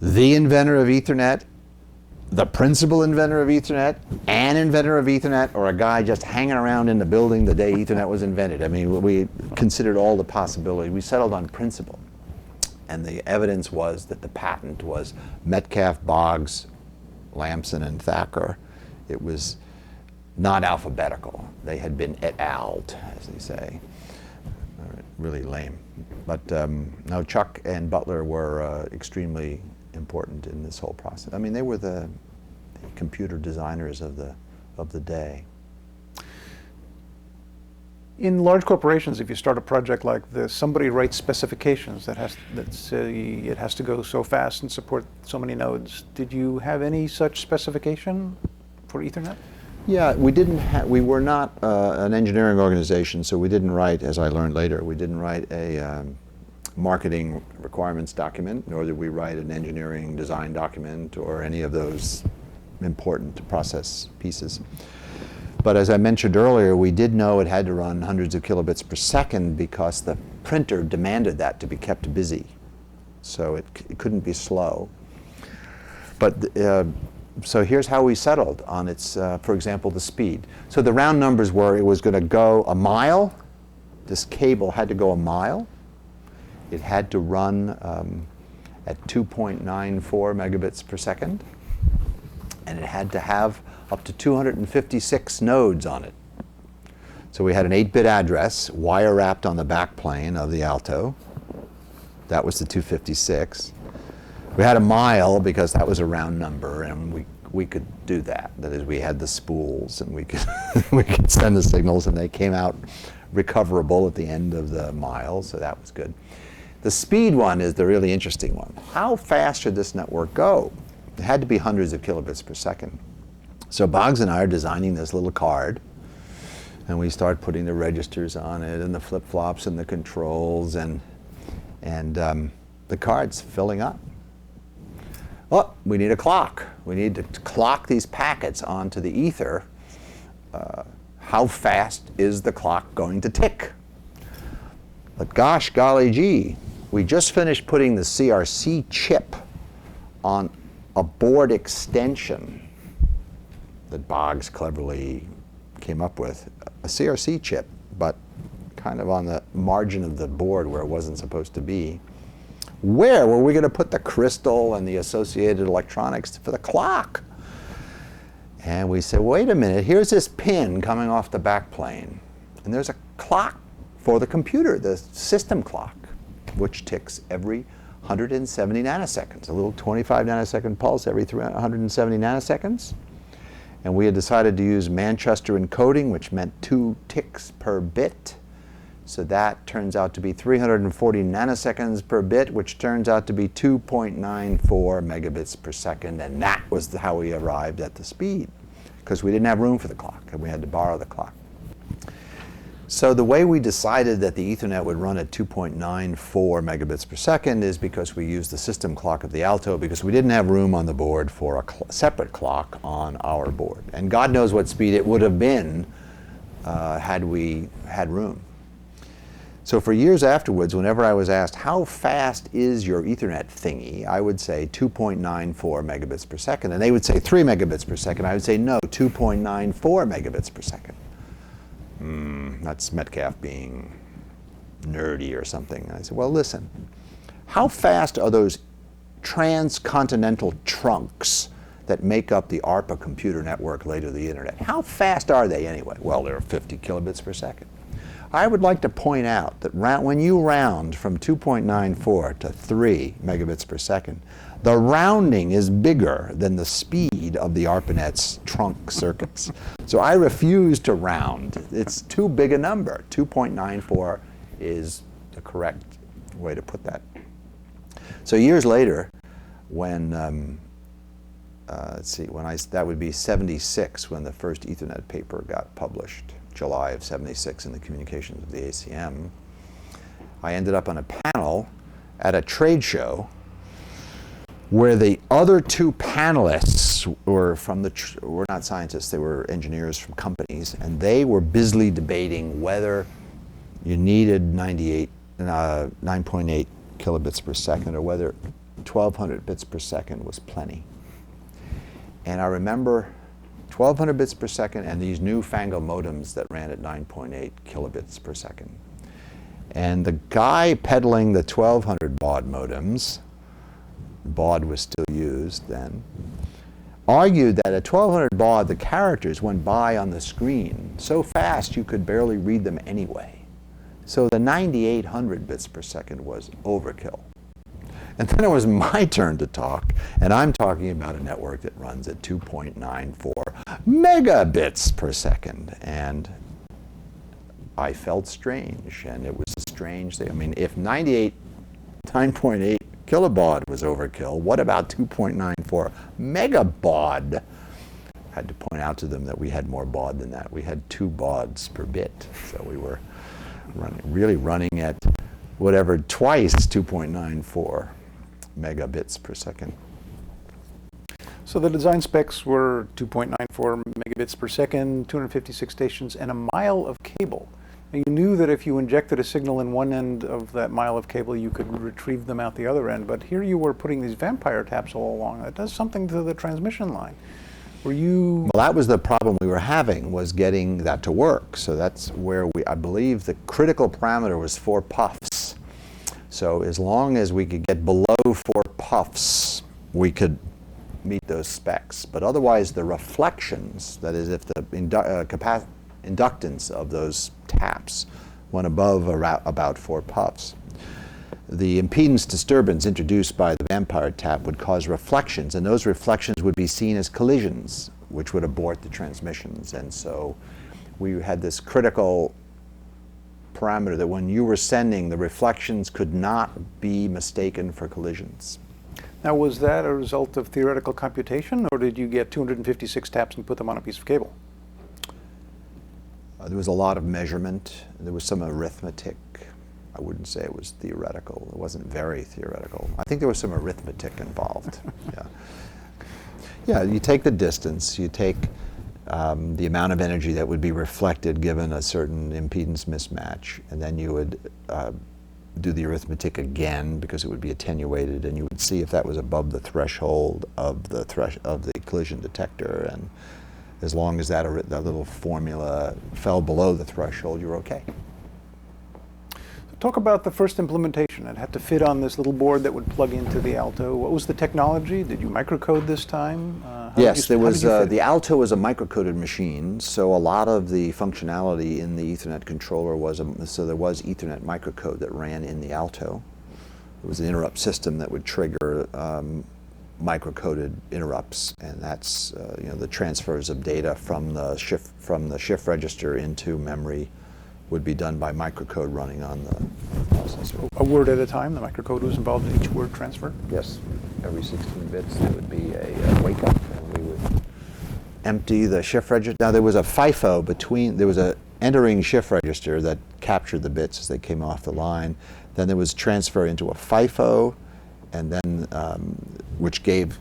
the inventor of Ethernet, the principal inventor of Ethernet, an inventor of Ethernet, or a guy just hanging around in the building the day Ethernet was invented. I mean, we considered all the possibilities. We settled on principle. And the evidence was that the patent was Metcalfe, Boggs, Lampson, and Thacker. It was not alphabetical. They had been et al', as they say. Really lame. But no, Chuck and Butler were extremely important in this whole process. I mean, they were the computer designers of the day. In large corporations, if you start a project like this, somebody writes specifications that say it has to go so fast and support so many nodes. Did you have any such specification for Ethernet? Yeah, we were not an engineering organization, so we didn't write, as I learned later, we didn't write a marketing requirements document, nor did we write an engineering design document or any of those important process pieces. But as I mentioned earlier, we did know it had to run hundreds of kilobits per second because the printer demanded that to be kept busy. So it couldn't be slow. But so here's how we settled on its, for example, the speed. So the round numbers were it was going to go a mile. This cable had to go a mile. It had to run at 2.94 megabits per second. And it had to have up to 256 nodes on it. So we had an 8-bit address, wire wrapped on the backplane of the Alto. That was the 256. We had a mile because that was a round number, and we could do that. That is, we had the spools, and we could we could send the signals, and they came out recoverable at the end of the mile, so that was good. The speed one is the really interesting one. How fast should this network go? It had to be hundreds of kilobits per second. So Boggs and I are designing this little card, and we start putting the registers on it, and the flip-flops, and the controls, and the card's filling up. Oh, we need a clock. We need to clock these packets onto the ether. How fast is the clock going to tick? But gosh, golly gee, we just finished putting the CRC chip on a board extension that Boggs cleverly came up with. A CRC chip, but kind of on the margin of the board where it wasn't supposed to be. Where were we going to put the crystal and the associated electronics for the clock? And we said, wait a minute, here's this pin coming off the backplane, and there's a clock for the computer, the system clock, which ticks every 170 nanoseconds, a little 25 nanosecond pulse every 170 nanoseconds. And we had decided to use Manchester encoding, which meant 2 ticks per bit. So that turns out to be 340 nanoseconds per bit, which turns out to be 2.94 megabits per second. And that was how we arrived at the speed, because we didn't have room for the clock, and we had to borrow the clock. So the way we decided that the Ethernet would run at 2.94 megabits per second is because we used the system clock of the Alto, because we didn't have room on the board for a separate clock on our board. And God knows what speed it would have been had we had room. So for years afterwards, whenever I was asked, how fast is your Ethernet thingy, I would say 2.94 megabits per second. And they would say 3 megabits per second. I would say, no, 2.94 megabits per second. That's Metcalfe being nerdy or something. And I said, well, listen, how fast are those transcontinental trunks that make up the ARPA computer network, later the internet? How fast are they anyway? Well, they're 50 kilobits per second. I would like to point out that when you round from 2.94 to 3 megabits per second, the rounding is bigger than the speed of the ARPANET's trunk circuits. So I refuse to round. It's too big a number. 2.94 is the correct way to put that. So years later, when, that would be 76 when the first Ethernet paper got published. July of 76 in the Communications of the ACM. I ended up on a panel at a trade show where the other 2 panelists were not scientists, they were engineers from companies, and they were busily debating whether you needed 9.8 kilobits per second or whether 1200 bits per second was plenty. And I remember 1200 bits per second and these newfangled modems that ran at 9.8 kilobits per second. And the guy peddling the 1200 baud modems, baud was still used then, argued that at 1200 baud the characters went by on the screen so fast you could barely read them anyway. So the 9800 bits per second was overkill. And then it was my turn to talk, and I'm talking about a network that runs at 2.94 megabits per second. And I felt strange, and it was a strange thing. I mean, if 9.8 kilobaud was overkill, what about 2.94 megabaud? had to point out to them that we had more baud than that. We had 2 bauds per bit, so we were really running at whatever, twice 2.94 megabits per second. So the design specs were 2.94 megabits per second, 256 stations, and a mile of cable. And you knew that if you injected a signal in one end of that mile of cable, you could retrieve them out the other end. But here you were putting these vampire taps all along. That does something to the transmission line. Were you... Well, that was the problem we were having, was getting that to work. So that's where I believe the critical parameter was 4 puffs. So as long as we could get below 4 puffs, we could meet those specs. But otherwise, the reflections, that is, if the inductance of those taps went above about 4 puffs, the impedance disturbance introduced by the vampire tap would cause reflections, and those reflections would be seen as collisions, which would abort the transmissions. And so we had this critical parameter that when you were sending, the reflections could not be mistaken for collisions. Now, was that a result of theoretical computation, or did you get 256 taps and put them on a piece of cable? There was a lot of measurement. There was some arithmetic. I wouldn't say it was theoretical. It wasn't very theoretical. I think there was some arithmetic involved. Yeah, you take the distance, you take the amount of energy that would be reflected given a certain impedance mismatch, and then you would do the arithmetic again because it would be attenuated, and you would see if that was above the threshold of the collision detector, and as long as that little formula fell below the threshold, you're okay. Talk about the first implementation. It had to fit on this little board that would plug into the Alto. What was the technology? Did you microcode this time? Yes, there was. The Alto was a microcoded machine, so a lot of the functionality in the Ethernet controller was, so there was Ethernet microcode that ran in the Alto. It was an interrupt system that would trigger microcoded interrupts, and that's the transfers of data from the shift register into memory would be done by microcode running on the processor. A word at a time? The microcode was involved in each word transfer? Yes. Every 16 bits there would be a wake up, and we would empty the shift register. Now there was a FIFO there was a entering shift register that captured the bits as they came off the line. Then there was transfer into a FIFO, and then which gave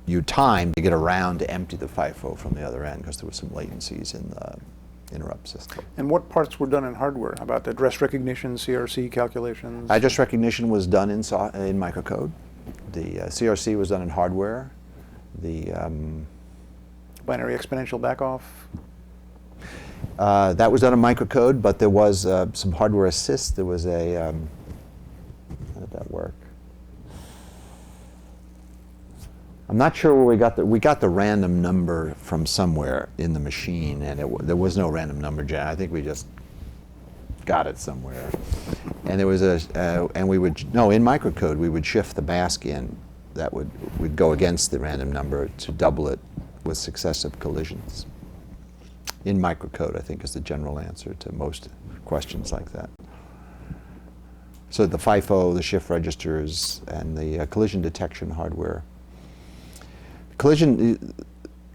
you time to get around to empty the FIFO from the other end because there were some latencies in the interrupt system. And what parts were done in hardware? How about address recognition, CRC calculations? Address recognition was done in microcode. The CRC was done in hardware. The binary exponential backoff? That was done in microcode, but there was some hardware assist. There was a, how did that work? I'm not sure where we got the random number from somewhere in the machine, and there was no random number, Jan. I think we just got it somewhere. And there was and we would, no, in microcode, we would shift the mask in. We'd go against the random number to double it with successive collisions. In microcode, I think, is the general answer to most questions like that. So the FIFO, the shift registers, and the collision detection hardware. Collision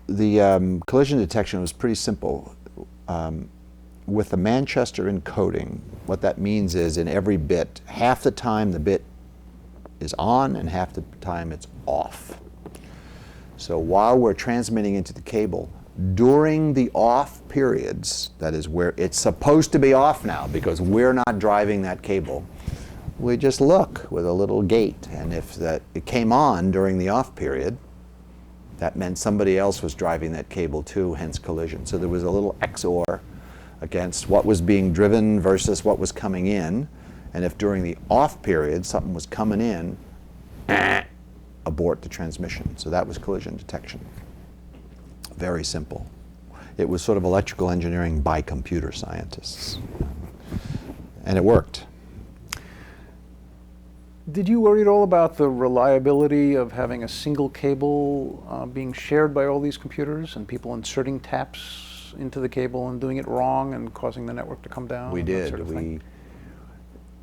detection was pretty simple. With the Manchester encoding, what that means is in every bit, half the time the bit is on and half the time it's off. So while we're transmitting into the cable, during the off periods, that is where it's supposed to be off now because we're not driving that cable, we just look with a little gate, and if it came on during the off period, that meant somebody else was driving that cable too, hence collision. So there was a little XOR against what was being driven versus what was coming in. And if during the off period something was coming in, abort the transmission. So that was collision detection. Very simple. It was sort of electrical engineering by computer scientists. And it worked. Did you worry at all about the reliability of having a single cable being shared by all these computers and people inserting taps into the cable and doing it wrong and causing the network to come down? We did.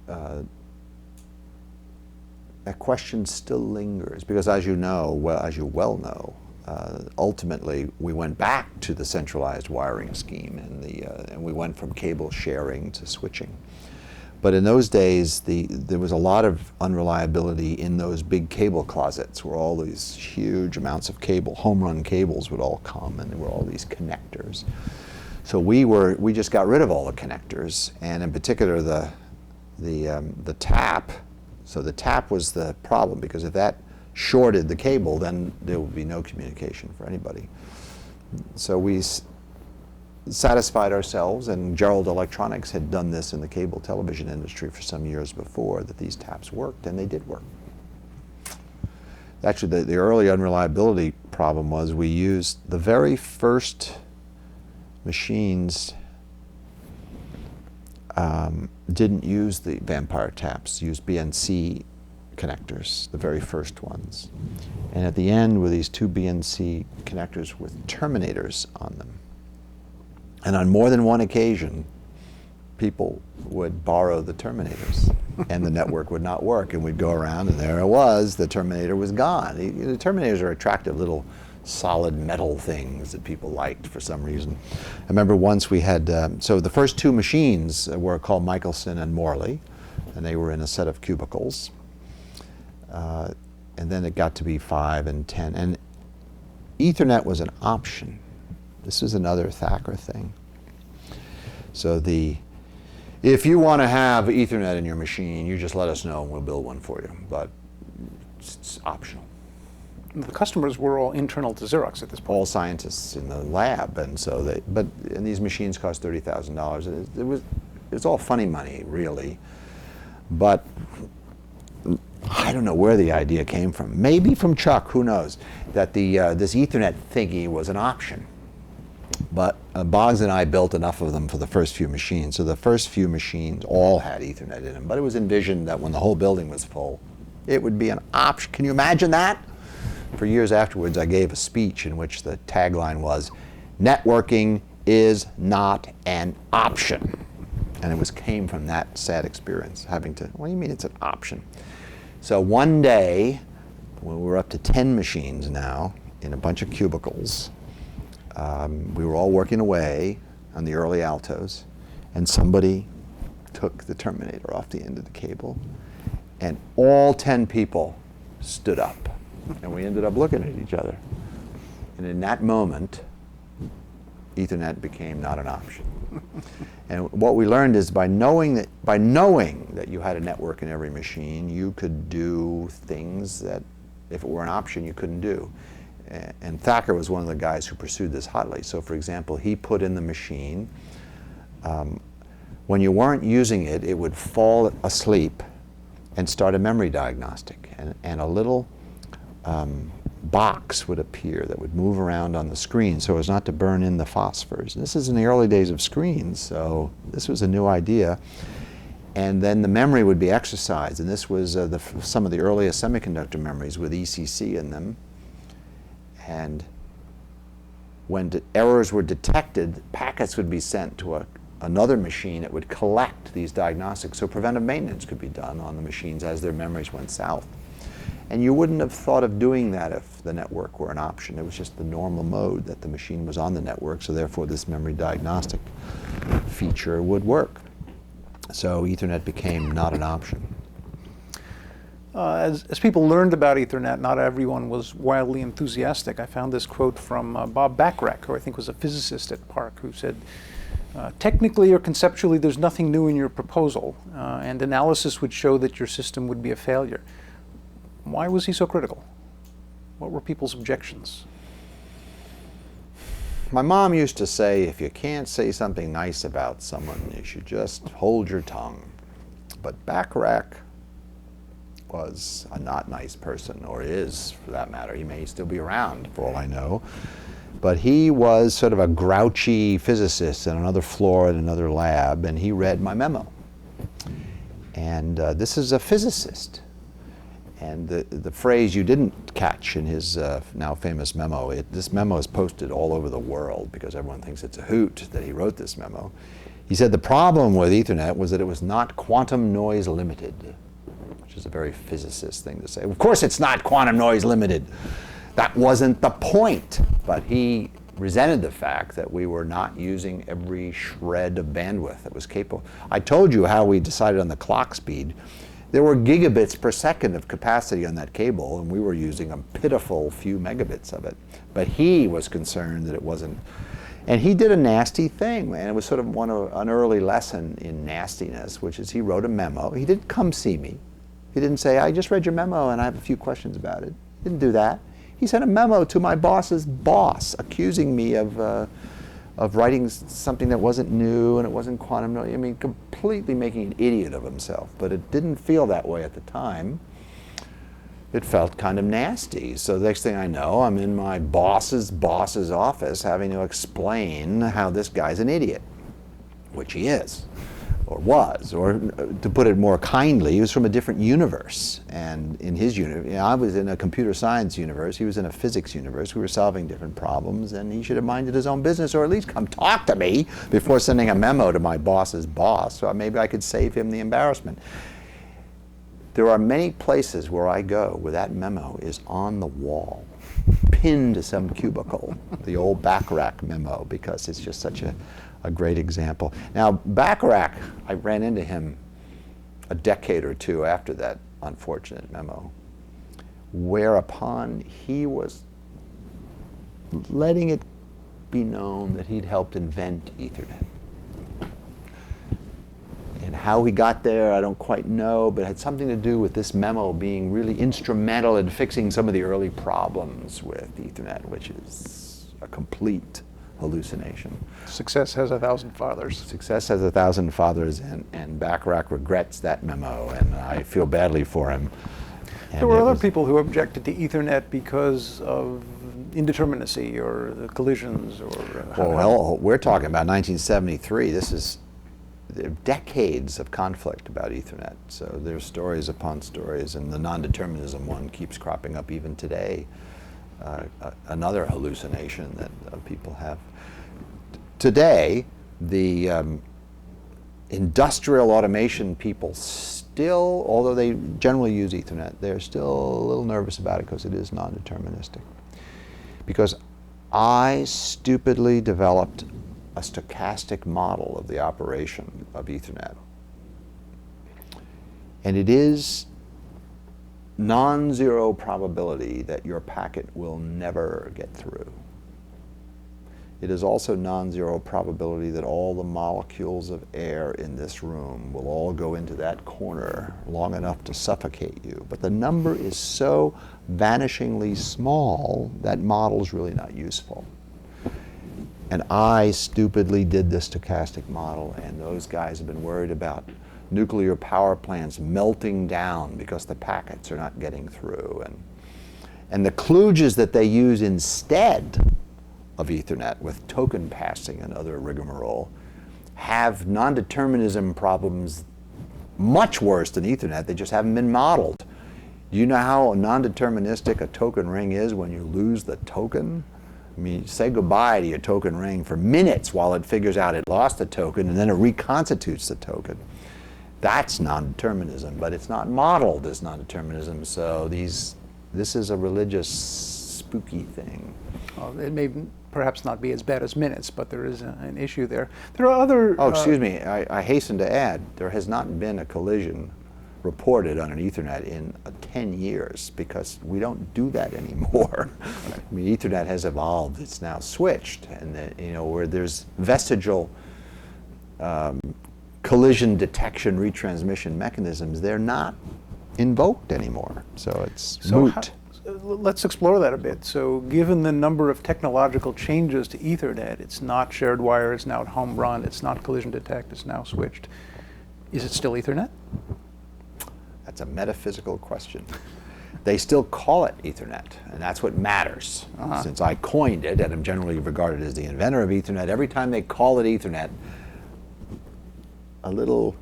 That question still lingers because, as you know, as you well know, ultimately, we went back to the centralized wiring scheme, and we went from cable sharing to switching. But in those days, there was a lot of unreliability in those big cable closets where all these huge amounts of cable, home run cables would all come, and there were all these connectors. So we just got rid of all the connectors, and in particular the tap. So the tap was the problem, because if that shorted the cable, then there would be no communication for anybody. So we satisfied ourselves, and Gerald Electronics had done this in the cable television industry for some years before, that these taps worked, and they did work. Actually, the early unreliability problem was we used the very first machines didn't use the vampire taps, used BNC connectors, the very first ones. And at the end were these two BNC connectors with terminators on them. And on more than one occasion, people would borrow the terminators, and the network would not work. And we'd go around, and there it was, the terminator was gone. The terminators are attractive little solid metal things that people liked for some reason. I remember once we had, so the first two machines were called Michelson and Morley, and they were in a set of cubicles. And then it got to be 5 and 10. And Ethernet was an option. This was another Thacker thing. So if you want to have Ethernet in your machine, you just let us know and we'll build one for you. But it's optional. The customers were all internal to Xerox at this point. All scientists in the lab, and so and these machines cost $30,000. It's all funny money, really. But I don't know where the idea came from. Maybe from Chuck, who knows, that this Ethernet thingy was an option. But Boggs and I built enough of them for the first few machines. So the first few machines all had Ethernet in them. But it was envisioned that when the whole building was full, it would be an option. Can you imagine that? For years afterwards, I gave a speech in which the tagline was, "Networking is not an option." And it came from that sad experience, having to, what do you mean it's an option? So one day, when we were up to 10 machines now, in a bunch of cubicles, we were all working away on the early Altos, and somebody took the terminator off the end of the cable, and all 10 people stood up, and we ended up looking at each other. And in that moment, Ethernet became not an option. And what we learned is by knowing that you had a network in every machine, you could do things that, if it were an option, you couldn't do. And Thacker was one of the guys who pursued this hotly. So for example, he put in the machine, when you weren't using it, it would fall asleep and start a memory diagnostic. And a little box would appear that would move around on the screen so as not to burn in the phosphors. And this is in the early days of screens, so this was a new idea. And then the memory would be exercised, and this was some of the earliest semiconductor memories with ECC in them. And when errors were detected, packets would be sent to another machine that would collect these diagnostics, so preventive maintenance could be done on the machines as their memories went south. And you wouldn't have thought of doing that if the network were an option. It was just the normal mode that the machine was on the network, so therefore this memory diagnostic feature would work. So Ethernet became not an option. As people learned about Ethernet, not everyone was wildly enthusiastic. I found this quote from Bob Bacharach, who I think was a physicist at PARC, who said, technically or conceptually, there's nothing new in your proposal, and analysis would show that your system would be a failure. Why was he so critical? What were people's objections? My mom used to say, if you can't say something nice about someone, you should just hold your tongue. But Bacharach was a not nice person, or is, for that matter. He may still be around, for all I know. But he was sort of a grouchy physicist on another floor in another lab, and he read my memo. And this is a physicist. And the phrase you didn't catch in his now famous memo, this memo is posted all over the world because everyone thinks it's a hoot that he wrote this memo. He said the problem with Ethernet was that it was not quantum noise limited, which is a very physicist thing to say. Of course it's not quantum noise limited. That wasn't the point, but he resented the fact that we were not using every shred of bandwidth that was capable. I told you how we decided on the clock speed. There were gigabits per second of capacity on that cable, and we were using a pitiful few megabits of it. But he was concerned that it wasn't. And he did a nasty thing, and it was sort of an early lesson in nastiness, which is he wrote a memo. He didn't come see me. He didn't say, I just read your memo and I have a few questions about it. He didn't do that. He sent a memo to my boss's boss accusing me of writing something that wasn't new and it wasn't quantum. I mean, completely making an idiot of himself. But it didn't feel that way at the time. It felt kind of nasty. So the next thing I know, I'm in my boss's office having to explain how this guy's an idiot, which he is. Or was, or to put it more kindly, he was from a different universe. And in his universe, I was in a computer science universe, he was in a physics universe. We were solving different problems, and he should have minded his own business, or at least come talk to me before sending a memo to my boss's boss, so maybe I could save him the embarrassment. There are many places where I go where that memo is on the wall, pinned to some cubicle, the old Bacharach memo, because it's just such a great example. Now, Bacharach, I ran into him a decade or two after that unfortunate memo, whereupon he was letting it be known that he'd helped invent Ethernet. And how he got there, I don't quite know, but it had something to do with this memo being really instrumental in fixing some of the early problems with Ethernet, which is a complete hallucination. Success has 1,000 fathers. Success has 1,000 fathers, and Bacharach regrets that memo, and I feel badly for him. And there were other people who objected to Ethernet because of indeterminacy or the collisions or... well, we're talking about 1973. This is decades of conflict about Ethernet. So there's stories upon stories, and the non-determinism one keeps cropping up even today. Another hallucination that people have. Today, the industrial automation people still, although they generally use Ethernet, they're still a little nervous about it because it is non-deterministic. Because I stupidly developed a stochastic model of the operation of Ethernet. And it is non-zero probability that your packet will never get through. It is also non-zero probability that all the molecules of air in this room will all go into that corner long enough to suffocate you. But the number is so vanishingly small that model's really not useful. And I stupidly did this stochastic model, and those guys have been worried about nuclear power plants melting down because the packets are not getting through. And the kludges that they use instead of Ethernet with token passing and other rigmarole have non-determinism problems much worse than Ethernet. They just haven't been modeled. Do you know how non-deterministic a token ring is when you lose the token? I mean, you say goodbye to your token ring for minutes while it figures out it lost the token, and then it reconstitutes the token. That's non-determinism, but it's not modeled as non-determinism, so this is a religious, spooky thing. Well, it may perhaps not be as bad as minutes, but there is an issue there. There are other... Oh, excuse me, I hasten to add, there has not been a collision reported on an Ethernet in 10 years because we don't do that anymore. I mean, Ethernet has evolved, it's now switched, and where there's vestigial collision detection retransmission mechanisms, they're not invoked anymore, so it's moot. Let's explore that a bit. So given the number of technological changes to Ethernet, it's not shared wire, it's now home run, it's not collision detect, it's now switched. Is it still Ethernet? That's a metaphysical question. They still call it Ethernet, and that's what matters. Since I coined it, and I'm generally regarded as the inventor of Ethernet, every time they call it Ethernet, a little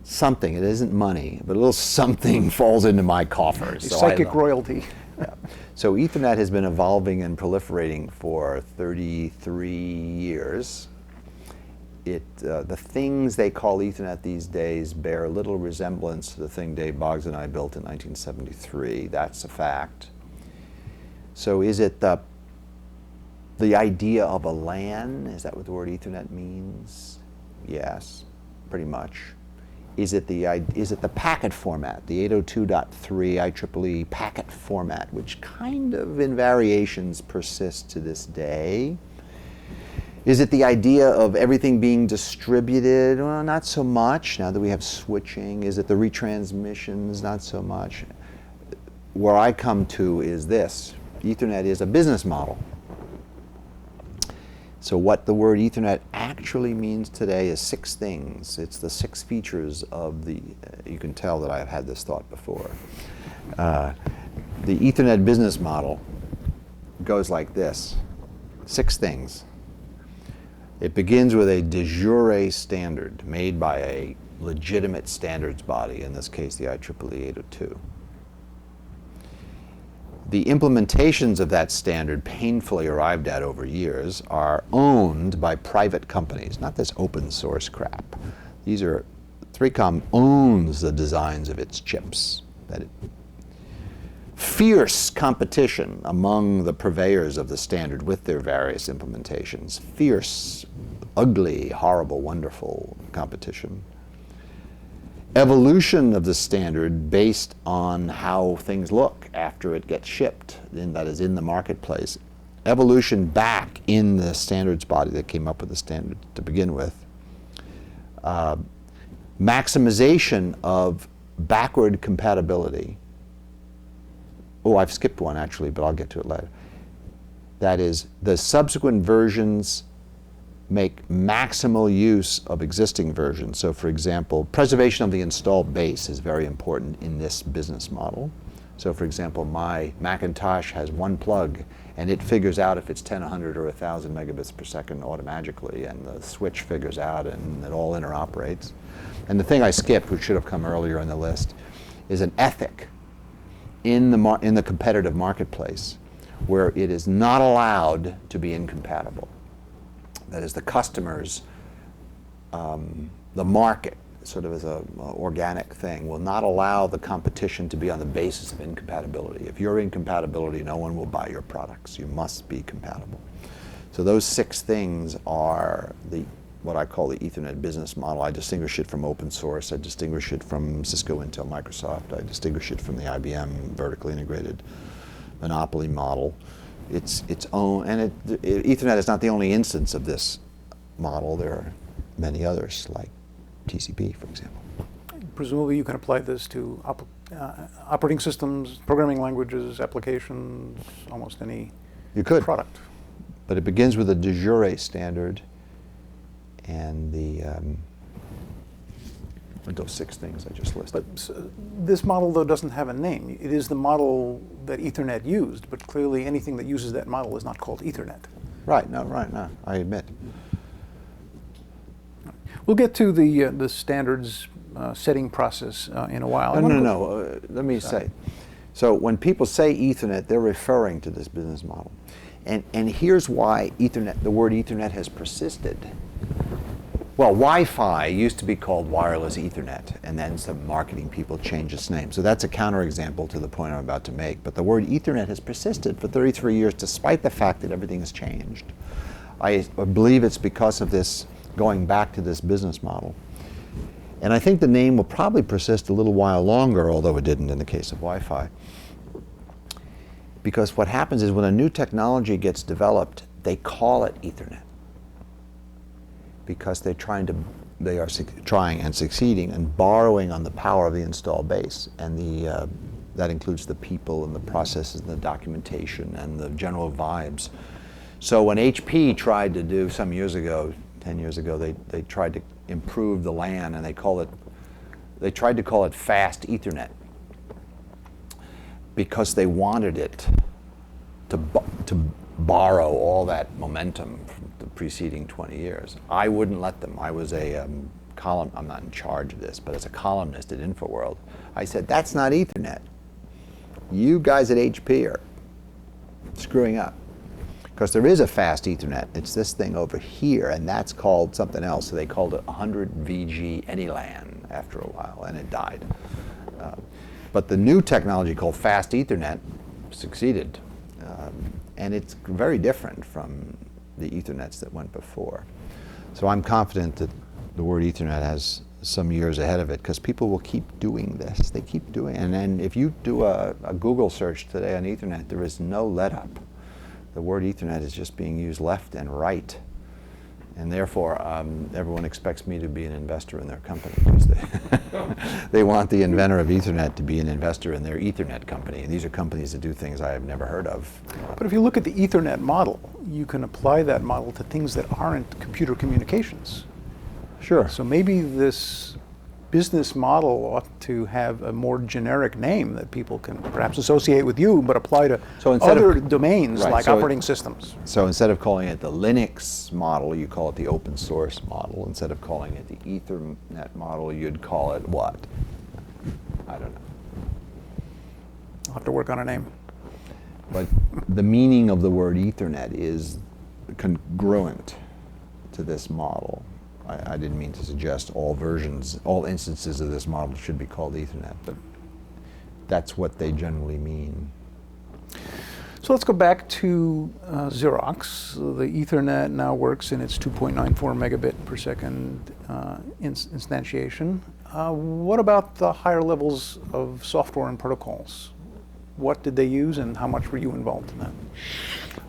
something, it isn't money, but a little something falls into my coffers. So psychic royalty. Yeah. So Ethernet has been evolving and proliferating for 33 years. The things they call Ethernet these days bear little resemblance to the thing Dave Boggs and I built in 1973. That's a fact. So is it the idea of a LAN? Is that what the word Ethernet means? Yes, pretty much. Is it the packet format, the 802.3 IEEE packet format, which kind of in variations persists to this day? Is it the idea of everything being distributed? Well, not so much, now that we have switching. Is it the retransmissions? Not so much. Where I come to is this. Ethernet is a business model. So what the word Ethernet actually means today is 6 things. It's the 6 features of the, you can tell that I've had this thought before. The Ethernet business model goes like this. 6 things. It begins with a de jure standard made by a legitimate standards body, in this case the IEEE 802. The implementations of that standard, painfully arrived at over years, are owned by private companies, not this open source crap. These are, 3Com owns the designs of its chips. Fierce competition among the purveyors of the standard with their various implementations. Fierce, ugly, horrible, wonderful competition. Evolution of the standard based on how things look after it gets shipped, that is in the marketplace. Evolution back in the standards body that came up with the standard to begin with. Maximization of backward compatibility. Oh, I've skipped one actually, but I'll get to it later. That is, the subsequent versions make maximal use of existing versions. So for example, preservation of the installed base is very important in this business model. So for example, my Macintosh has one plug and it figures out if it's 10, 100, or 1,000 megabits per second automatically, and the switch figures out and it all interoperates. And the thing I skipped, which should have come earlier in the list, is an ethic in the competitive marketplace where it is not allowed to be incompatible. That is, the customers, the market, sort of as an organic thing, will not allow the competition to be on the basis of incompatibility. If you're incompatibility, no one will buy your products. You must be compatible. So those 6 things are what I call the Ethernet business model. I distinguish it from open source. I distinguish it from Cisco, Intel, Microsoft. I distinguish it from the IBM vertically integrated monopoly model. It's its own, and Ethernet is not the only instance of this model. There are many others, like TCP, for example. Presumably you can apply this to operating systems, programming languages, applications, almost any product. But it begins with a de jure standard, and those 6 things I just listed. But this model, though, doesn't have a name. It is the model that Ethernet used, but clearly anything that uses that model is not called Ethernet. Right, no, I admit. We'll get to the standards setting process in a while. No. Let me say. So when people say Ethernet, they're referring to this business model. And here's why Ethernet, the word Ethernet has persisted. Well, Wi-Fi used to be called wireless Ethernet, and then some marketing people changed its name. So that's a counterexample to the point I'm about to make. But the word Ethernet has persisted for 33 years, despite the fact that everything has changed. I believe it's because of this, going back to this business model. And I think the name will probably persist a little while longer, although it didn't in the case of Wi-Fi. Because what happens is when a new technology gets developed, they call it Ethernet. Because they are trying and succeeding and borrowing on the power of the installed base, and that includes the people and the processes and the documentation and the general vibes. So when HP tried to do some years ago, 10 years ago, they tried to improve the LAN, and they tried to call it fast Ethernet because they wanted it to borrow all that momentum from the preceding 20 years. I wouldn't let them. I was a I'm not in charge of this, but as a columnist at InfoWorld, I said, that's not Ethernet. You guys at HP are screwing up. Because there is a fast Ethernet. It's this thing over here, and that's called something else. So they called it 100 VG AnyLAN after a while, and it died. But the new technology called fast Ethernet succeeded. And it's very different from the Ethernets that went before. So I'm confident that the word Ethernet has some years ahead of it, because people will keep doing this. They keep doing it. And then if you do a Google search today on Ethernet, there is no let-up. The word Ethernet is just being used left and right. And therefore, everyone expects me to be an investor in their company, because they want the inventor of Ethernet to be an investor in their Ethernet company. And these are companies that do things I have never heard of. But if you look at the Ethernet model, you can apply that model to things that aren't computer communications. Sure. So maybe this business model ought to have a more generic name that people can perhaps associate with you, but apply to other domains, right, like operating systems. So instead of calling it the Linux model, you call it the open source model. Instead of calling it the Ethernet model, you'd call it what? I don't know. I'll have to work on a name. But the meaning of the word Ethernet is congruent to this model. I didn't mean to suggest all instances of this model should be called Ethernet, but that's what they generally mean. So let's go back to Xerox. The Ethernet now works in its 2.94 megabit per second instantiation. What about the higher levels of software and protocols? What did they use, and how much were you involved in that?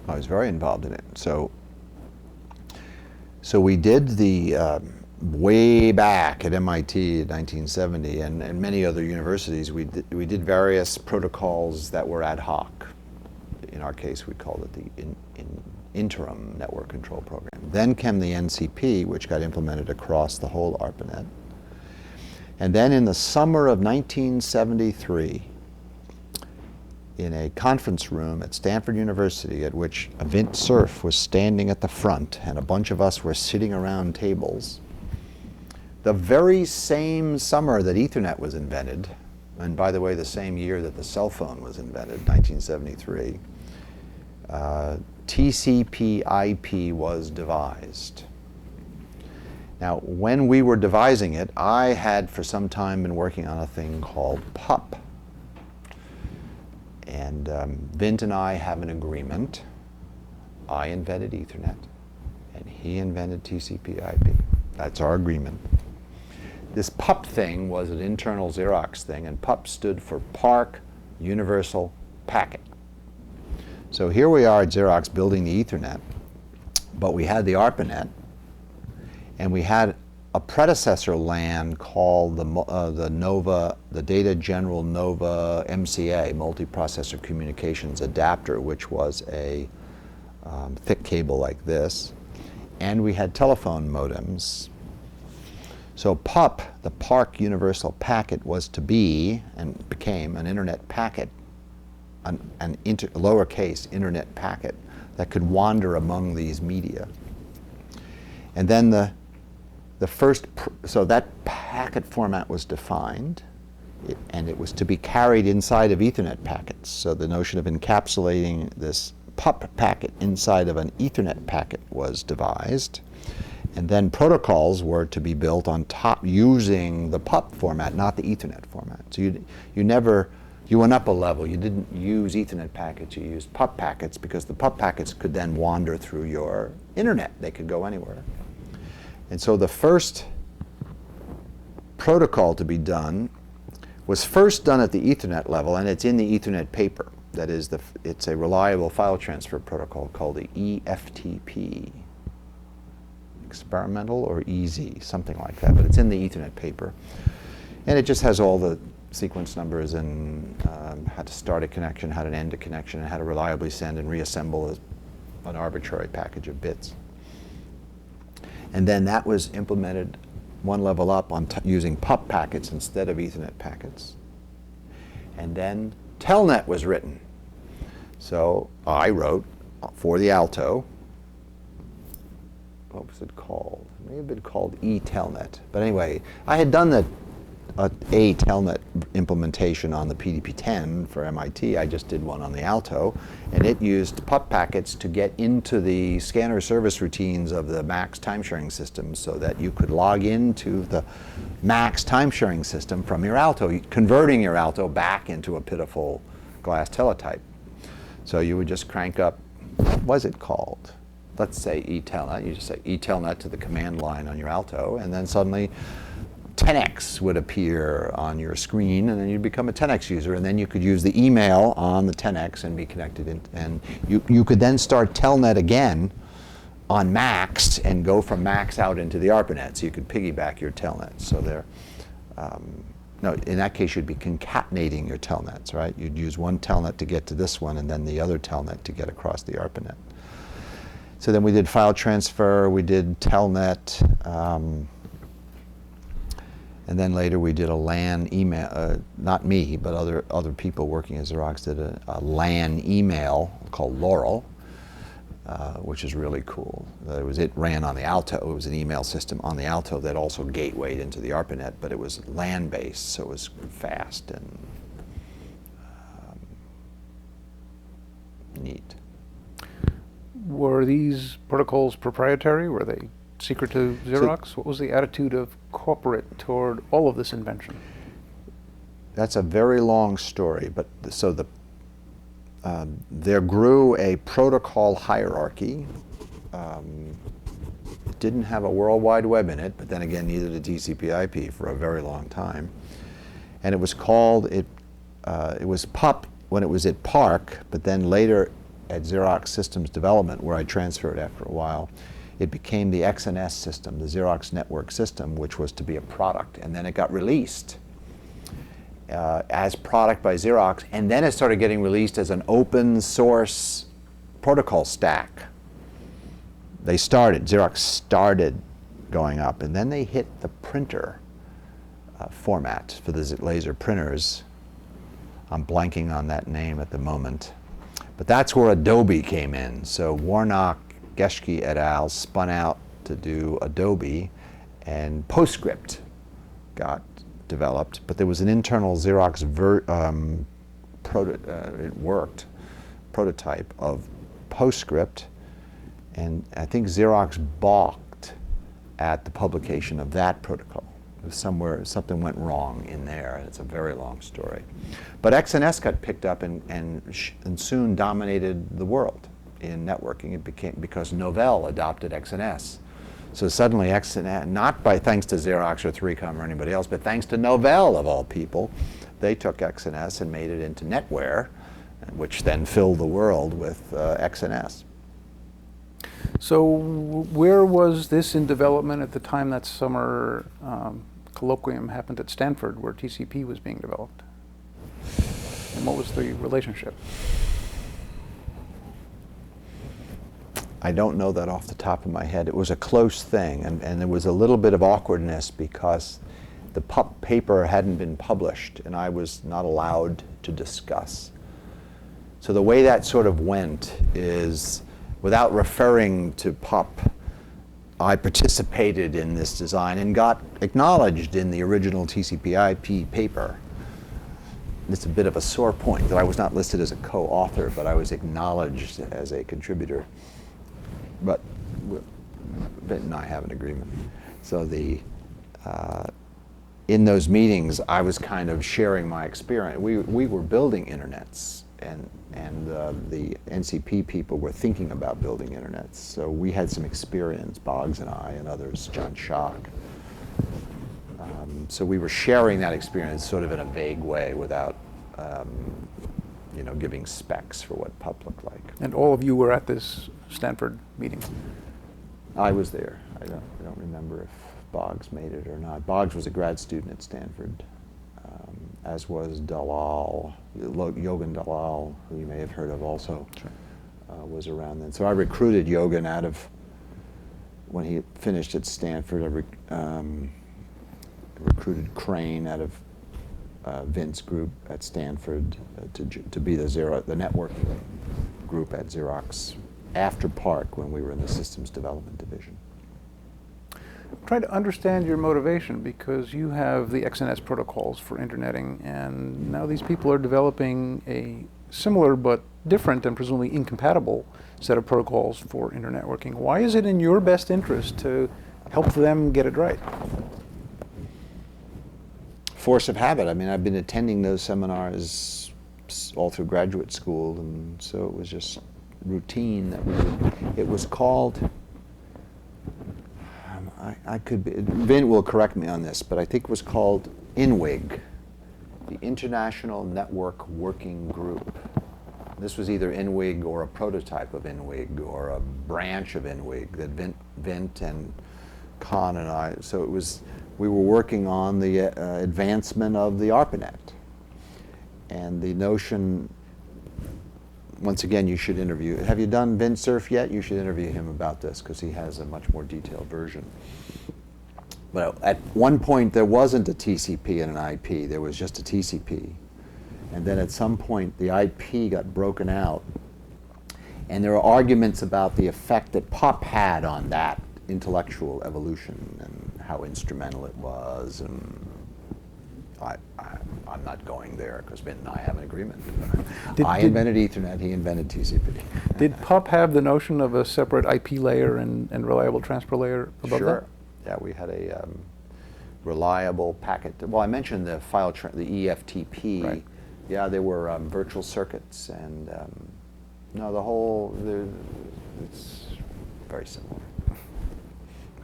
I was very involved in it. So we did the, way back at MIT in 1970 and many other universities, we did various protocols that were ad hoc. In our case, we called it the interim network control program. Then came the NCP, which got implemented across the whole ARPANET. And then in the summer of 1973, in a conference room at Stanford University, at which Vint Cerf was standing at the front and a bunch of us were sitting around tables, the very same summer that Ethernet was invented, and by the way, the same year that the cell phone was invented, 1973, TCP/IP was devised. Now, when we were devising it, I had for some time been working on a thing called PUP. And Vint and I have an agreement. I invented Ethernet, and he invented TCP/IP. That's our agreement. This PUP thing was an internal Xerox thing, and PUP stood for PARC Universal Packet. So here we are at Xerox building the Ethernet, but we had the ARPANET, and we had a predecessor LAN called the Data General Nova MCA, Multiprocessor Communications Adapter, which was a thick cable like this. And we had telephone modems. So PUP, the PARC Universal Packet, was to be, and became, an internet packet, lowercase internet packet that could wander among these media. And then so that packet format was defined, and it was to be carried inside of Ethernet packets. So the notion of encapsulating this PUP packet inside of an Ethernet packet was devised. And then protocols were to be built on top using the PUP format, not the Ethernet format. So you went up a level. You didn't use Ethernet packets, you used PUP packets, because the PUP packets could then wander through your internet. They could go anywhere. And so the first protocol to be done was first done at the Ethernet level, and it's in the Ethernet paper. That is, it's a reliable file transfer protocol called the EFTP. Experimental or easy, something like that, but it's in the Ethernet paper. And it just has all the sequence numbers and how to start a connection, how to end a connection, and how to reliably send and reassemble an arbitrary package of bits. And then that was implemented one level up on using PUP packets instead of Ethernet packets. And then Telnet was written. So I wrote for the Alto. What was it called? It may have been called eTelnet. But anyway, I had done a Telnet implementation on the PDP-10 for MIT. I just did one on the Alto, and it used PUP packets to get into the scanner service routines of the MAX time-sharing system so that you could log into the MAX time-sharing system from your Alto, converting your Alto back into a pitiful glass teletype. So you would just crank up was it called? Let's say eTelnet. You just say eTelnet to the command line on your Alto, and then suddenly 10x would appear on your screen, and then you'd become a 10x user, and then you could use the email on the 10x and be connected in, and you could then start Telnet again on Macs and go from Macs out into the ARPANET, so you could piggyback your Telnet. So there, no, in that case you'd be concatenating your Telnets, right? You'd use one Telnet to get to this one and then the other Telnet to get across the ARPANET. So then we did file transfer, we did Telnet, and then later we did a LAN email, not me, but other people working at Xerox did a LAN email called Laurel, which is really cool. It ran on the Alto. It was an email system on the Alto that also gatewayed into the ARPANET, but it was LAN-based, so it was fast and neat. Were these protocols proprietary? Were they secret to Xerox? What was the attitude of corporate toward all of this invention? That's a very long story, but so there grew a protocol hierarchy. It didn't have a World Wide Web in it, but then again, neither did TCP/IP for a very long time. And it was called, it was PUP when it was at PARC, but then later at Xerox Systems Development, where I transferred after a while, it became the XNS system, the Xerox Network System, which was to be a product. And then it got released as product by Xerox, and then it started getting released as an open source protocol stack. Xerox started going up, and then they hit the printer format for the laser printers. I'm blanking on that name at the moment. But that's where Adobe came in. So Warnock, Geschke et al. Spun out to do Adobe, and PostScript got developed. But there was an internal Xerox prototype of PostScript, and I think Xerox balked at the publication of that protocol. Something went wrong in there, and it's a very long story. But XNS got picked up and soon dominated the world in networking. It became because Novell adopted XNS. So suddenly XNS, not by thanks to Xerox or 3Com or anybody else, but thanks to Novell of all people, they took XNS and made it into NetWare, which then filled the world with XNS. So where was this in development at the time that summer colloquium happened at Stanford, where TCP was being developed? And what was the relationship? I don't know that off the top of my head. It was a close thing, and there was a little bit of awkwardness because the PUP paper hadn't been published, and I was not allowed to discuss. So the way that sort of went is, without referring to PUP, I participated in this design and got acknowledged in the original TCP/IP paper. It's a bit of a sore point that I was not listed as a co-author, but I was acknowledged as a contributor. But Bit and I have an agreement. So in those meetings, I was kind of sharing my experience. We were building internets, and the NCP people were thinking about building internets. So we had some experience, Boggs and I and others, John Schock. So we were sharing that experience sort of in a vague way without giving specs for what PUP looked like. And all of you were at this Stanford meeting? I was there. I don't remember if Boggs made it or not. Boggs was a grad student at Stanford, as was Dalal, Yogan Dalal, who you may have heard of also. Sure. Was around then. So I recruited Yogan out of, when he finished at Stanford, I recruited Crane out of Vince group at Stanford to be the networking group at Xerox after PARC, when we were in the systems development division. I'm trying to understand your motivation, because you have the XNS protocols for interneting, and now these people are developing a similar but different and presumably incompatible set of protocols for internetworking. Why is it in your best interest to help them get it right? Force of habit. I mean, I've been attending those seminars all through graduate school, and so it was just routine that we did. It was called, I could be, Vin will correct me on this, but I think it was called INWIG, the International Network Working Group. This was either INWIG or a prototype of INWIG or a branch of INWIG that Vint and Con and I, so it was, we were working on the advancement of the ARPANET. And the notion, once again, you should interview, have you done Vint Cerf yet? You should interview him about this because he has a much more detailed version. But at one point there wasn't a TCP and an IP, there was just a TCP. And then at some point the IP got broken out. And there were arguments about the effect that POP had on that intellectual evolution and how instrumental it was. And I'm not going there because Vint and I have an agreement. I invented Ethernet, he invented TCP. Did POP have the notion of a separate IP layer and reliable transfer layer above Sure. that? Yeah, we had a reliable packet. Well, I mentioned the the EFTP. Right. Yeah, there were virtual circuits and no, the whole, it's very similar.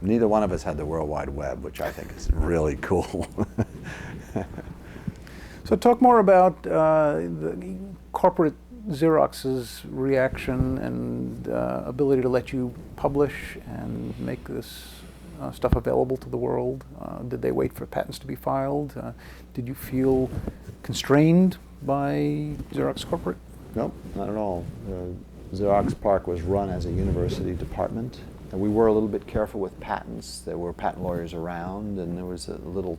Neither one of us had the World Wide Web, which I think is really cool. So talk more about the corporate Xerox's reaction and ability to let you publish and make this stuff available to the world. Did they wait for patents to be filed? Did you feel constrained by Xerox Corporate? Nope, not at all. Xerox PARC was run as a university department. And we were a little bit careful with patents. There were patent lawyers around, and there was a little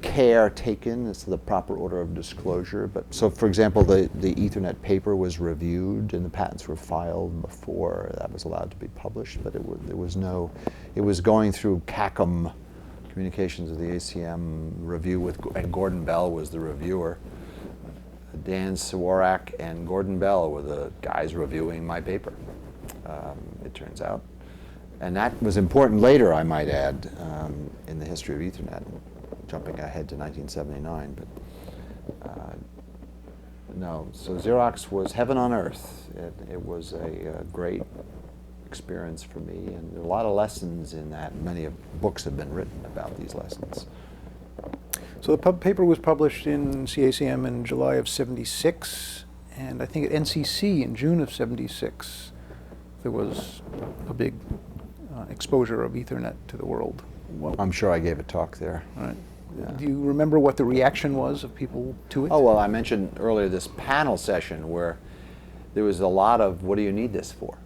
care taken as to the proper order of disclosure. But so, for example, the Ethernet paper was reviewed, and the patents were filed before that was allowed to be published. But there was no. It was going through CACM, Communications of the ACM review and Gordon Bell was the reviewer. Dan Swarak and Gordon Bell were the guys reviewing my paper. It turns out. And that was important later, I might add, in the history of Ethernet, jumping ahead to 1979. But no, so Xerox was heaven on earth. It was a great experience for me, and there are a lot of lessons in that. Many books have been written about these lessons. So the paper was published in CACM in July of '76, and I think at NCC in June of '76. There was a big exposure of Ethernet to the world. I'm sure I gave a talk there. Right. Yeah. Do you remember what the reaction was of people to it? Oh, well, I mentioned earlier this panel session where there was a lot of, what do you need this for?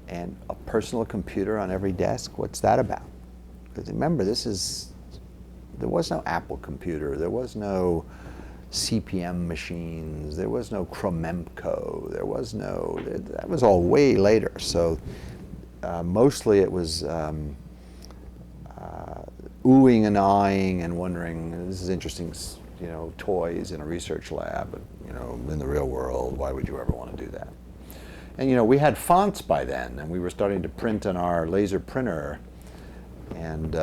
And a personal computer on every desk, what's that about? Because remember, there was no Apple computer, there was no CPM machines, there was no Chromemco, there was no, that was all way later. So mostly it was oohing and eyeing and wondering, this is interesting, you know, toys in a research lab, but, you know, in the real world, why would you ever want to do that? And, you know, we had fonts by then, and we were starting to print on our laser printer, and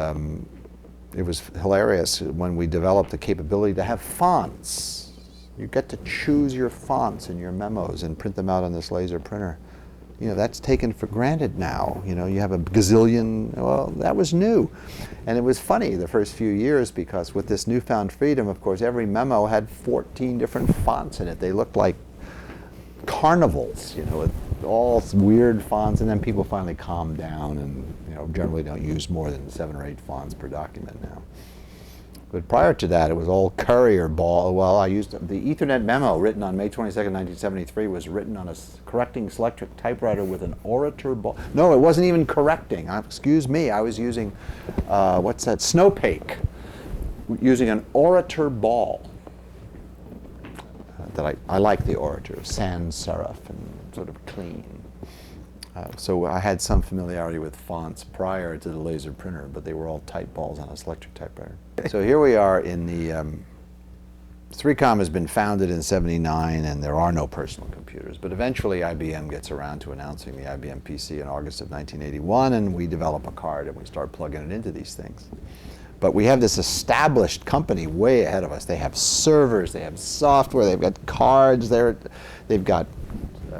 it was hilarious when we developed the capability to have fonts. You get to choose your fonts in your memos and print them out on this laser printer. You know, that's taken for granted now. You know, you have a gazillion, well, that was new. And it was funny the first few years because with this newfound freedom, of course, every memo had 14 different fonts in it. They looked like carnivals, you know, with all weird fonts, and then people finally calmed down and, you know, generally don't use more than 7 or 8 fonts per document now. But prior to that, it was all courier ball. Well, I used the Ethernet memo written on May 22nd, 1973 was written on a correcting selectric typewriter with an Orator ball. No, it wasn't even correcting. Excuse me, I was using, what's that, Snowpake, using an Orator ball. That I like the Orator, sans serif and sort of clean. So I had some familiarity with fonts prior to the laser printer, but they were all type balls on a selectric typewriter. So here we are in the, 3Com has been founded in '79 and there are no personal computers, but eventually IBM gets around to announcing the IBM PC in August of 1981, and we develop a card and we start plugging it into these things. But we have this established company way ahead of us. They have servers, they have software, they've got cards, they've got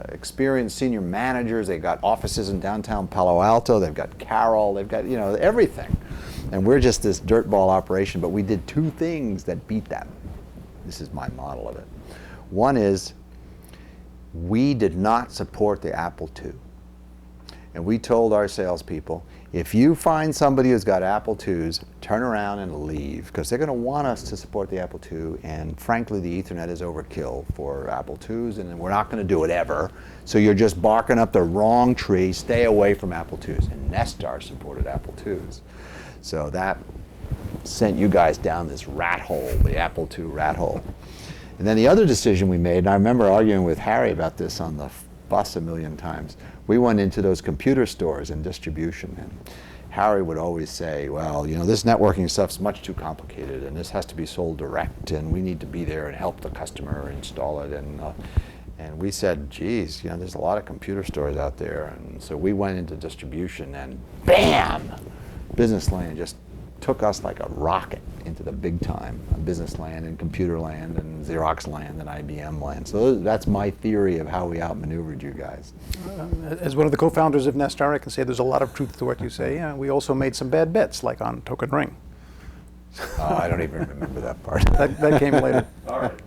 experienced senior managers. They got offices in downtown Palo Alto. They've got Carroll. They've got, you know, everything. And we're just this dirtball operation, but we did two things that beat them. This is my model of it. One is we did not support the Apple II. And we told our salespeople, if you find somebody who's got Apple IIs, turn around and leave, because they're going to want us to support the Apple II, and frankly, the Ethernet is overkill for Apple IIs, and we're not going to do it ever. So you're just barking up the wrong tree. Stay away from Apple IIs. And Nestar supported Apple IIs. So that sent you guys down this rat hole, the Apple II rat hole. And then the other decision we made, and I remember arguing with Harry about this on the bus a million times, we went into those computer stores and distribution, and Harry would always say, well, you know, this networking stuff's much too complicated, and this has to be sold direct, and we need to be there and help the customer install it. And we said, geez, you know, there's a lot of computer stores out there. And so we went into distribution, and bam, Business Land just took us like a rocket into the big time, business land and computer land and Xerox land and IBM land. So that's my theory of how we outmaneuvered you guys. As one of the co-founders of Nestar, I can say there's a lot of truth to what you say. Yeah, we also made some bad bets, like on Token Ring. I don't even remember that part. that came later. All right.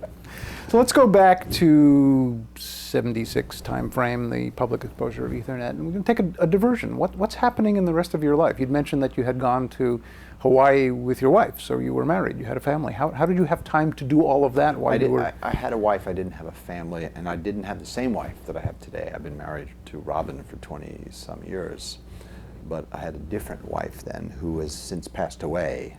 So let's go back to 76 time frame, the public exposure of Ethernet, and we're going to take a diversion. What's happening in the rest of your life? You'd mentioned that you had gone to Hawaii with your wife, so you were married, you had a family. How did you have time to do all of that while you were... I had a wife, I didn't have a family, and I didn't have the same wife that I have today. I've been married to Robin for 20-some years, but I had a different wife then who has since passed away,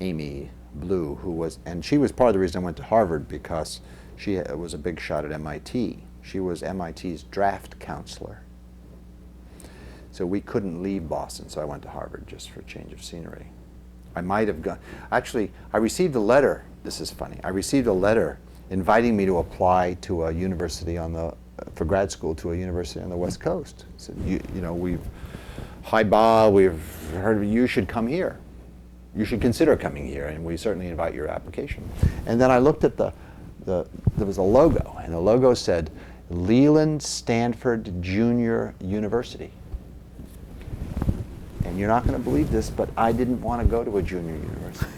Amy Blue, and she was part of the reason I went to Harvard, because she was a big shot at MIT. She was MIT's draft counselor. So we couldn't leave Boston, so I went to Harvard just for a change of scenery. I might have gone, actually, I received a letter, this is funny, I received a letter inviting me to apply to a university for grad school to a university on the West Coast. It said, you know, hi Bob, we've heard you should come here. You should consider coming here, and we certainly invite your application. And then I looked at there was a logo, and the logo said, Leland Stanford Junior University. And you're not going to believe this, but I didn't want to go to a junior university.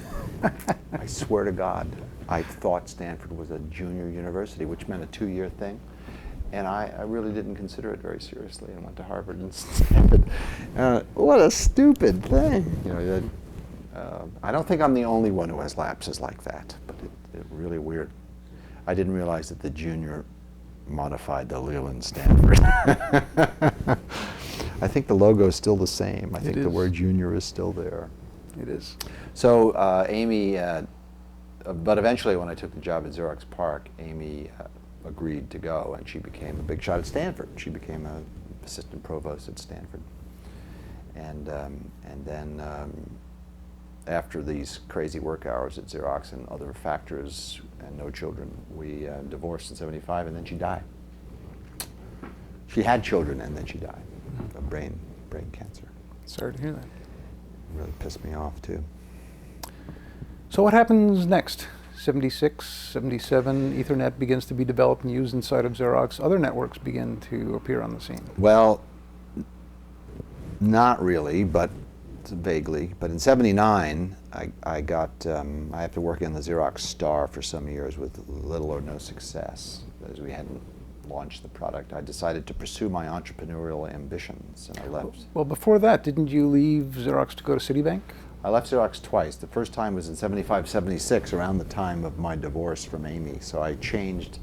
I swear to God, I thought Stanford was a junior university, which meant a 2-year thing. And I really didn't consider it very seriously, and went to Harvard instead. What a stupid thing. You know, I don't think I'm the only one who has lapses like that, but it's really weird. I didn't realize that the junior modified the Leland Stanford. I think the logo is still the same. I think the word junior is still there. It is. So Amy, but eventually when I took the job at Xerox PARC, Amy agreed to go, and she became a big shot at Stanford. She became an assistant provost at Stanford. And then after these crazy work hours at Xerox and other factors and no children, we divorced in '75, and then she died. She had children, and then she died of brain cancer. Sorry to hear that. It really pissed me off, too. So what happens next? 76, 77, Ethernet begins to be developed and used inside of Xerox. Other networks begin to appear on the scene. Well, not really, but vaguely. But in '79, I got, after working on the Xerox Star for some years with little or no success, as we hadn't launched the product, I decided to pursue my entrepreneurial ambitions, and I left. Well, before that, didn't you leave Xerox to go to Citibank? I left Xerox twice. The first time was in '75, '76, around the time of my divorce from Amy. So I changed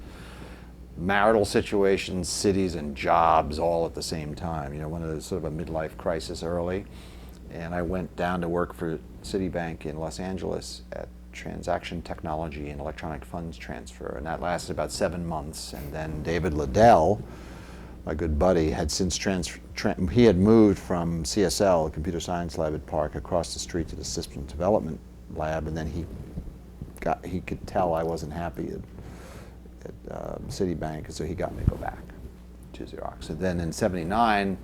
marital situations, cities, and jobs all at the same time. You know, one of the sort of a midlife crisis early. And I went down to work for Citibank in Los Angeles at transaction technology and electronic funds transfer, and that lasted about 7 months. And then David Liddell, my good buddy, had since he had moved from CSL, a computer science lab at PARC, across the street to the systems development lab, and then he could tell I wasn't happy at Citibank, and so he got me to go back to Xerox. And then in '79,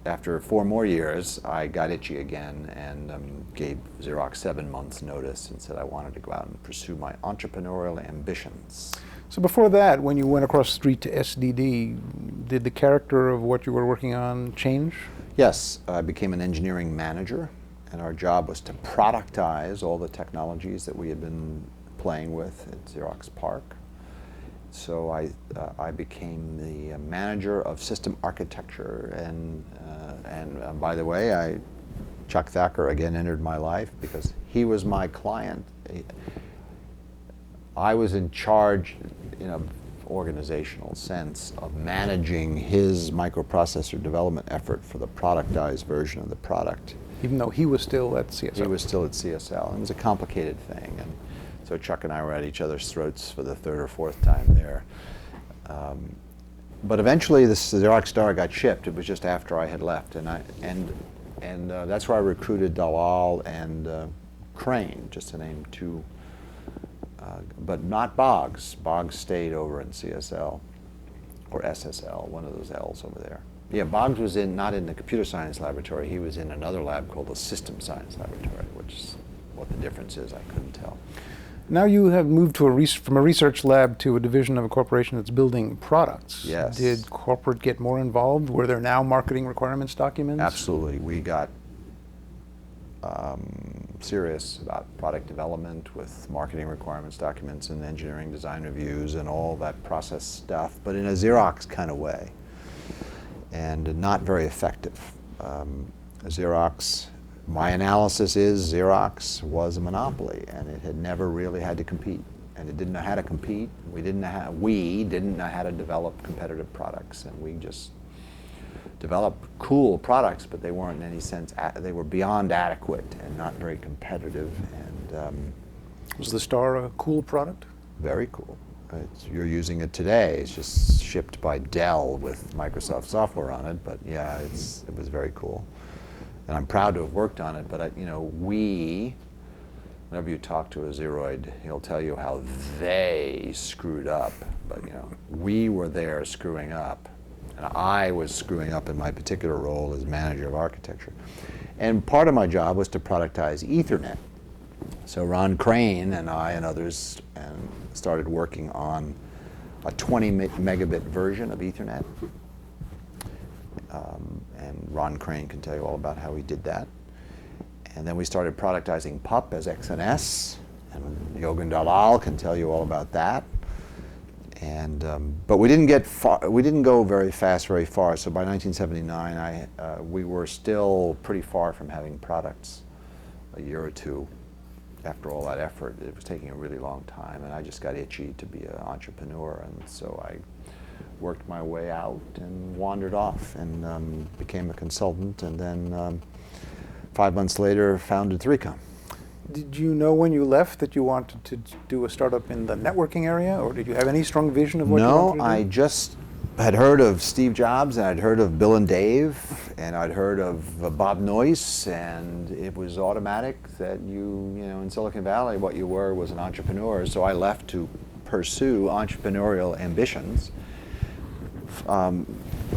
after 4 more years, I got itchy again and gave Xerox 7 months notice and said I wanted to go out and pursue my entrepreneurial ambitions. So before that, when you went across the street to SDD, did the character of what you were working on change? Yes, I became an engineering manager, and our job was to productize all the technologies that we had been playing with at Xerox PARC. So I became the manager of system architecture, and by the way, Chuck Thacker again entered my life because he was my client. I was in charge, in an organizational sense, of managing his microprocessor development effort for the productized version of the product. Even though he was still at CSL. He was still at CSL. It was a complicated thing. And so Chuck and I were at each other's throats for the 3rd or 4th time there. But eventually the Xerox Star got shipped. It was just after I had left. And that's where I recruited Dalal and Crane, just to name 2. But not Boggs. Boggs stayed over in CSL, or SSL, one of those L's over there. Yeah, Boggs was not in the computer science laboratory. He was in another lab called the system science laboratory, which is what the difference is, I couldn't tell. Now you have moved to from a research lab to a division of a corporation that's building products. Yes. Did corporate get more involved? Were there now marketing requirements documents? Absolutely. We got serious about product development with marketing requirements documents and engineering design reviews and all that process stuff, but in a Xerox kind of way, and not very effective. Xerox, my analysis is Xerox was a monopoly, and it had never really had to compete, and it didn't know how to compete. We didn't know how to develop competitive products, and we just developed cool products, but they weren't in any sense, they were beyond adequate and not very competitive. And was the Star a cool product? Very cool. You're using it today. It's just shipped by Dell with Microsoft software on it, but yeah, it was very cool. And I'm proud to have worked on it, but whenever you talk to a Xeroid, he'll tell you how they screwed up, but we were there screwing up. And I was screwing up in my particular role as manager of architecture. And part of my job was to productize Ethernet. So Ron Crane and I and others started working on a 20 megabit version of Ethernet. And Ron Crane can tell you all about how he did that. And then we started productizing PUP as XNS, and Yogan Dalal can tell you all about that. And but we didn't get far. We didn't go very fast, very far. So by 1979, we were still pretty far from having products. A year or 2 after all that effort, it was taking a really long time, and I just got itchy to be an entrepreneur, and so I worked my way out and wandered off and became a consultant, and then 5 months later founded 3Com. Did you know when you left that you wanted to do a startup in the networking area, or did you have any strong vision of what you wanted to do? No, I just had heard of Steve Jobs, and I'd heard of Bill and Dave, and I'd heard of Bob Noyce, and it was automatic that in Silicon Valley, what you were was an entrepreneur. So I left to pursue entrepreneurial ambitions.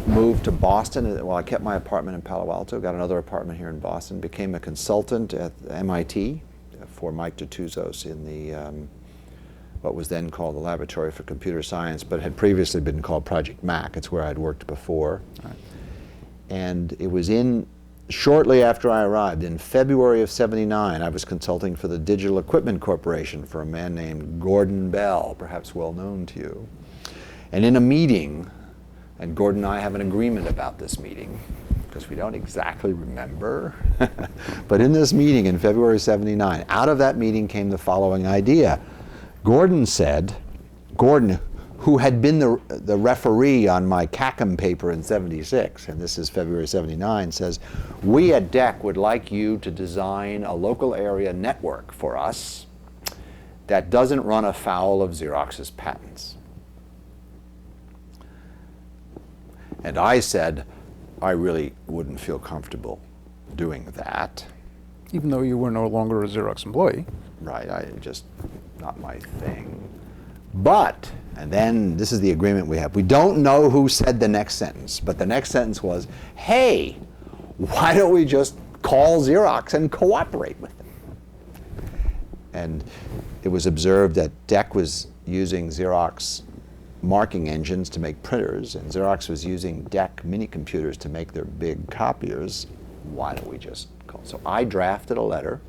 Moved to Boston. Well, I kept my apartment in Palo Alto, got another apartment here in Boston, became a consultant at MIT for Mike Detouzos in the what was then called the Laboratory for Computer Science, but had previously been called Project Mac. It's where I'd worked before. Right. And it was shortly after I arrived, in February of '79, I was consulting for the Digital Equipment Corporation for a man named Gordon Bell, perhaps well known to you. And in a meeting, and Gordon and I have an agreement about this meeting, because we don't exactly remember, but in this meeting in February '79, out of that meeting came the following idea. Gordon, who had been the referee on my CACM paper in '76, and this is February '79, says, we at DEC would like you to design a local area network for us that doesn't run afoul of Xerox's patents. And I said, I really wouldn't feel comfortable doing that. Even though you were no longer a Xerox employee. Right, not my thing. But, and then this is the agreement we have. We don't know who said the next sentence, but the next sentence was, hey, why don't we just call Xerox and cooperate with them? And it was observed that DEC was using Xerox marking engines to make printers, and Xerox was using DEC mini computers to make their big copiers. Why don't we just call? So I drafted a letter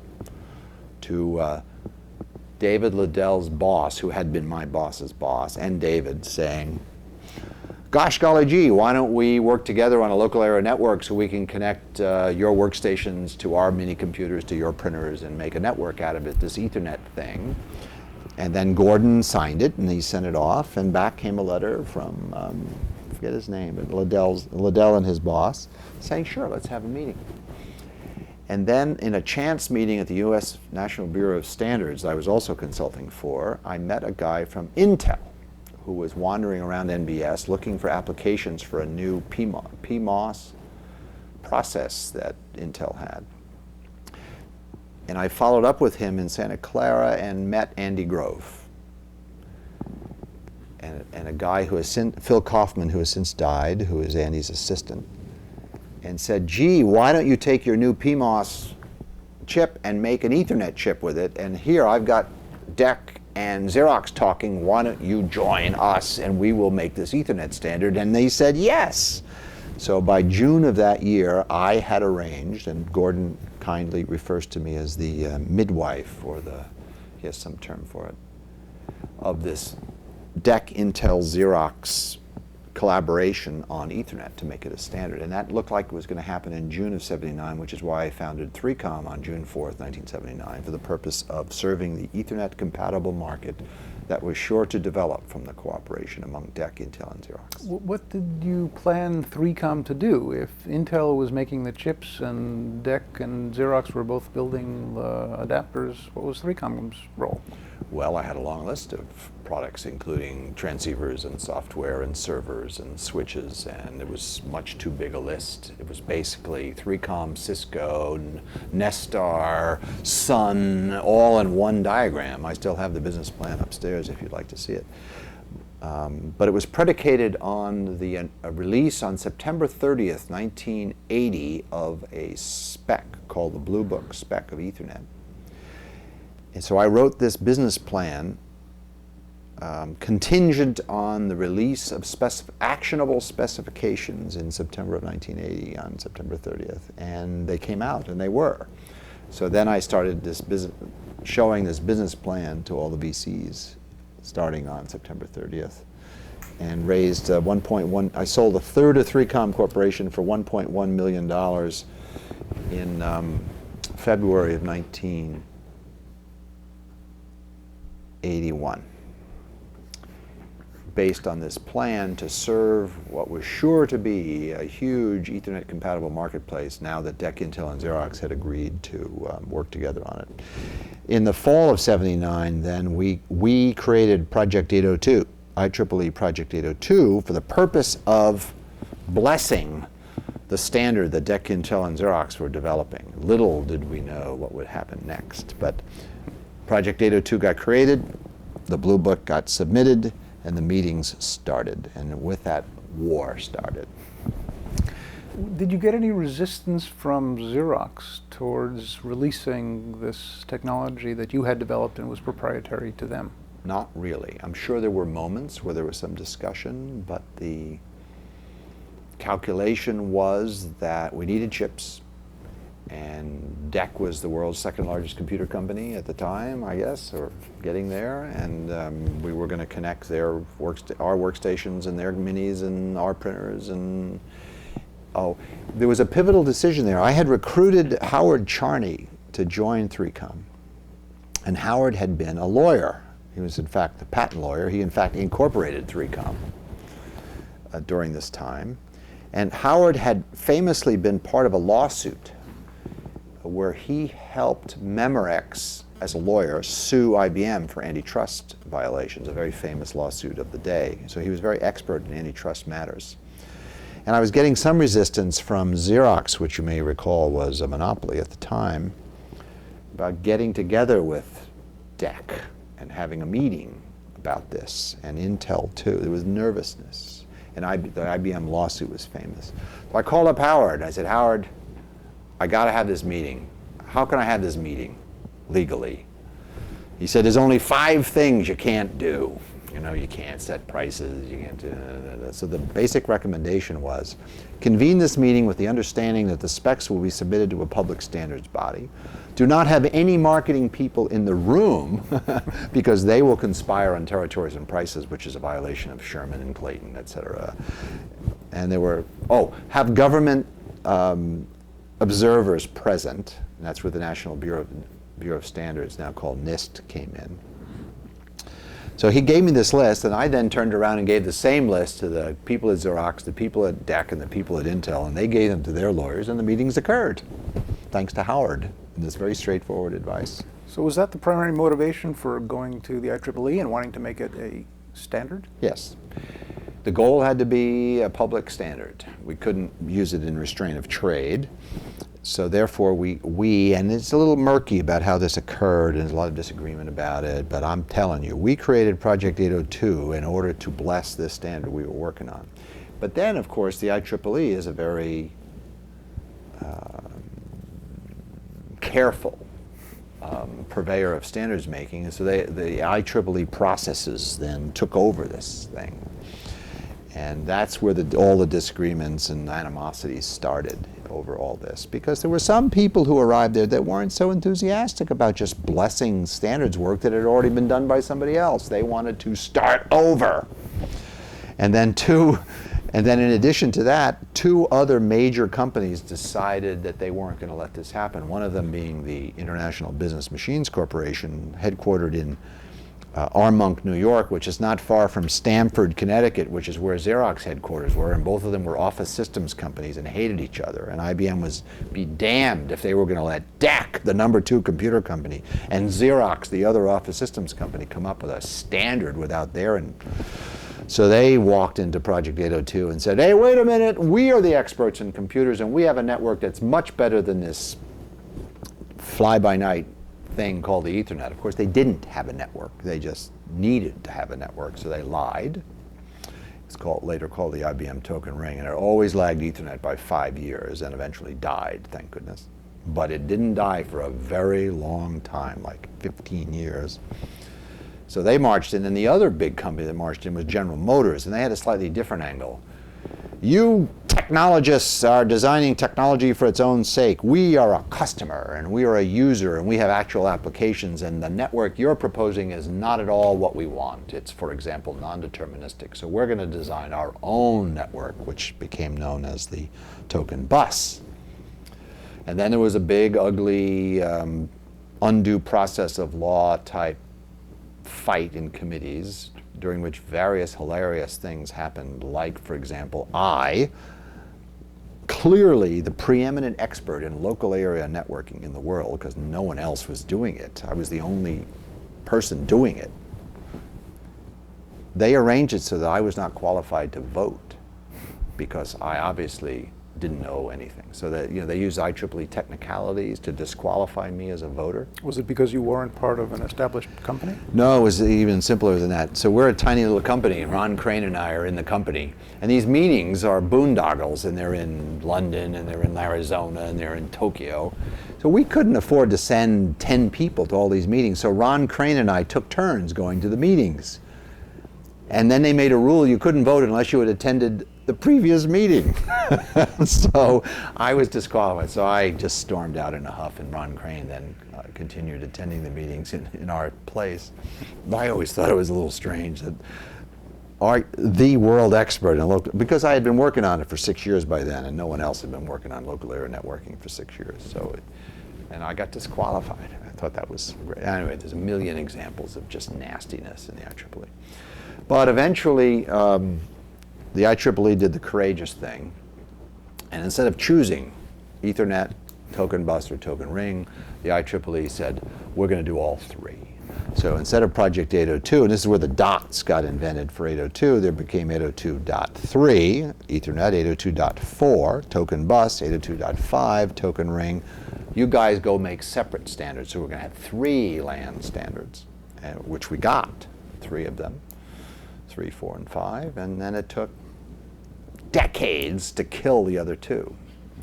to David Liddell's boss, who had been my boss's boss, and David, saying, gosh golly gee, why don't we work together on a local area network so we can connect your workstations to our mini computers to your printers and make a network out of it, this Ethernet thing. And then Gordon signed it, and he sent it off, and back came a letter from, I forget his name, but Liddell and his boss, saying, sure, let's have a meeting. And then in a chance meeting at the U.S. National Bureau of Standards I was also consulting for, I met a guy from Intel who was wandering around NBS looking for applications for a new PMOS process that Intel had. And I followed up with him in Santa Clara and met Andy Grove. And a guy who has since, Phil Kaufman, who has since died, who is Andy's assistant, and said, gee, why don't you take your new PMOS chip and make an Ethernet chip with it? And here I've got DEC and Xerox talking, why don't you join us and we will make this Ethernet standard? And they said yes. So by June of that year, I had arranged, and Gordon kindly refers to me as the midwife, or he has some term for it, of this DEC Intel Xerox collaboration on Ethernet to make it a standard. And that looked like it was going to happen in June of '79, which is why I founded 3Com on June 4th, 1979, for the purpose of serving the Ethernet compatible market that was sure to develop from the cooperation among DEC, Intel, and Xerox. What did you plan 3Com to do? If Intel was making the chips and DEC and Xerox were both building the adapters, what was 3Com's role? Well, I had a long list of products, including transceivers and software and servers and switches, and it was much too big a list. It was basically 3Com, Cisco, Nestar, Sun, all in one diagram. I still have the business plan upstairs if you'd like to see it. But it was predicated on the release on September 30th, 1980 of a spec called the Blue Book spec of Ethernet. And so I wrote this business plan contingent on the release of actionable specifications in September of 1980 on September 30th. And they came out, and they were. So then I started showing this business plan to all the VCs starting on September 30th, and raised 1.1, I sold a third of 3Com Corporation for $1.1 million in February of 1981, based on this plan to serve what was sure to be a huge Ethernet compatible marketplace now that DEC, Intel, and Xerox had agreed to work together on it. In the fall of '79, then we created Project 802, IEEE Project 802, for the purpose of blessing the standard that DEC, Intel, and Xerox were developing. Little did we know what would happen next, but Project 802 got created, the Blue Book got submitted, and the meetings started. And with that, war started. Did you get any resistance from Xerox towards releasing this technology that you had developed and was proprietary to them? Not really. I'm sure there were moments where there was some discussion, but the calculation was that we needed chips, and DEC was the world's second largest computer company at the time, I guess, or getting there, and we were going to connect our workstations and their minis and our printers, and there was a pivotal decision there. I had recruited Howard Charney to join 3Com, and Howard had been a lawyer. He was in fact the patent lawyer. He in fact incorporated 3Com during this time, and Howard had famously been part of a lawsuit where he helped Memorex, as a lawyer, sue IBM for antitrust violations, a very famous lawsuit of the day. So he was very expert in antitrust matters. And I was getting some resistance from Xerox, which you may recall was a monopoly at the time, about getting together with DEC and having a meeting about this, and Intel too. There was nervousness, and the IBM lawsuit was famous. So I called up Howard. I said, Howard, I got to have this meeting. How can I have this meeting legally? He said, there's only 5 things you can't do. You know, you can't set prices, you can't do. So the basic recommendation was, convene this meeting with the understanding that the specs will be submitted to a public standards body. Do not have any marketing people in the room because they will conspire on territories and prices, which is a violation of Sherman and Clayton, et cetera. And there were, have government observers present, and that's where the National Bureau of Standards, now called NIST, came in. So he gave me this list, and I then turned around and gave the same list to the people at Xerox, the people at DEC, and the people at Intel, and they gave them to their lawyers, and the meetings occurred, thanks to Howard, and this very straightforward advice. So was that the primary motivation for going to the IEEE and wanting to make it a standard? Yes. The goal had to be a public standard. We couldn't use it in restraint of trade. So therefore we, and it's a little murky about how this occurred, and there's a lot of disagreement about it, but I'm telling you, we created Project 802 in order to bless this standard we were working on. But then, of course, the IEEE is a very careful purveyor of standards making, and so the IEEE processes then took over this thing. And that's where all the disagreements and animosities started over all this, because there were some people who arrived there that weren't so enthusiastic about just blessing standards work that had already been done by somebody else. They wanted to start over. And then in addition to that, 2 other major companies decided that they weren't going to let this happen. One of them being the International Business Machines Corporation, headquartered in Armonk, New York, which is not far from Stamford, Connecticut, which is where Xerox headquarters were, and both of them were office systems companies and hated each other. And IBM was be damned if they were going to let DEC, the number 2 computer company, and Xerox, the other office systems company, come up with a standard without their. So they walked into Project 802 and said, hey, wait a minute, we are the experts in computers, and we have a network that's much better than this fly-by-night thing called the Ethernet. Of course, they didn't have a network. They just needed to have a network, so they lied. It's later called the IBM token ring, and it always lagged Ethernet by 5 years and eventually died, thank goodness. But it didn't die for a very long time, like 15 years. So they marched in, and the other big company that marched in was General Motors, and they had a slightly different angle. You technologists are designing technology for its own sake. We are a customer, and we are a user, and we have actual applications, and the network you're proposing is not at all what we want. It's, for example, non-deterministic. So we're going to design our own network, which became known as the token bus. And then there was a big, ugly, undue process of law type fight in committees, during which various hilarious things happened, like, for example, I, clearly the preeminent expert in local area networking in the world, because no one else was doing it. I was the only person doing it. They arranged it so that I was not qualified to vote, because I obviously didn't know anything. So that, they used IEEE technicalities to disqualify me as a voter. Was it because you weren't part of an established company? No, it was even simpler than that. So we're a tiny little company, and Ron Crane and I are in the company. And these meetings are boondoggles, and they're in London, and they're in Arizona, and they're in Tokyo. So we couldn't afford to send 10 people to all these meetings. So Ron Crane and I took turns going to the meetings. And then they made a rule you couldn't vote unless you had attended the previous meeting. So I was disqualified. So I just stormed out in a huff, and Ron Crane then continued attending the meetings in our place. I always thought it was a little strange that the world expert in local, because I had been working on it for 6 years by then, and no one else had been working on local area networking for 6 years. So, and I got disqualified. I thought that was great. Anyway, there's a million examples of just nastiness in the IEEE. But eventually, the IEEE did the courageous thing, and instead of choosing Ethernet, token bus, or token ring, the IEEE said, we're going to do all 3. So instead of Project 802, and this is where the dots got invented for 802, there became 802.3, Ethernet, 802.4, token bus, 802.5, token ring. You guys go make separate standards, so we're going to have 3 LAN standards, which we got, 3 of them. 3, 4, and 5, and then it took decades to kill the other 2.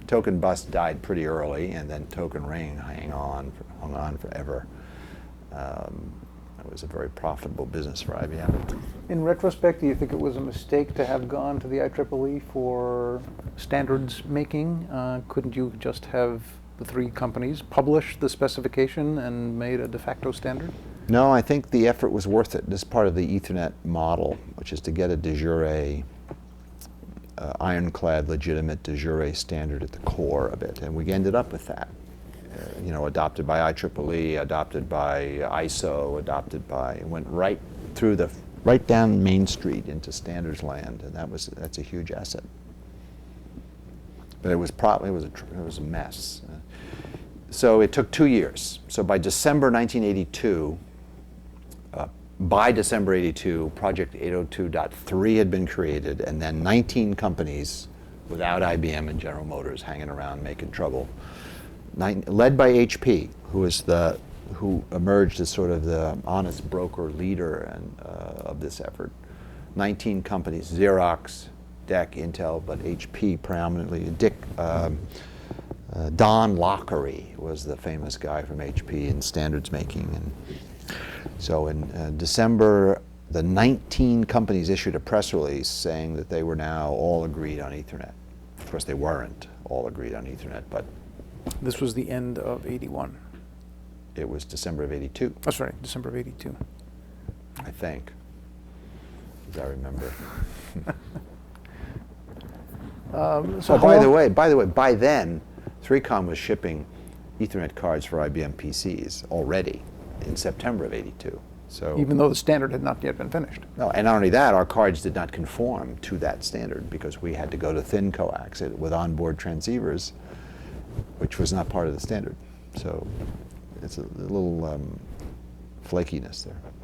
Token bus died pretty early, and then token ring hung on forever. It was a very profitable business for IBM. In retrospect, do you think it was a mistake to have gone to the IEEE for standards making? Couldn't you just have the three companies publish the specification and made a de facto standard? No, I think the effort was worth it. This is part of the Ethernet model, which is to get a de jure, ironclad, legitimate de jure standard at the core of it, and we ended up with that. You know, adopted by IEEE, adopted by ISO, went right through right down Main Street into standards land, and that's a huge asset. But it was a mess. So it took 2 years. So by December 1982, Project 802.3 had been created, and then 19 companies without IBM and General Motors hanging around making trouble. Led by HP, who emerged as sort of the honest broker leader of this effort. 19 companies, Xerox, DEC, Intel, but HP predominantly. Don Lockery was the famous guy from HP in standards making. And so in December, the 19 companies issued a press release saying that they were now all agreed on Ethernet. Of course, they weren't all agreed on Ethernet, but this was the end of 81. It was December of 82. That's right, December of 82. I think, as I remember. By the way, by then, 3Com was shipping Ethernet cards for IBM PCs already in September of 82. So even though the standard had not yet been finished. No, and not only that, our cards did not conform to that standard because we had to go to thin coax with onboard transceivers, which was not part of the standard. So it's a little flakiness there.